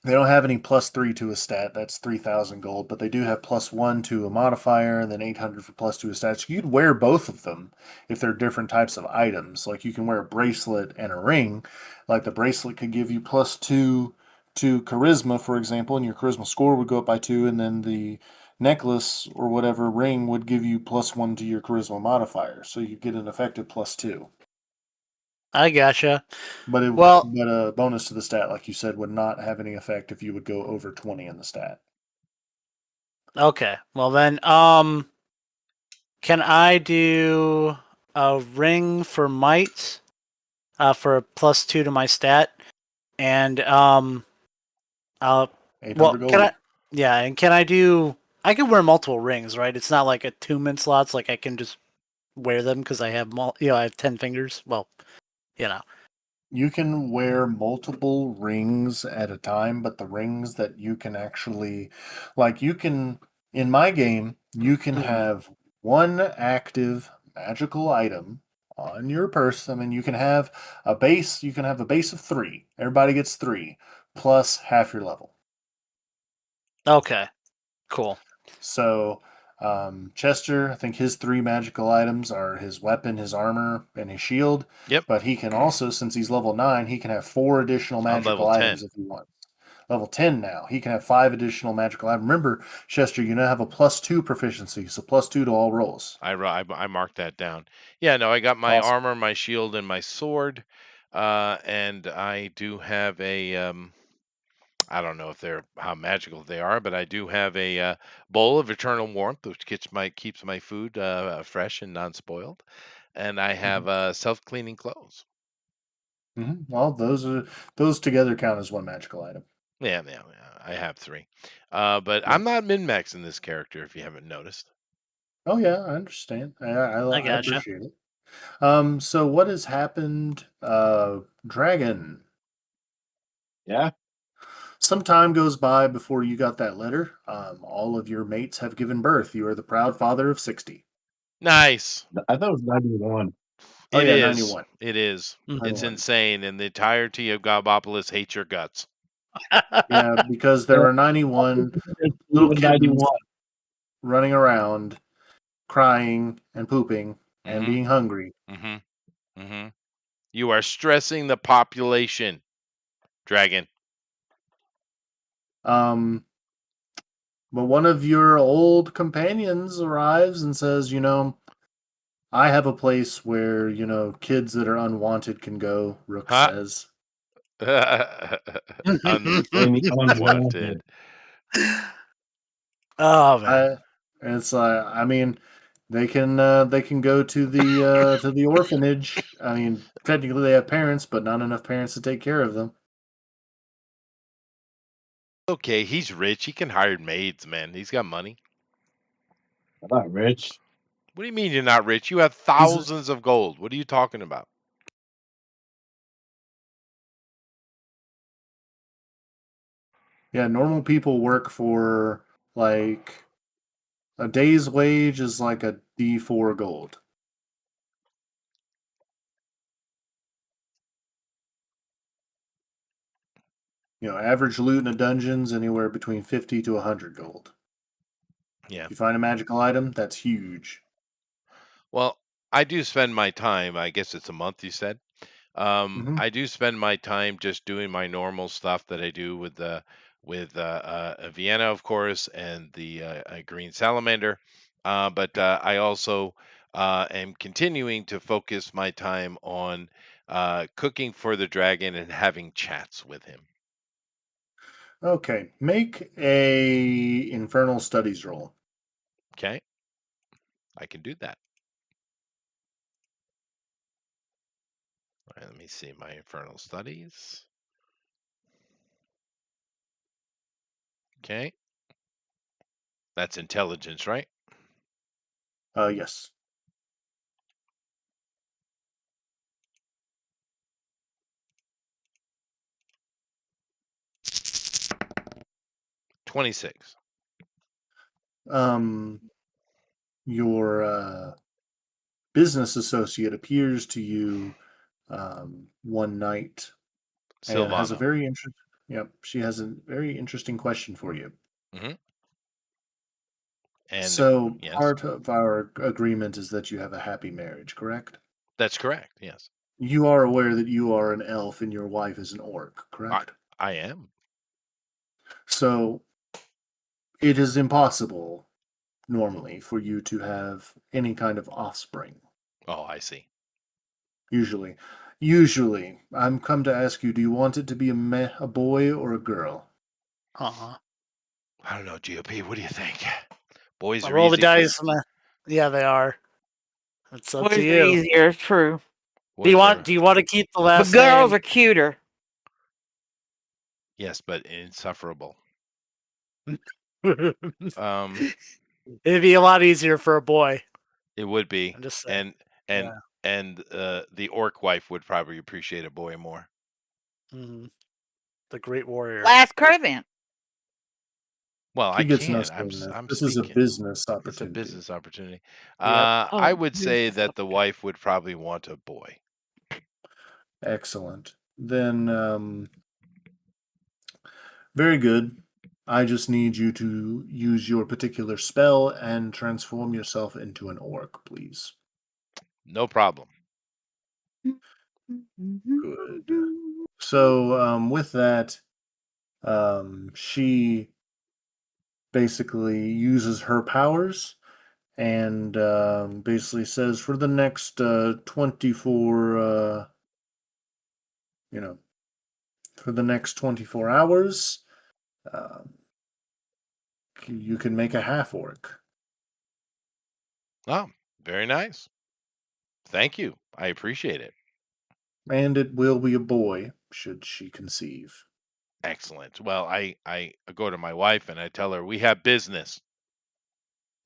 They don't have any +3 to a stat. That's 3,000 gold, but they do have +1 to a modifier, and then 800 for +2 to stats. So you'd wear both of them if they're different types of items. Like you can wear a bracelet and a ring. Like the bracelet could give you +2 to charisma, for example, and your charisma score would go up by 2, and then the necklace or whatever ring would give you +1 to your charisma modifier. So you get an effective +2.
I gotcha.
But
Well,
a bonus to the stat, like you said, would not have any effect if you would go over 20 in the stat.
okay. Well then, can I do a ring for might, for a +2 to my stat, and well,
800
can I?
gold.
Yeah, and can I do? I can wear multiple rings, right? It's not like attunement slots. Like I can just wear them because I have I have 10 fingers. Well, you know.
You can wear multiple rings at a time, but the rings that you can actually, like, you can, in my game, you can
Mhm.
have one active magical item on your purse. I mean, you can have a base of 3. Everybody gets 3, plus half your level.
Okay. Cool.
So, Chester, I think his 3 magical items are his weapon, his armor, and his shield.
Yep.
But he can also, since he's level 9, he can have 4 additional
I'm
magical
level
items
10.
if he wants. Level 10 now. He can have 5 additional magical items. Remember, Chester, you now have a +2 proficiency, so +2 to all rolls.
I marked that down. Yeah, no, I got my
Awesome.
armor, my shield, and my sword. And I do have a I don't know if they're how magical they are, but I do have a bowl of eternal warmth, which keeps my food fresh and non-spoiled. And I have self-cleaning clothes.
Well, those together count as one magical item.
Yeah, I have 3. But
Yeah.
I'm not min-maxing this character if you haven't noticed.
Oh yeah, I understand.
I
I
gotcha.
appreciate it. So what has happened, Dragon?
Yeah.
Some time goes by before you got that letter. All of your mates have given birth. You are the proud father of 60.
Nice.
I thought it was 91.
Oh,
It
yeah,
is.
91.
It is. It's
91.
insane, and the entirety of Gobopolis hates your guts.
Yeah, because there are 91 little
Even
kittens
91.
running around, crying and pooping and
Mm-hmm.
being hungry.
Mm-hmm. Mm-hmm. You are stressing the population, Dragon.
Um, but one of your old companions arrives and says, I have a place where, kids that are unwanted can go, Rook
Huh?
says.
Amy
Unwanted.
Oh man.
I it's I mean they can go to the orphanage. I mean, technically they have parents, but not enough parents to take care of them.
Okay, he's rich. He can hire maids, man. He's got money.
I'm not rich.
What do you mean you're not rich? You have
He's
thousands of gold. What are you talking about?
Yeah, normal people work for like a day's wage is like a D4 gold. Average loot in a dungeon's anywhere between 50 to 100 gold.
Yeah.
If you find a magical item, that's huge.
Well, I do spend my time. I guess it's a month, you said.
hmm
I do spend my time just doing my normal stuff that I do with Vienna, of course, and the green salamander. But I also am continuing to focus my time on cooking for the dragon and having chats with him.
Okay, make a infernal studies roll.
Okay, I can do that. All right, let me see my infernal studies. Okay, that's intelligence, right?
Yes.
26.
Um, your business associate appears to you one night and has a
Silvano.
very interesting. Yep, she has a very interesting question for you.
Hmm. And
So,
yes,
part of our agreement is that you have a happy marriage, correct?
that's correct. Yes,
You are aware that you are an elf and your wife is an orc,
I
correct?
I am.
So, it is impossible normally for you to have any kind of offspring.
Oh, I see.
Usually. Usually. I'm come to ask you, do you want it to be a boy or a girl?
Uh-huh.
I don't know, GOP. What do you think? Boys
I'll
are
roll the
easy.
dice. Yeah, they are. It's up to
Boys are
you.
easier, true.
Do you
Boys
want?
are
Do you want to keep the
But
last
girls
name?
are cuter.
yes, but insufferable.
It'd
Um,
be a lot easier for a boy.
it would be,
I'm just saying.
and
Yeah.
the orc wife would probably appreciate a boy more.
Mhm. The Great Warrior.
Last her then.
Well, I
He gets no
can't.
say in this.
I'm
This is a
speaking.
business
It's a
opportunity.
business opportunity.
Yep.
I
Oh,
would say
business
that the wife would probably want a boy.
Excellent. Then, very good. I just need you to use your particular spell and transform yourself into an orc, please.
No problem.
Good. So, with that, she basically uses her powers and basically says for the next 24, you know, for the next 24 hours, um, you can make a half orc.
Oh, very nice. Thank you. I appreciate it.
And it will be a boy, should she conceive.
Excellent. Well, I go to my wife and I tell her we have business.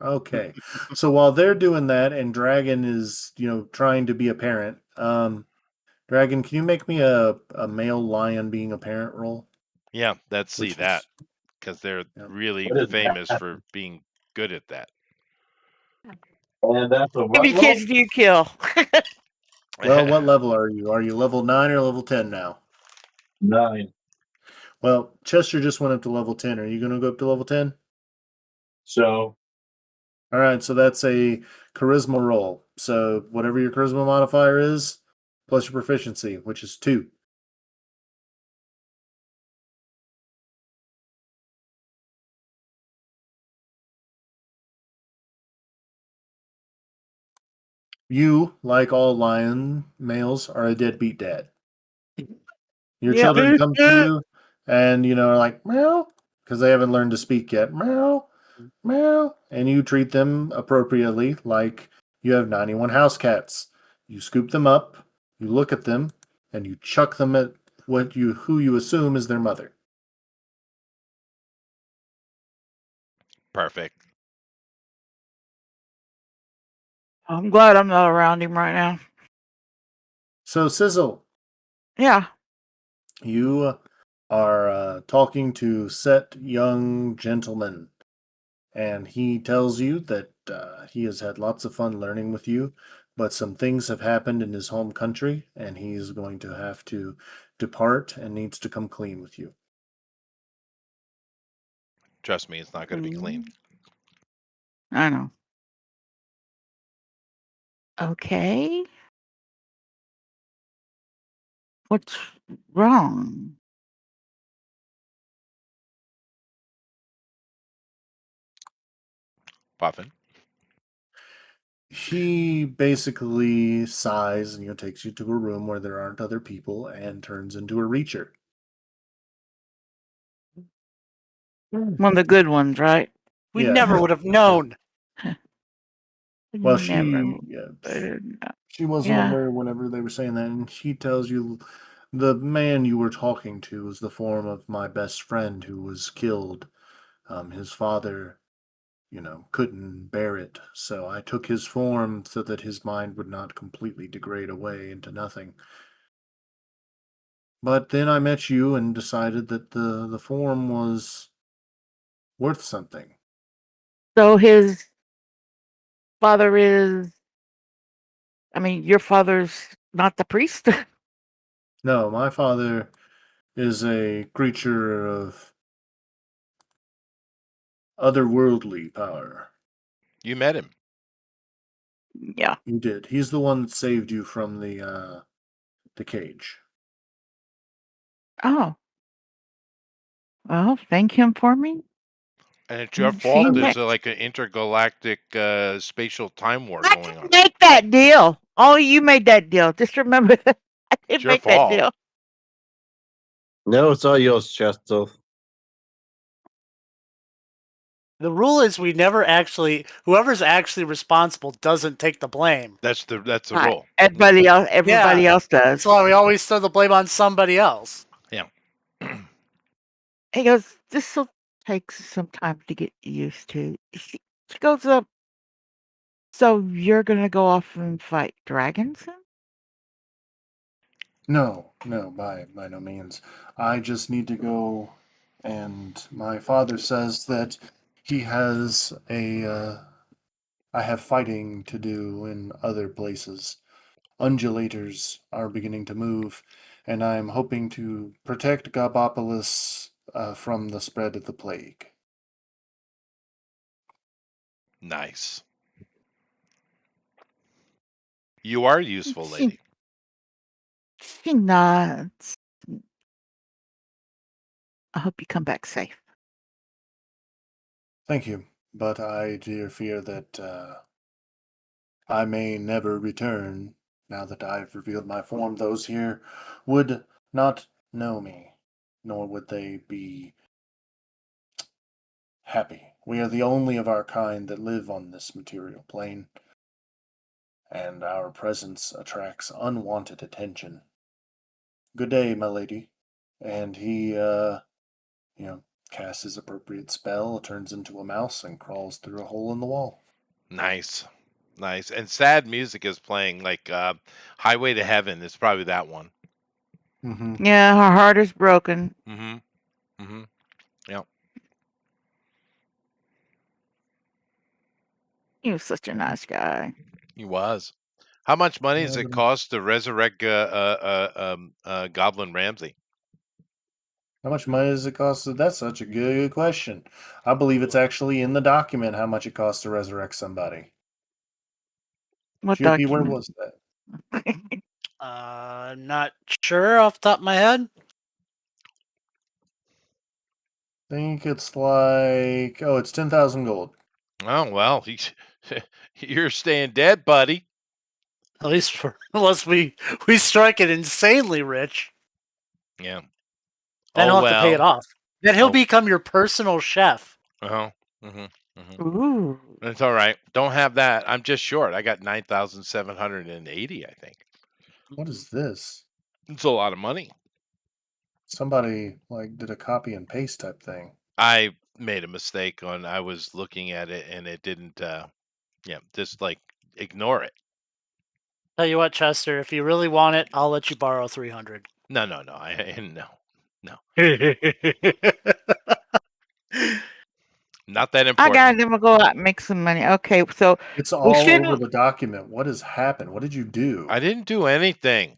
Okay. So while they're doing that and Dragon is, trying to be a parent, Dragon, can you make me a male lion being a parent roll?
Yeah, let's see
Which
that
is,
because they're
yeah.
really
What is
famous
that?
for being good at that.
And that's a
How
what
many
roll?
kids do you kill?
Well, what level are you? Are you level 9 or level 10 now?
9.
Well, Chester just went up to level 10. Are you going to go up to level 10?
So
All right, so that's a charisma roll. So whatever your charisma modifier is, plus your proficiency, which is 2. You, like all lion males, are a deadbeat dad. Your
Yep.
children come to you and, are like, meow, because they haven't learned to speak yet. Meow, meow. And you treat them appropriately, like you have 91 house cats. You scoop them up, you look at them, and you chuck them at who you assume is their mother.
Perfect.
I'm glad I'm not around him right now.
So, Sizzle,
Yeah.
you are talking to Set Young Gentleman, and he tells you that he has had lots of fun learning with you, but some things have happened in his home country, and he's going to have to depart and needs to come clean with you.
Trust me, it's not going to be clean.
I know. Okay. What's wrong?
Puffin.
He basically sighs and takes you to a room where there aren't other people and turns into a reacher.
One of the good ones, right?
We
Yeah.
never would have known.
Well,
Never.
she wasn't
Yeah.
aware whenever they were saying that, and she tells you the man you were talking to was the form of my best friend who was killed. His father, couldn't bear it, so I took his form so that his mind would not completely degrade away into nothing. But then I met you and decided that the form was worth something.
So his father is. I mean, your father's not the priest.
No, my father is a creature of otherworldly power.
You met him.
Yeah.
You did. He's the one that saved you from the cage.
Oh. Well, thank him for me.
And it's your
Mm,
fault.
seeing
There's
that-
like an intergalactic spatial time war
I
going
didn't
on.
make that deal. Oh, you made that deal. Just remember that. I
It's
didn't
your
make that
fault.
deal.
No, it's all yours, Chester.
The rule is we never actually. Whoever's actually responsible doesn't take the blame.
That's the
Right.
rule.
Everybody else does.
That's why we always throw the blame on somebody else.
Yeah.
He goes, this will take some time to get used to. She goes up. So you're gonna go off and fight dragons then?
No, by no means. I just need to go, and my father says that he has I have fighting to do in other places. Undulators are beginning to move, and I am hoping to protect Gabopolis from the spread of the plague.
Nice. You are useful, lady.
She nods. I hope you come back safe.
Thank you, but I do fear that I may never return. Now that I've revealed my form, those here would not know me, nor would they be happy. We are the only of our kind that live on this material plane, and our presence attracts unwanted attention. Good day, my lady. And he, casts his appropriate spell, turns into a mouse, and crawls through a hole in the wall.
Nice. Nice. And sad music is playing, like Highway to Heaven is probably that one.
Mm-hmm.
Yeah, her heart is broken.
Mm-hmm. Mm-hmm. Yeah.
He was such a nice guy.
He was. How much money does
Yeah,
it
but
cost to resurrect Goblin Ramsey?
how much money does it cost? That's such a good question. I believe it's actually in the document how much it costs to resurrect somebody.
What
Chippy, where
document?
was that?
Not sure off the top of my head.
I think it's like it's 10,000 gold.
Oh well, you're staying dead, buddy.
At least unless we strike it insanely rich,
Yeah.
then
Oh
he'll have to pay it
well.
off. Then he'll
Oh.
become your personal chef.
Uh-huh. Mm-hmm. Mm-hmm.
Ooh.
It's all right. Don't have that. I'm just short. I got 9,780, I think.
What is this?
It's a lot of money.
Somebody did a copy and paste type thing.
I made a mistake I was looking at it and it didn't just ignore it.
Tell you what, Chester, if you really want it, I'll let you borrow 300.
No. No. Not that
I
important.
got them to go out and make some money. Okay, so
It's
we
all over
shouldn't.
the document. What has happened? What did you do?
I didn't do anything.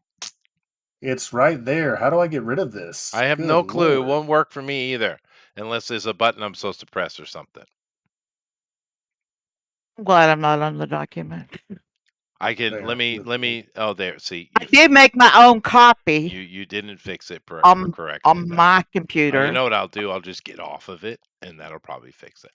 It's right there. How do I get rid of this?
I have
Good
no clue. It
Lord.
won't work for me either, unless there's a button I'm supposed to press or something.
I'm glad I'm not on the document.
I can
There,
let me
good.
oh there. See,
I did make my own copy
you didn't fix it
on
correctly. though.
my
Oh,
computer.
you know what I'll do? I'll just get off of it, and that'll probably fix it.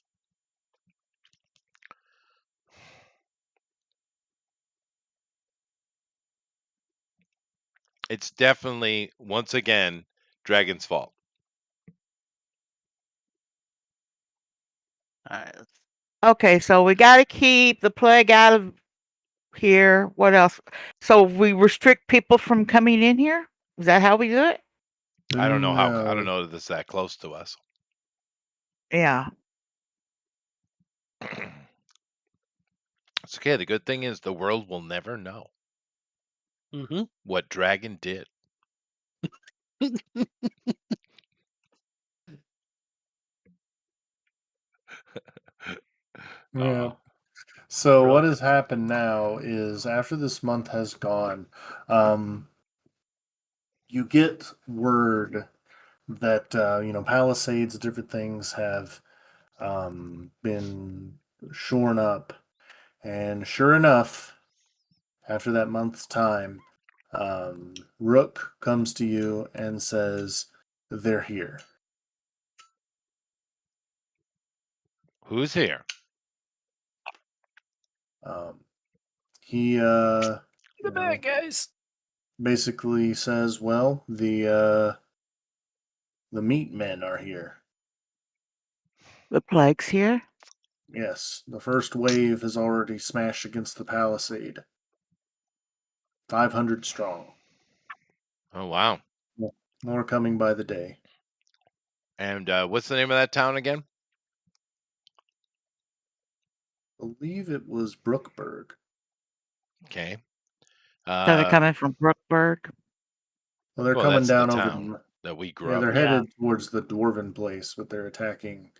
It's definitely once again Dragon's fault.
All right.
Okay, so we got to keep the plague out of here. What else? So we restrict people from coming in here. Is that how we do it?
I don't know how. I don't
No.
know that it's that close to us.
Yeah.
It's okay. The good thing is the world will never know
Mm-hmm.
what Dragon did.
Yeah.
Uh,
So
Bro.
what has happened now is after this month has gone, you get word that palisades, different things have been shorn up, and sure enough, after that month's time, Rook comes to you and says, "They're here."
Who's here?
He
The
you know,
bad guys.
basically says, "Well, the meat men are here."
The plague's here.
Yes, the first wave has already smashed against the palisade. 500 strong.
Oh, wow.
More coming by the day.
And what's the name of that town again?
I believe it was Brookburg.
Okay.
So they're coming from Brookburg.
Well, they're
Well,
coming
that's the
down over
town that we grew
Yeah,
up
they're
in.
Yeah.
headed towards the dwarven place, but they're attacking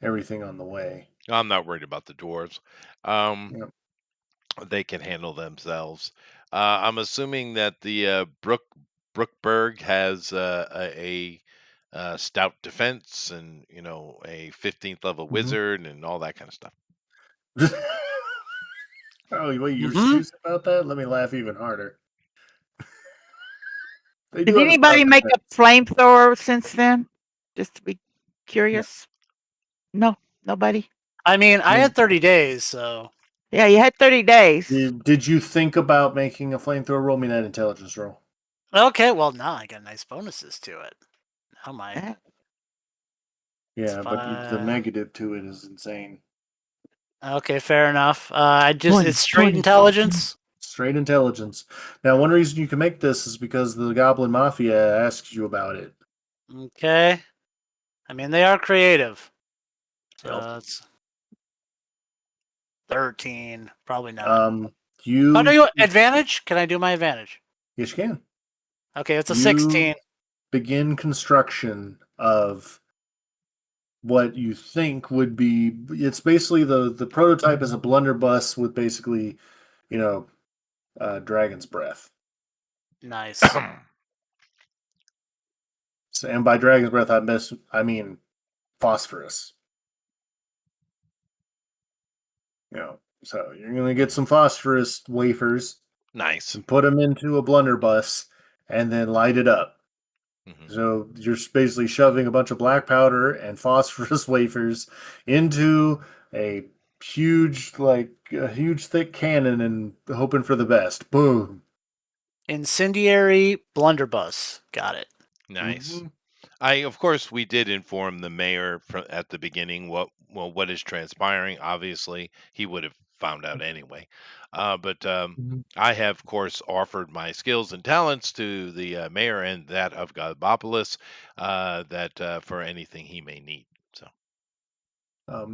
everything on the way.
I'm not worried about the dwarves. Um,
Yep.
they can handle themselves. I'm assuming that the Brookburg has stout defense and a 15th level
Mhm.
wizard and all that kind of stuff.
Oh, wait, you're
Mhm.
serious about that? Let me laugh even harder. They do
Did
have a stout
anybody make a
defense.
flamethrower since then? Just to be curious. No, nobody.
I mean, I
Did,
had 30 days, so
Yeah, you had 30 days.
did you think about making a flamethrower? Roll me that intelligence roll.
okay. Well, now I got nice bonuses to it. Now my
Eh,
Yeah, but the
5.
negative to it is insane.
Okay, fair enough. It's
20,
straight
20.
intelligence.
Straight intelligence. Now, one reason you can make this is because the Goblin Mafia asks you about it.
Okay. I mean, they are creative. So
Yep.
that's 13. Probably not.
Um,
Oh, no,
you
advantage? Can I do my advantage?
yes, you can.
Okay, it's a
You
16.
begin construction of what you think would be. It's basically the prototype is a blunderbuss with basically you know dragon's breath.
Nice.
So, and by dragon's breath I mean phosphorus. So you're gonna get some phosphorus wafers
Nice.
and put them into a blunderbuss and then light it up.
Hmm.
So you're basically shoving a bunch of black powder and phosphorus wafers into a huge thick cannon and hoping for the best. Boom.
Incendiary blunderbuss. Got it.
Nice.
Hmm.
Of course, we did inform the mayor at the beginning what is transpiring. Obviously, he would have found out anyway. But I have, of course, offered my skills and talents to the mayor and that of Galbopolis, that for anything he may need. So,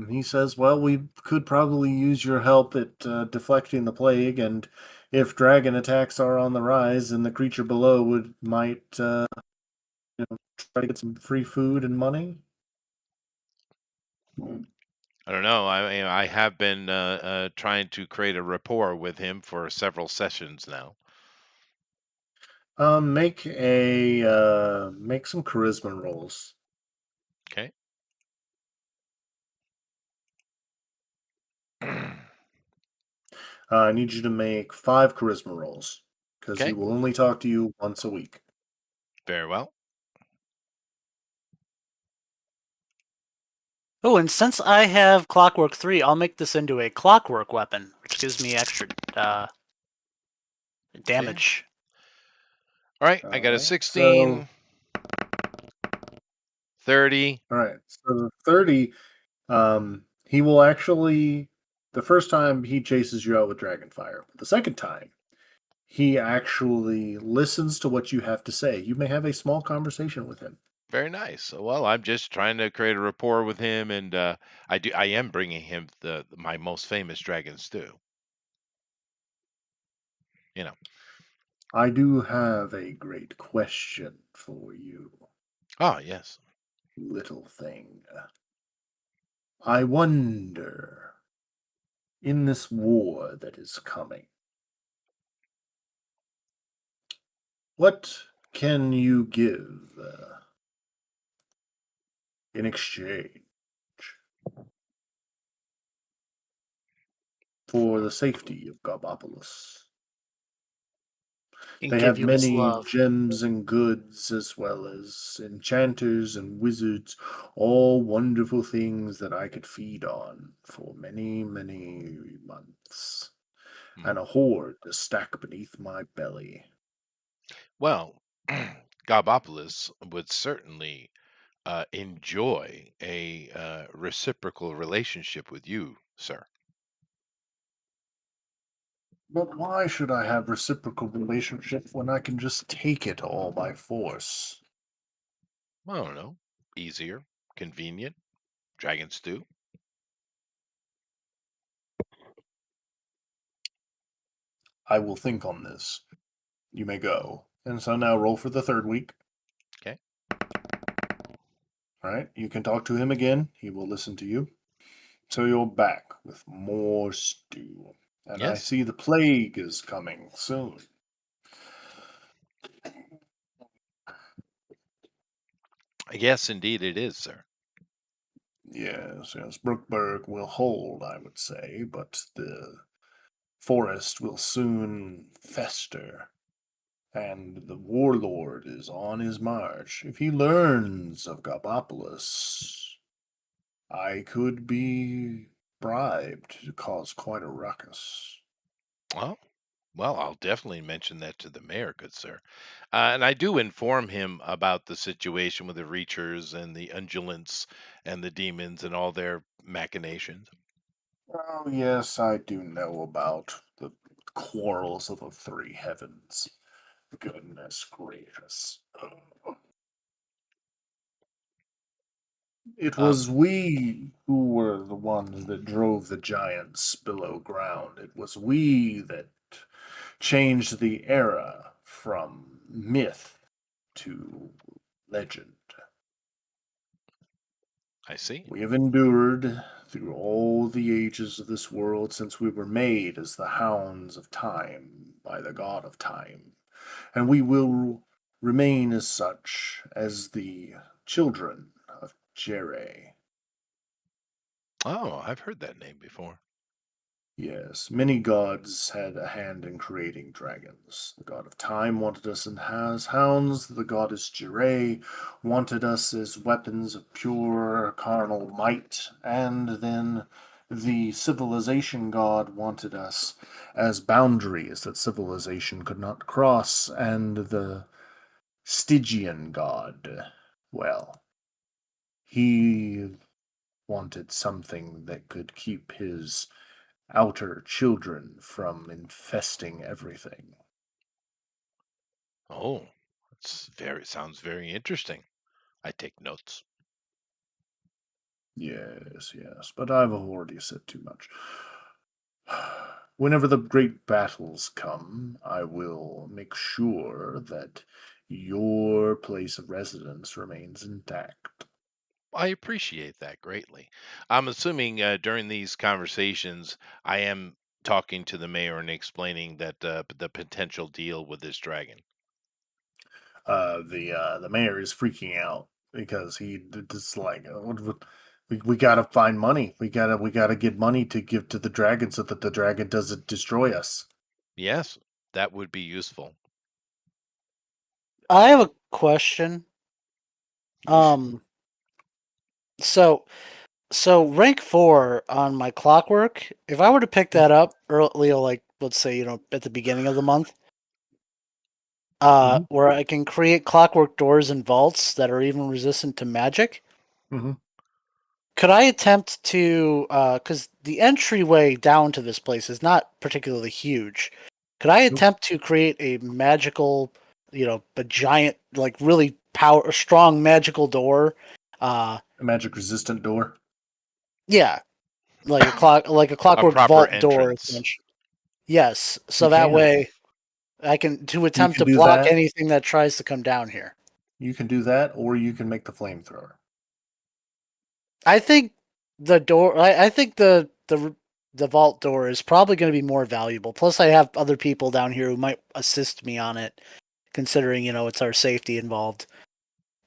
He says, "Well, we could probably use your help at deflecting the plague, and if dragon attacks are on the rise, then the creature below might try to get some free food and money."
I don't know. I have been trying to create a rapport with him for several sessions now.
Make some charisma rolls.
Okay.
I need you to make 5 charisma rolls because he
Okay.
will only talk to you once a week.
Very well.
Oh, and since I have Clockwork 3, I'll make this into a clockwork weapon, which gives me extra damage.
All right. I
All
got a
right. So,
16, 30.
all right. So the 30, he will actually. The first time he chases you out with Dragonfire, but the second time he actually listens to what you have to say. You may have a small conversation with him.
Very nice. Well, I'm just trying to create a rapport with him, and I am bringing him my most famous dragon stew. You know.
I do have a great question for you,
Oh yes.
little thing. I wonder, in this war that is coming, what can you give in exchange for the safety of Garbopolis.
And
They
give
have
you his
many
love.
gems and goods, as well as enchanters and wizards, all wonderful things that I could feed on for many, many months,
Hmm.
and a hoard to stack beneath my belly.
Well, Garbopolis would certainly enjoy a reciprocal relationship with you, sir.
But why should I have reciprocal relationship when I can just take it all by force?
I don't know. Easier, convenient, dragon stew.
I will think on this. You may go. And so now roll for the third week.
Okay.
All right, you can talk to him again. He will listen to you. So you're back with more stew. And I
Yes.
see the plague is coming soon.
Yes, indeed it is, sir.
Yes, Brookburg will hold, I would say, but the forest will soon fester. And the warlord is on his march. If he learns of Garbopolis, I could be bribed to cause quite a ruckus.
Well, I'll definitely mention that to the mayor, good sir. And I do inform him about the situation with the Reachers and the Undulants and the demons and all their machinations.
Oh, yes, I do know about the quarrels of the three heavens. Goodness gracious. It
Um,
was we who were the ones that drove the giants below ground. It was we that changed the era from myth to legend.
I see.
We have endured through all the ages of this world since we were made as the hounds of time by the god of time, and we will remain as such as the children of Jere.
Oh, I've heard that name before.
Yes, many gods had a hand in creating dragons. The god of time wanted us as hounds. The goddess Jire wanted us as weapons of pure carnal might. And then the civilization god wanted us as boundaries that civilization could not cross. And the Stygian god, well, he wanted something that could keep his outer children from infesting everything.
Oh, sounds very interesting. I take notes.
Yes, but I've already said too much. Whenever the great battles come, I will make sure that your place of residence remains intact.
I appreciate that greatly. I'm assuming during these conversations, I am talking to the mayor and explaining that the potential deal with this dragon.
The mayor is freaking out because it's like we gotta find money. We gotta get money to give to the dragon so that the dragon doesn't destroy us.
Yes, that would be useful.
I have a question.
Yeesh.
Um, so rank 4 on my clockwork, if I were to pick that up early, like let's say, at the beginning of the month,
Mhm.
where I can create clockwork doors and vaults that are even resistant to magic,
Mhm.
could I attempt to, because the entryway down to this place is not particularly huge, could I
Nope.
attempt to create a magical, a giant, like really strong magical door?
A magic resistant door.
Yeah, like a
A
clockwork
proper
vault door,
entrance.
essentially. Yes,
You
so that
can.
way I can to
You
attempt
can
to
do
block
that.
anything that tries to come down here.
You can do that, or you can make the flamethrower.
I think the door. I think the vault door is probably going to be more valuable. Plus, I have other people down here who might assist me on it, considering it's our safety involved.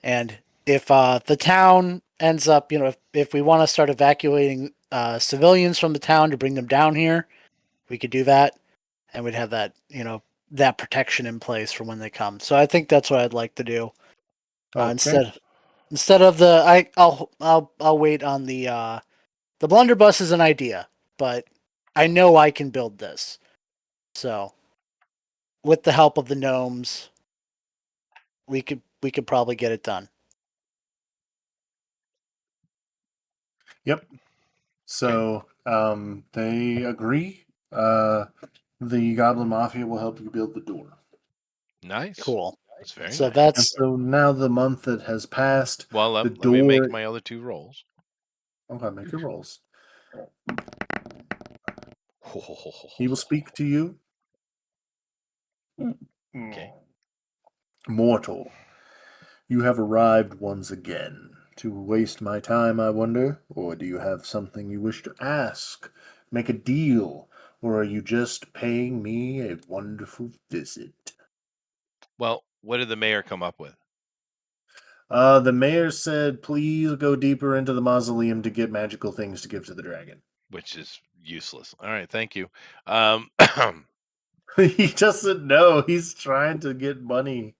And if the town ends up, if we want to start evacuating civilians from the town to bring them down here, we could do that, and we'd have that, that protection in place for when they come. So I think that's what I'd like to do.
Okay.
Instead of I'll wait on the blunderbuss is an idea, but I know I can build this. So with the help of the gnomes, we could probably get it done.
Yep. So they agree. The Goblin Mafia will help you build the door.
Nice.
Cool.
That's very
So
nice.
And so now the month that has passed,
Well,
the
let me make
door.
my other 2 rolls.
Okay, make your rolls. He will speak to you.
Okay.
Mortal, you have arrived once again. To waste my time, I wonder? Or do you have something you wish to ask? Make a deal? Or are you just paying me a wonderful visit?
Well, what did the mayor come up with?
The mayor said, please go deeper into the mausoleum to get magical things to give to the dragon.
Which is useless. All right, thank you.
He doesn't know. He's trying to get money.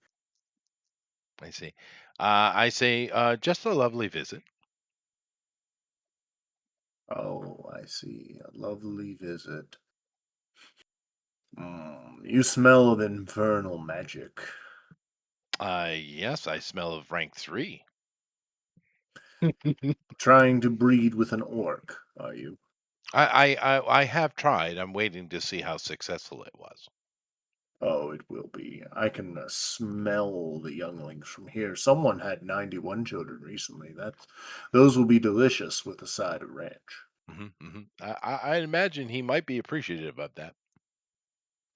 I see. I say just a lovely visit.
Oh, I see. A lovely visit. You smell of infernal magic.
Yes, I smell of rank 3.
Trying to breed with an orc, are you?
I have tried. I'm waiting to see how successful it was.
Oh, it will be. I can smell the younglings from here. Someone had 91 children recently. Those will be delicious with a side of ranch.
I imagine he might be appreciative of that.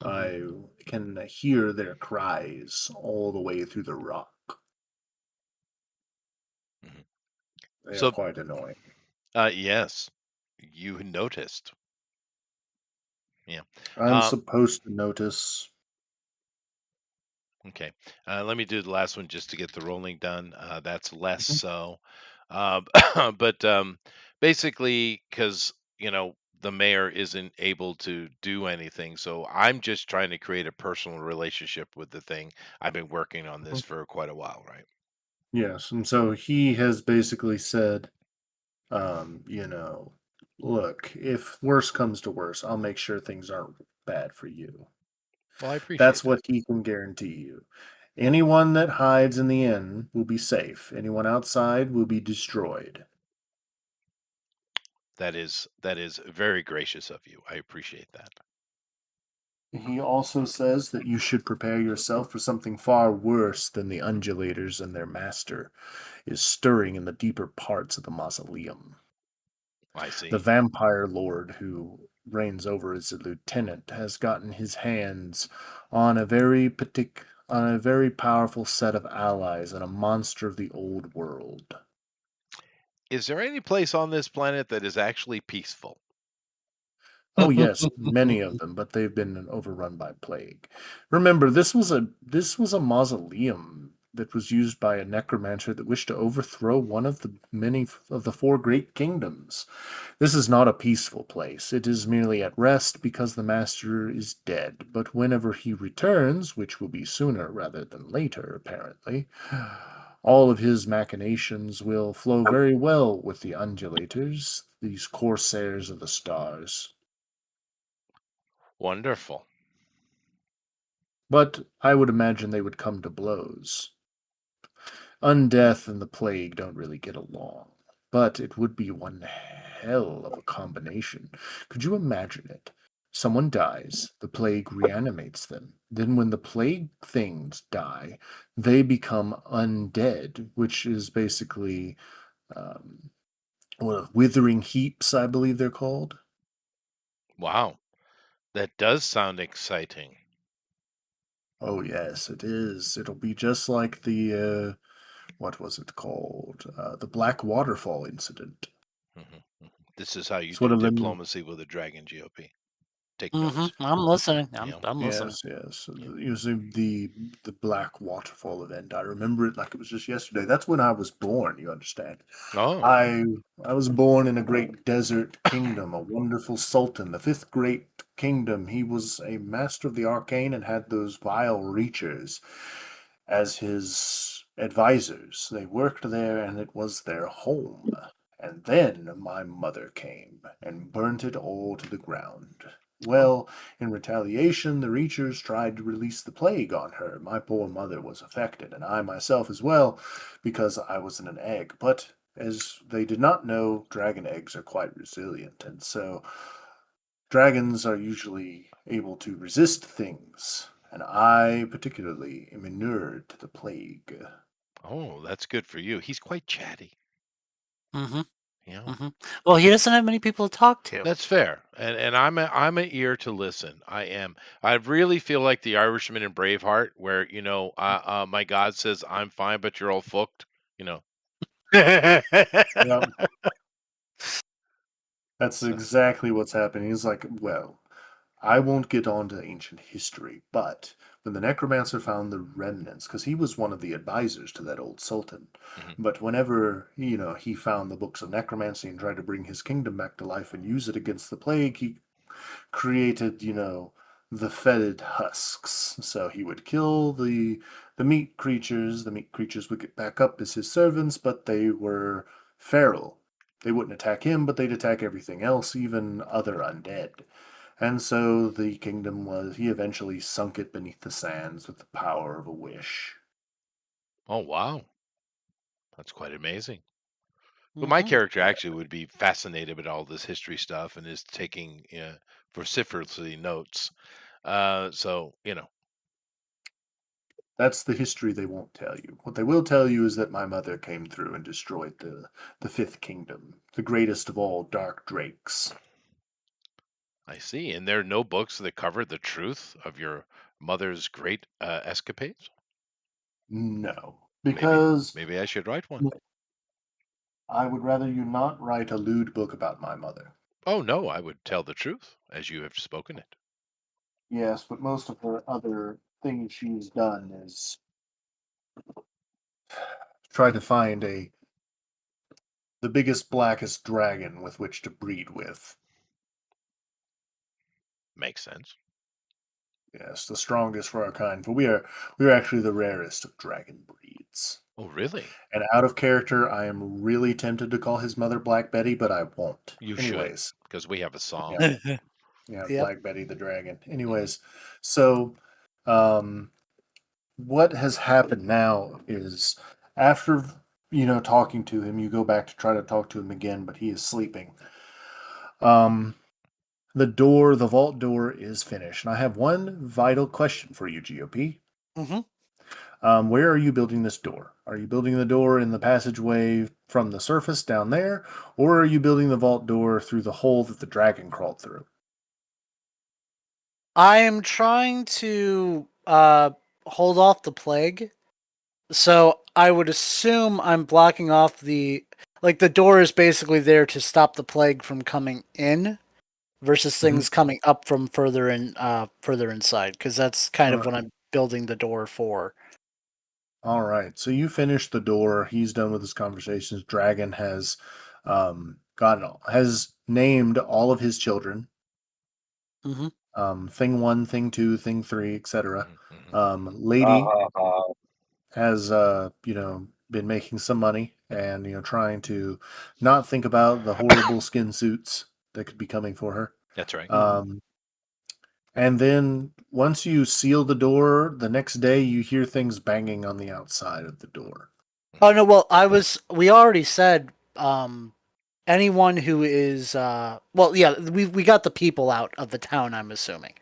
I can hear their cries all the way through the rock.
Mhm.
They are
So,
quite annoying.
yes, you noticed. Yeah.
I'm supposed to notice.
Okay. Let me do the last one just to get the rolling done. That's less
Mhm.
so. Uh, but basically, because, the mayor isn't able to do anything. So I'm just trying to create a personal relationship with the thing. I've been working on this for quite a while, right?
Yes, and so he has basically said, look, if worse comes to worse, I'll make sure things aren't bad for you.
Well, I appreciate
That's
that.
what he can guarantee you. Anyone that hides in the inn will be safe. Anyone outside will be destroyed.
That is very gracious of you. I appreciate that.
He also says that you should prepare yourself for something far worse than the undulators and their master is stirring in the deeper parts of the mausoleum.
I
The
see.
vampire lord who reigns over as a lieutenant has gotten his hands on on a very powerful set of allies and a monster of the old world.
Is there any place on this planet that is actually peaceful?
Oh yes, many of them, but they've been overrun by plague. Remember, this was a mausoleum that was used by a necromancer that wished to overthrow one of the many of the four great kingdoms. This is not a peaceful place. It is merely at rest because the master is dead. But whenever he returns, which will be sooner rather than later, apparently, all of his machinations will flow very well with the undulators, these corsairs of the stars.
Wonderful.
But I would imagine they would come to blows. Undeath and the plague don't really get along, but it would be one hell of a combination. Could you imagine it? Someone dies, the plague reanimates them. Then, when the plague things die, they become undead, which is basically um, withering heaps, I believe they're called.
Wow. That does sound exciting.
Oh, yes, it is. It'll be just like what was it called? The Black Waterfall incident.
Mhm, mhm. This is how you
It's one
do
of them.
diplomacy with a dragon GOP. take notes.
I'm listening.
You know.
I'm listening.
Yes.
Yeah.
Using the Black Waterfall event, I remember it like it was just yesterday. That's when I was born. You understand?
Oh,
I was born in a great desert kingdom, a wonderful sultan, the fifth great kingdom. He was a master of the arcane and had those vile reachers as his advisors. They worked there, and it was their home. And then my mother came and burnt it all to the ground.
oh,
Well, in retaliation, the Reachers tried to release the plague on her. My poor mother was affected, and I myself as well, because I was in an egg. But as they did not know, dragon eggs are quite resilient, and so dragons are usually able to resist things. And I, particularly, am inured to the plague.
oh, that's good for you. He's quite chatty.
Mm-hmm.
You know.
Mm-hmm. Well, he doesn't have many people to talk to.
That's fair, and I'm a ear to listen. I am. I really feel like the Irishman in Braveheart, where my God says I'm fine, but you're all fucked. You know.
Yep, that's
So,
exactly what's happening. He's like, well, I won't get on to ancient history, but when the necromancer found the remnants, because he was one of the advisors to that old sultan,
mhm.
but whenever, he found the books of necromancy and tried to bring his kingdom back to life and use it against the plague, he created, the fetid husks. So he would kill the meat creatures. The meat creatures would get back up as his servants, but they were feral. They wouldn't attack him, but they'd attack everything else, even other undead. And so the kingdom he eventually sunk it beneath the sands with the power of a wish.
Oh wow, that's quite amazing. But my
Mm-hmm.
character actually would be fascinated with all this history stuff and is taking vociferously notes. So
That's the history they won't tell you. What they will tell you is that my mother came through and destroyed the fifth kingdom, the greatest of all dark drakes.
I see. And there are no books that cover the truth of your mother's great escapades.
No,
Maybe,
because
maybe I should write one.
I would rather you not write a lewd book about my mother.
Oh no, I would tell the truth as you have spoken it.
Yes, but most of her other things she's done is try to find the biggest, blackest dragon with which to breed with.
Makes sense.
Yes, the strongest for our kind, for we are actually the rarest of dragon breeds.
Oh really?
And out of character, I am really tempted to call his mother Black Betty, but I won't.
You should,
Anyways,
because we have a
yeah,
song.
yeah,
Yep.
Black Betty the dragon.
Mhm.
Anyways, so um, what has happened now is after talking to him, you go back to try to talk to him again, but he is sleeping. Um, the vault door is finished, and I have one vital question for you, GOP.
Mm-hmm.
Where are you building this door? Are you building the door in the passageway from the surface down there, or are you building the vault door through the hole that the dragon crawled through?
I am trying to hold off the plague. So I would assume I'm blocking off the door is basically there to stop the plague from coming in versus
Mhm.
things coming up from further inside, because that's kind
All
of what
right.
I'm building the door for.
All right. So you finished the door. He's done with his conversations. Dragon has named all of his children.
Mm-hmm.
Thing one, thing two, thing three, etc.
Mhm, mhm, mhm.
Lady
Uh,
has been making some money and trying to not think about the horrible skin suits that could be coming for her.
That's right.
Um, and then once you seal the door, the next day you hear things banging on the outside of the door.
Oh no, well we already said anyone who is well, yeah, we got the people out of the town, I'm assuming,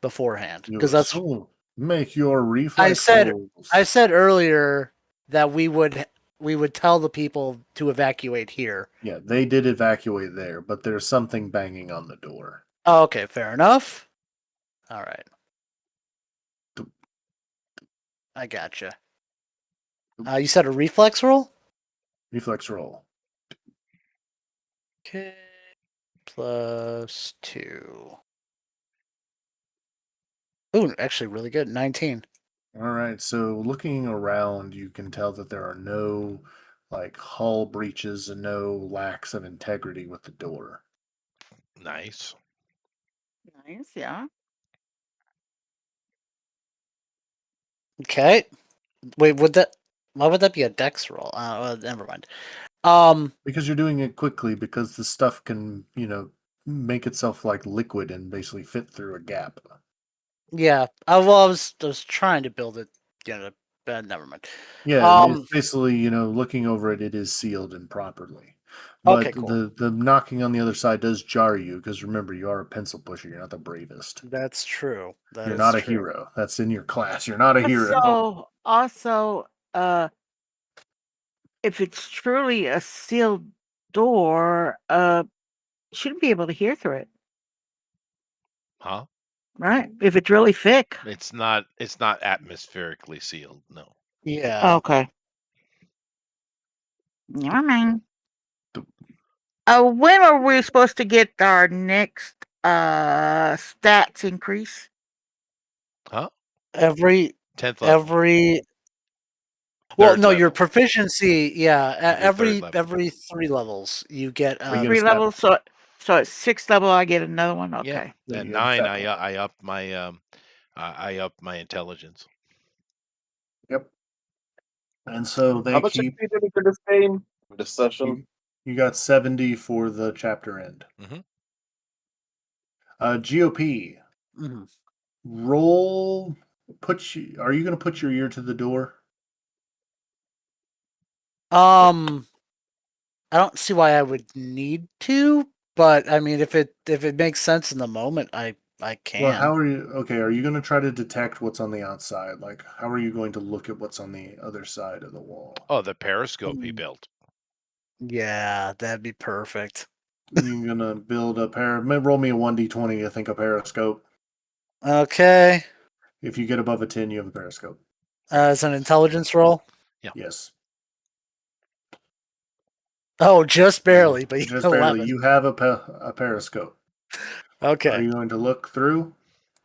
beforehand,
You
because that's
assume. Make your
I
reflex
said I
rolls.
said earlier that we would tell the people to evacuate here.
Yeah, they did evacuate there, but there's something banging on the door.
Oh, okay, fair enough. All right, I gotcha. You said a reflex roll?
Reflex roll.
Okay, +2. Ooh, actually, really good. 19.
All right, so looking around, you can tell that there are no like hull breaches and no lacks of integrity with the door.
Nice.
Nice, yeah.
Okay. Wait, why would that be a dex roll? Never mind.
Because you're doing it quickly, because the stuff can, make itself like liquid and basically fit through a gap.
Yeah. I was trying to build it. Never mind.
Yeah, it's basically, looking over it, it is sealed and properly. But
Okay, cool.
the knocking on the other side does jar you, because remember, you are a pencil pusher. You're not the bravest.
That's true.
You're
Is
not a
true.
hero. That's in your class. You're not a hero.
Also, if it's truly a sealed door, you shouldn't be able to hear through it,
Huh?
right? If it's really thick.
It's not atmospherically sealed, no.
Yeah.
Okay. Never mind.
The-
When are we supposed to get our next stats increase?
Huh?
Every
10th level.
well,
Third
no, your
level.
proficiency, yeah,
Every third level.
every 3 levels you get
You get a
3
stat
levels, so at 6th level I get another one.
Yeah.
Okay.
Yeah,
And
you get a
9
stat point.
I up my I up my intelligence.
Yep. And so
How
they
much
keep
XP did we get this game? This session?
you got 70 for the chapter end.
Mhm.
GOP,
Mhm.
roll. Are you going to put your ear to the door?
I don't see why I would need to, but I mean, if it makes sense in the moment, I
Well,
can.
how are you? Okay, are you going to try to detect what's on the outside? Like, how are you going to look at what's on the other side of the wall?
Oh, the periscope he
Mm.
built.
Yeah, that'd be perfect.
You're going to build a roll me a 1d20 to think a periscope.
Okay.
If you get above a 10, you have a periscope.
It's an intelligence roll.
Yes.
Oh, just barely, but
Just barely.
11.
You have a periscope.
Okay.
Are you going to look through?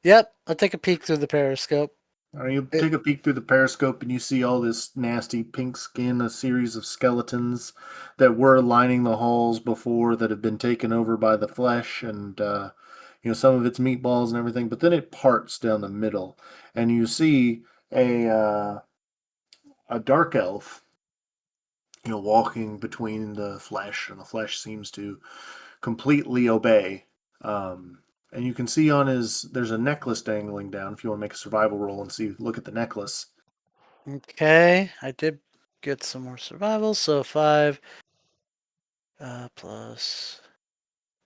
Yep, I'll take a peek through the periscope.
You take a peek through the periscope and you see all this nasty pink skin, a series of skeletons that were lining the halls before that have been taken over by the flesh, and some of it's meatballs and everything. But then it parts down the middle, and you see a dark elf, walking between the flesh, and the flesh seems to completely obey. And you can see there's a necklace dangling down. If you want to make a survival roll and look at the necklace.
Okay, I did get some more survival, so 5 plus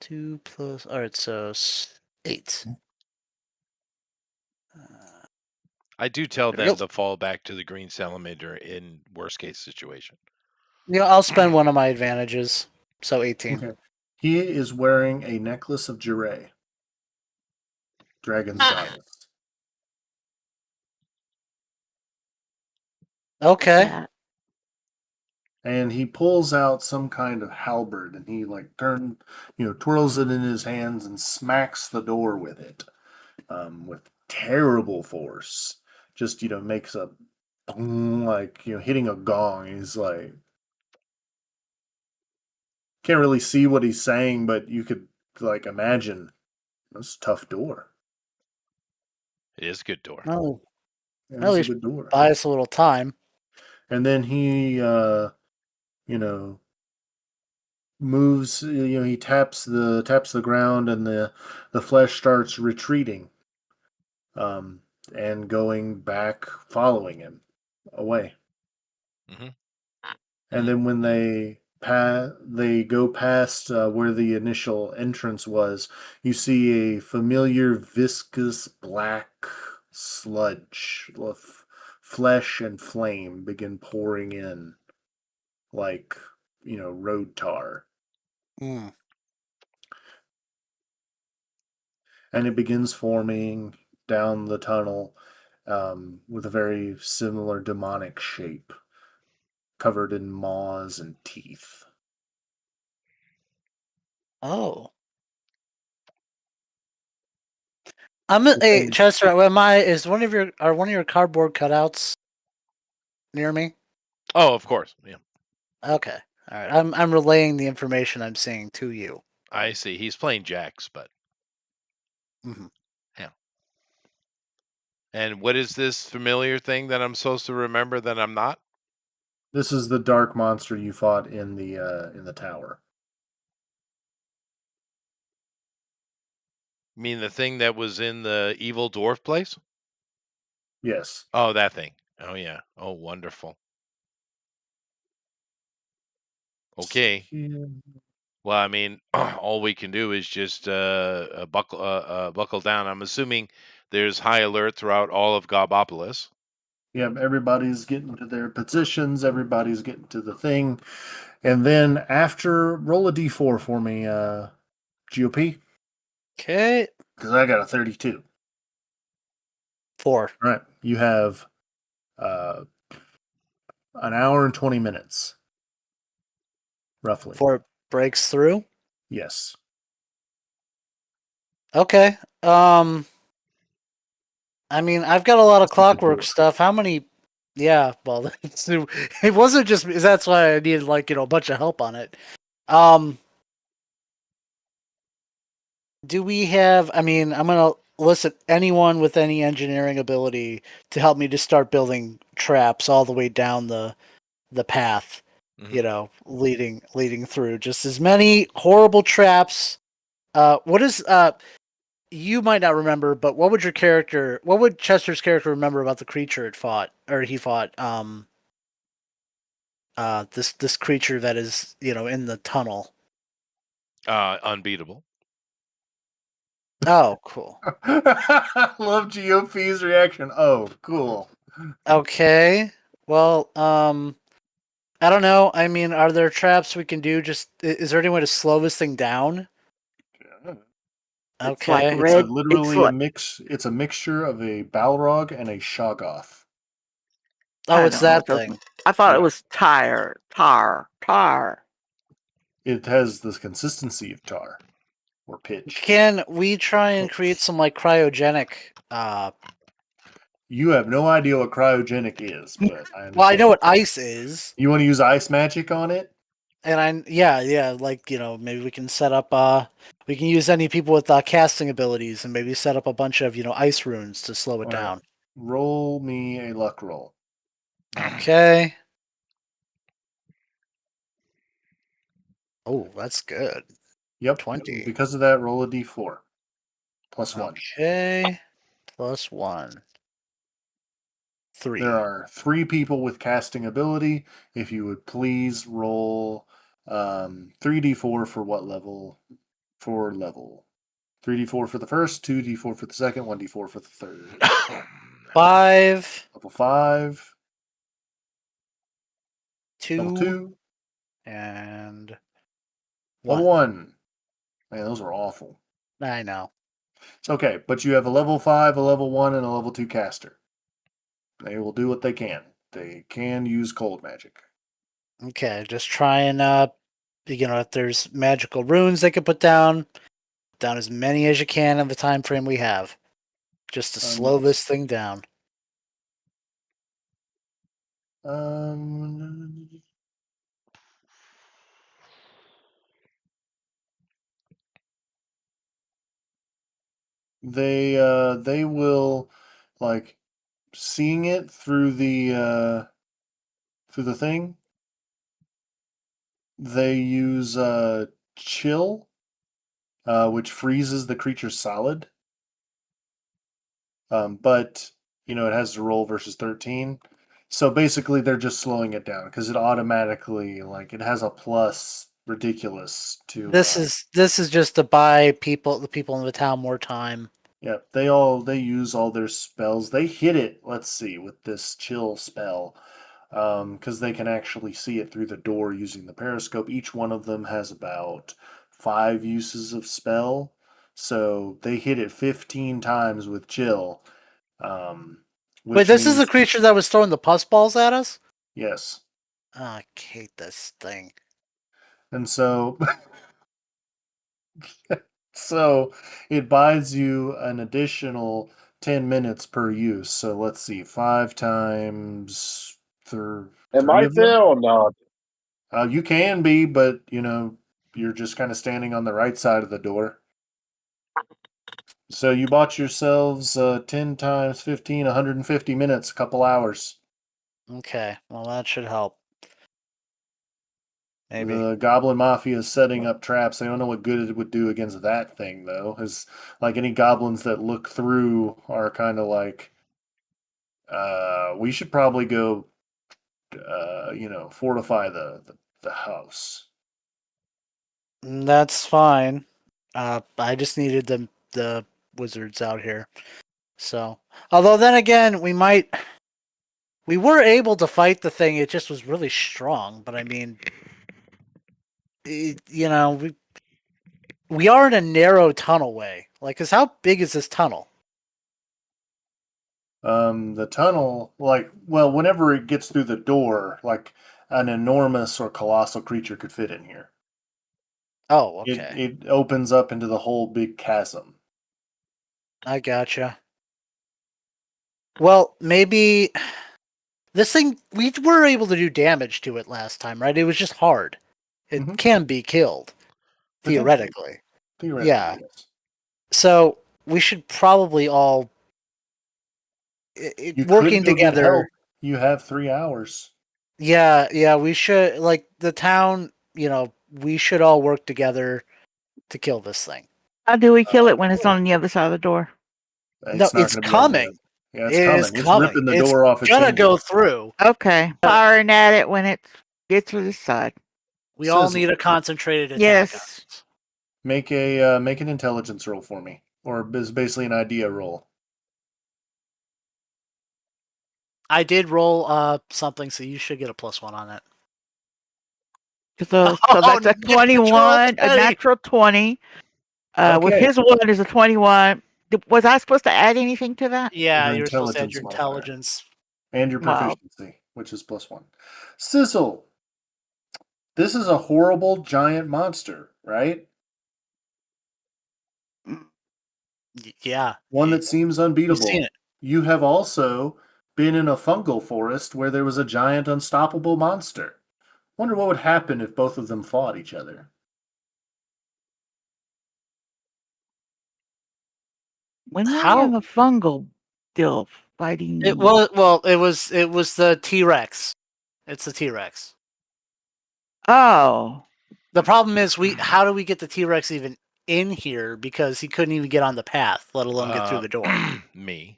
2 plus. All right, so 8.
I do tell
There we
them
go.
to fall back to the green salamander in worst case situation.
Yeah, I'll spend one of my advantages, so 18.
Okay. He is wearing a necklace of Jireh, dragon's goddess.
Okay.
That.
And he pulls out some kind of halberd and he twirls it in his hands and smacks the door with it with terrible force. Just, makes a boom, like, hitting a gong. He's like, can't really see what he's saying, but you could, like, imagine this tough door.
It is a good door.
Oh,
And
at
it's a
least
good door.
buy us a little time.
And then he, you know, moves. He taps the ground, and the flesh starts retreating, and going back, following him away.
hmm
And then when they go past where the initial entrance was, you see a familiar viscous black sludge of flesh and flame begin pouring in like road tar,
Mm.
and it begins forming down the tunnel with a very similar demonic shape, covered in maws and teeth.
Oh. Hey,
Okay.
Chester, is one of your cardboard cutouts near me?
Oh, of course. Yeah,
Okay. All right. I'm relaying the information I'm seeing to you.
I see. He's playing jacks, but
Mhm.
yeah. And what is this familiar thing that I'm supposed to remember that I'm not?
This is the dark monster you fought in the tower.
You mean the thing that was in the evil dwarf place?
Yes.
Oh, that thing. Oh yeah. Oh, wonderful. Okay.
Yeah.
Well, I mean, all we can do is just buckle down. I'm assuming there's high alert throughout all of Gobopolis.
Yep, everybody's getting to their positions, everybody's getting to the thing. And then after roll a D4 for me, GOP,
Okay.
because I got a 32.
4.
All right. You have uh, an hour and 20 minutes, roughly.
4 breaks through.
Yes.
Okay. I mean, I've got a lot of
This is the
clockwork
door.
stuff. How many? Yeah. Well, it wasn't just. That's why I needed a bunch of help on it. Do we have? I mean, I'm gonna elicit anyone with any engineering ability to help me to start building traps all the way down the path.
Mhm.
Leading through just as many horrible traps. What is You might not remember, but what would Chester's character remember about the creature he fought? This creature that is in the tunnel.
Unbeatable.
Oh, cool.
Love GOP's reaction. Oh, cool.
Okay. Well, I don't know. I mean, are there traps we can do? Is there any way to slow this thing down?
It's like
Okay.
It's a,
red. It's
literally a
like
mix. It's a mixture of a Balrog and a Shoggoth.
Oh,
I
it's
don't know
that
what those.
thing.
I thought it
Yeah.
was tar.
It has the consistency of tar or pitch.
Can we try and create some cryogenic?
You have no idea what cryogenic is, but I
Well, I know
understand.
what ice is.
You want to use ice magic on it?
And yeah, maybe we can set up we can use any people with casting abilities and maybe set up a bunch of ice runes to slow it
All right.
down.
Roll me a luck roll.
Okay. Oh, that's good.
Yep.
20.
Because of that, roll a d4 plus 1.
Okay. Plus 1.
There
3.
are 3 people with casting ability. If you would please roll 3d4 for what level? For level. 3d4 for the first, 2d4 for the second, 1d4 for the third.
5.
Level 5, level
2.
2,
And
level
1.
1. Man, those are awful.
I know.
It's okay, but you have a level 5, a level 1, and a level 2 caster. They will do what they can. They can use cold magic.
Okay, just try and if there's magical runes they can put down as many as you can in the time frame we have, just to slow
Let's
this thing down.
Um, they will like seeing it through the thing. They use chill, which freezes the creature solid. But it has to roll versus 13. So basically, they're just slowing it down because it automatically it has a plus ridiculous to
This is just to buy the people in the town more time.
yeah, they use all their spells. They hit it, let's see, with this chill spell. Because they can actually see it through the door using the periscope. Each one of them has about 5 uses of spell. So they hit it 15 times with chill.
Wait,
Which
this is the
means
creature that was throwing the pus balls at us?
yes.
Oh, I hate this thing.
And so So it buys you an additional 10 minutes per use. So let's see, 5 times
Am
three
I
of
there
them.
or not?
You can be, but you're just kind of standing on the right side of the door. So you bought yourselves 10 times 15, 150 minutes, a couple hours.
Okay, well that should help. Maybe.
The Goblin Mafia is setting up traps. They don't know what good it would do against that thing, though. As like any goblins that look through are kind of like, we should probably go, fortify the house.
That's fine. I just needed the wizards out here. So, although then again, we were able to fight the thing. It just was really strong. But I mean, we are in a narrow tunnelway. Like, cause how big is this tunnel?
The tunnel, whenever it gets through the door, like an enormous or colossal creature could fit in here.
Oh,
It
okay.
it opens up into the whole big chasm.
I gotcha. Well, maybe this thing we were able to do damage to it last time, right? It was just hard. It
Mhm.
can be killed
Potentially.
theoretically.
Theoretically,
Yeah.
yes.
So we should probably all
You could
working
go get
together.
help. You have 3 hours.
Yeah, we should like the town. We should all work together to kill this thing.
How do we kill it when it's
Okay.
on the other side of the door?
No,
It's not
it's
going to be able to.
coming.
Yeah, it's
It is
coming. It's
coming.
ripping the
It's
door off its
gonna go
hinges.
through.
Okay. Firing at it when it gets to the side.
We all
Sizzle.
need a concentrated attack.
Yes.
Make an intelligence roll for me, or is basically an idea roll.
I did roll something, so you should get a +1 on it.
So
Oh,
that's a
natural
21, a
20.
natural 20. With
Okay.
his one is a 21. Was I supposed to add anything to that?
Yeah,
Your
you were supposed to add
intelligence
your
modifier.
intelligence.
And your
Wow.
proficiency, which is +1. Sizzle. This is a horrible giant monster, right?
Yeah,
One that seems
you've seen
unbeatable.
it.
You have also been in a fungal forest where there was a giant unstoppable monster. Wonder what would happen if both of them fought each other.
When were we in
How
the fungal deal fighting?
it was the T-Rex. It's the T-Rex.
Oh.
The problem is how do we get the T-Rex even in here because he couldn't even get on the path, let alone get through the door.
Me.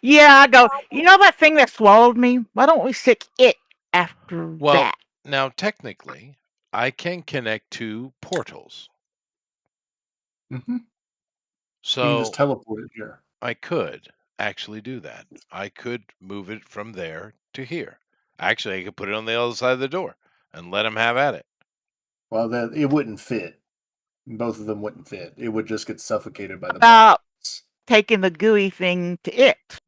Yeah, I go, you know that thing that swallowed me? Why don't we sick it after
Well,
that?
now technically, I can connect to portals.
Mm-hmm. You can just
So
teleport it here.
I could actually do that. I could move it from there to here. Actually, I could put it on the other side of the door and let him have at it.
Well, that it wouldn't fit. Both of them wouldn't fit. It would just get suffocated by the
About
blankets.
taking the gooey thing to it.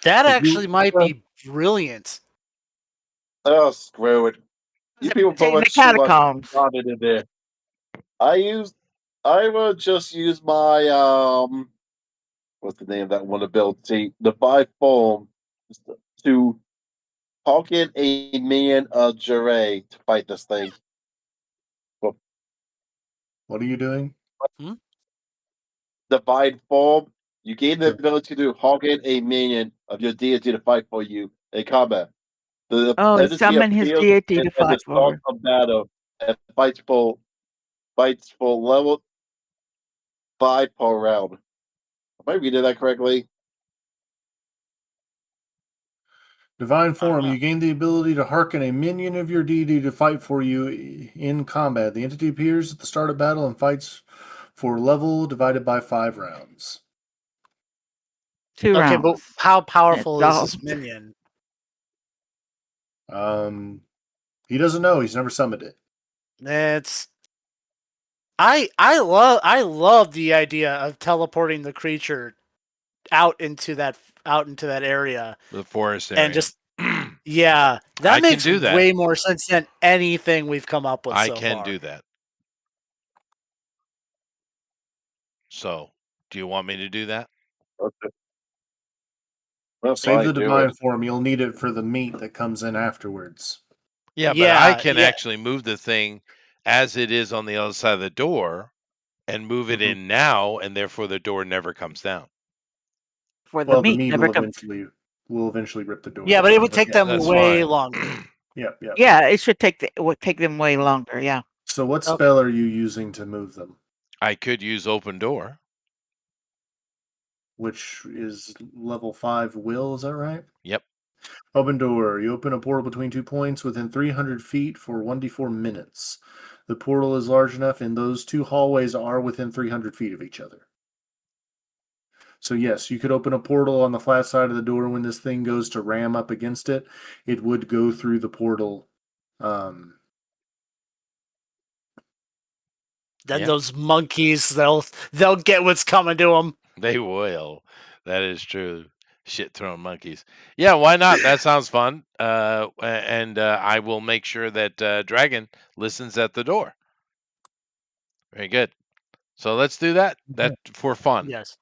That
If you-
actually might be brilliant.
Oh, screw it. You people put
Taking the
much too much
catacombs.
thought into there. I will just use my what's the name of that one ability? The by foam to pocket a minion of Jure to fight this thing.
What are you doing?
Divine form. You gain the
Sure.
ability to pocket a minion of your deity to fight for you in combat. The
Oh,
entity
summon his
appears
deity to
at the
fight for
start of battle and fights for level 5 per round. Am I reading that correctly?
Divine form. You gain the ability to hearken a minion of your deity to fight for you in combat. The entity appears at the start of battle and fights for level divided by 5 rounds.
2
Okay,
rounds.
but how powerful is this
Exhaust.
minion?
He doesn't know. He's never summoned it.
It's I love the idea of teleporting the creature out into that area
The forest area.
and just Yeah,
I
that
can
makes
do that.
way more sense than anything we've come up with
I
so
can
far.
do that. So, do you want me to do that?
Okay. That's
Save the
fine. Do
divine
it.
form. You'll need it for the meat that comes in afterwards.
Yeah, but I
Yeah,
can
yeah.
actually move the thing as it is on the other side of the door and move it
Mhm.
in now, and therefore the door never comes down.
For the
Well, the
meat
meat
never
will
comes.
eventually rip the door
Yeah, but it
down.
would take
yeah,
them
That's
way
fine.
longer.
Yep, yep.
Yeah, it should take it would take them way longer. Yeah.
So what
Okay.
spell are you using to move them?
I could use open door.
Which is level 5 will, is that right?
Yep.
Open door. You open a portal between 2 points within 300 feet for 1d4 minutes. The portal is large enough, and those two hallways are within 300 feet of each other. So, yes, you could open a portal on the flat side of the door. When this thing goes to ram up against it, it would go through the portal.
Then
Yeah.
those monkeys, they'll get what's coming to them.
They will. That is true. Shit throwing monkeys. Yeah, why not? That sounds fun. And I will make sure that Dragon listens at the door. Very good. So let's do that. That for fun.
Yes,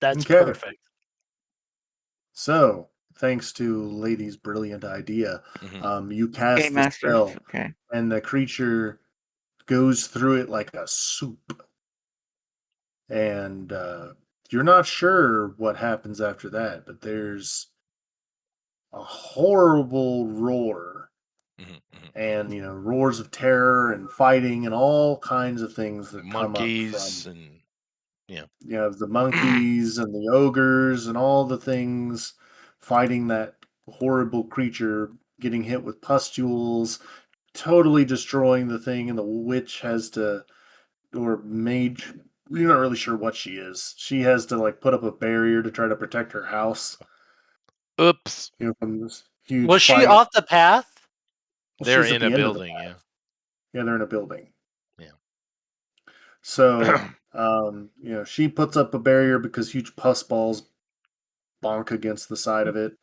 that's
Okay.
perfect.
So, thanks to Lady's brilliant idea,
Mhm.
you cast
Game
the
Master.
spell,
Okay.
and the creature goes through it like a soup. And you're not sure what happens after that, but there's a horrible roar,
Mhm, mhm,
and
mhm.
roars of terror and fighting and all kinds of things that come up
Monkeys
from
and yeah.
the monkeys and the ogres and all the things fighting that horrible creature, getting hit with pustules, totally destroying the thing, and the witch has to, or mage, you're not really sure what she is. She has to like put up a barrier to try to protect her house,
Oops.
from this huge
Was she
fight.
off the path?
Well,
They're
she's at
in a
the end of the
building, yeah.
path. Yeah, they're in a building.
Yeah.
So, she puts up a barrier because huge pus balls bonk against the side of it.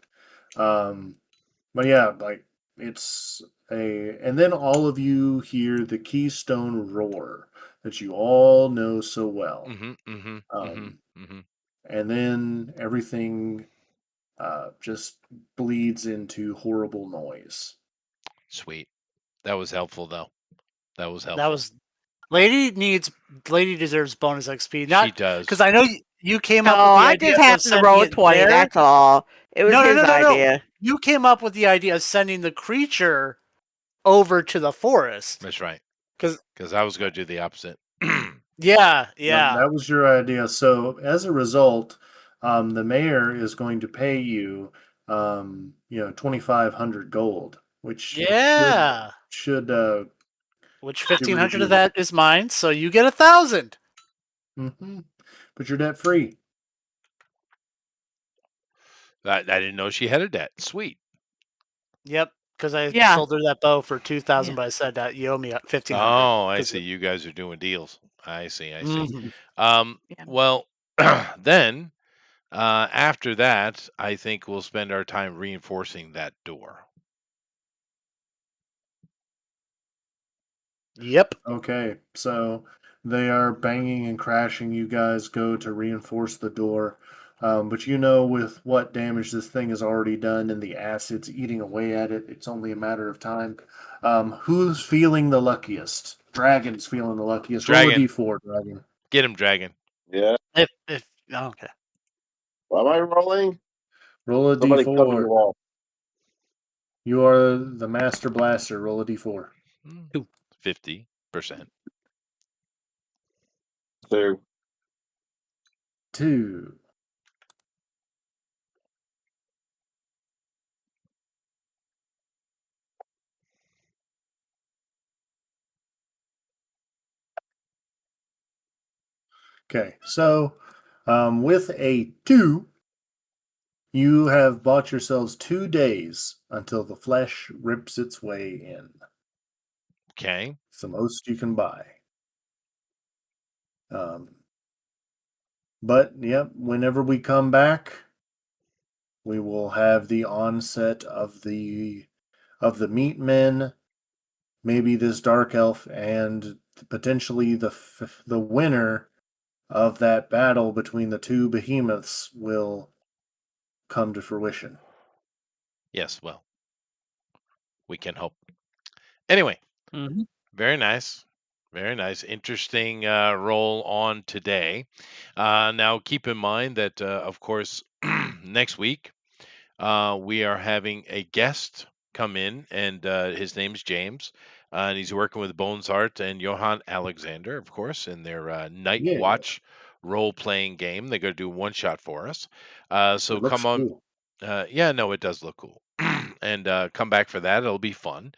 But yeah, like it's and then all of you hear the Keystone roar that you all know so well.
Mhm, mhm, mhm,
Um,
mhm.
and then everything just bleeds into horrible noise.
Sweet. That was helpful though. That was
That
helpful.
was Lady deserves bonus XP.
She
Not because
does.
I know you came
No,
up with the
I
idea
just
of
happened to
sending
roll a
it
20.
there.
That's all. It was
No, no,
his
no, no, no.
idea.
You came up with the idea of sending the creature over to the forest.
That's right.
Because
Because I was going to do the opposite.
yeah,
Yep,
yeah,
that was your idea. So as a result, the mayor is going to pay you, 2,500 gold, which
yeah.
should
Which
get rid of
1,500 of
your
that is mine, so you get 1,000.
hmm but you're debt free.
I didn't know she had a debt. Sweet.
Yep, because I
Yeah.
sold her that bow for 2,000,
Yeah.
but I said that you owe me 1,500.
Oh, I
Because
see. You guys are doing deals. I see. I see.
Mhm.
Yeah.
Well, then after that, I think we'll spend our time reinforcing that door.
Yep.
Okay, so they are banging and crashing. You guys go to reinforce the door. But with what damage this thing has already done and the acids eating away at it, it's only a matter of time. Who's feeling the luckiest? Dragon's feeling the luckiest. Roll a
Dragon,
d4, Dragon.
get him, Dragon.
Yeah.
If okay.
Why am I rolling?
Roll a
Somebody cut me
d4.
off.
You are the master blaster. Roll a d4.
50%.
2.
2. Okay, so with a 2, you have bought yourselves 2 days until the flesh rips its way in.
Okay.
It's the most you can buy. Um, but, yep, whenever we come back, We will have the onset of the meat men, maybe this dark elf, and potentially the winner of that battle between the two behemoths will come to fruition.
Yes, well, we can hope. Anyway,
Mm-hmm.
very nice. Very nice. Interesting roll on today. Now, keep in mind that, of course, next week we are having a guest come in, and his name's James. And he's working with Bones Art and Johan Alexander, of course, in their Night
Yeah,
Watch role playing game. They're going to do one shot for us. So
it looks
come on.
cool.
Yeah, no, it does look cool. And come back for that. It'll be fun.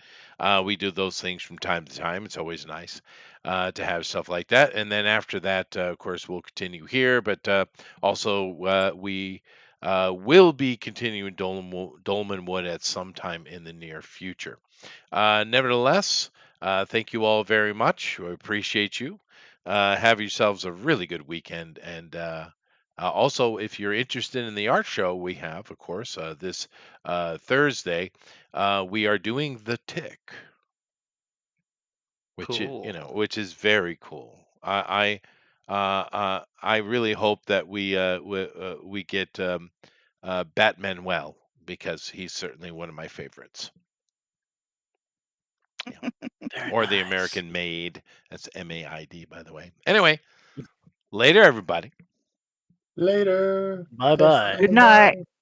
We do those things from time to time. It's always nice to have stuff like that. And then after that, of course, we'll continue here. But also, we will be continuing Dolman Wood at some time in the near future. Nevertheless, thank you all very much. We appreciate you. Have yourselves a really good weekend. And also, if you're interested in the art show we have, of course, this Thursday, we are doing The Tick, which
Cool.
which is very cool. I really hope that we get Batman because he's certainly one of my favorites. Yeah.
Very
Or the
nice.
American Maid. That's MAID, by the way. Anyway, later, everybody.
Later.
Bye-bye.
Have fun,
Good night.
bye.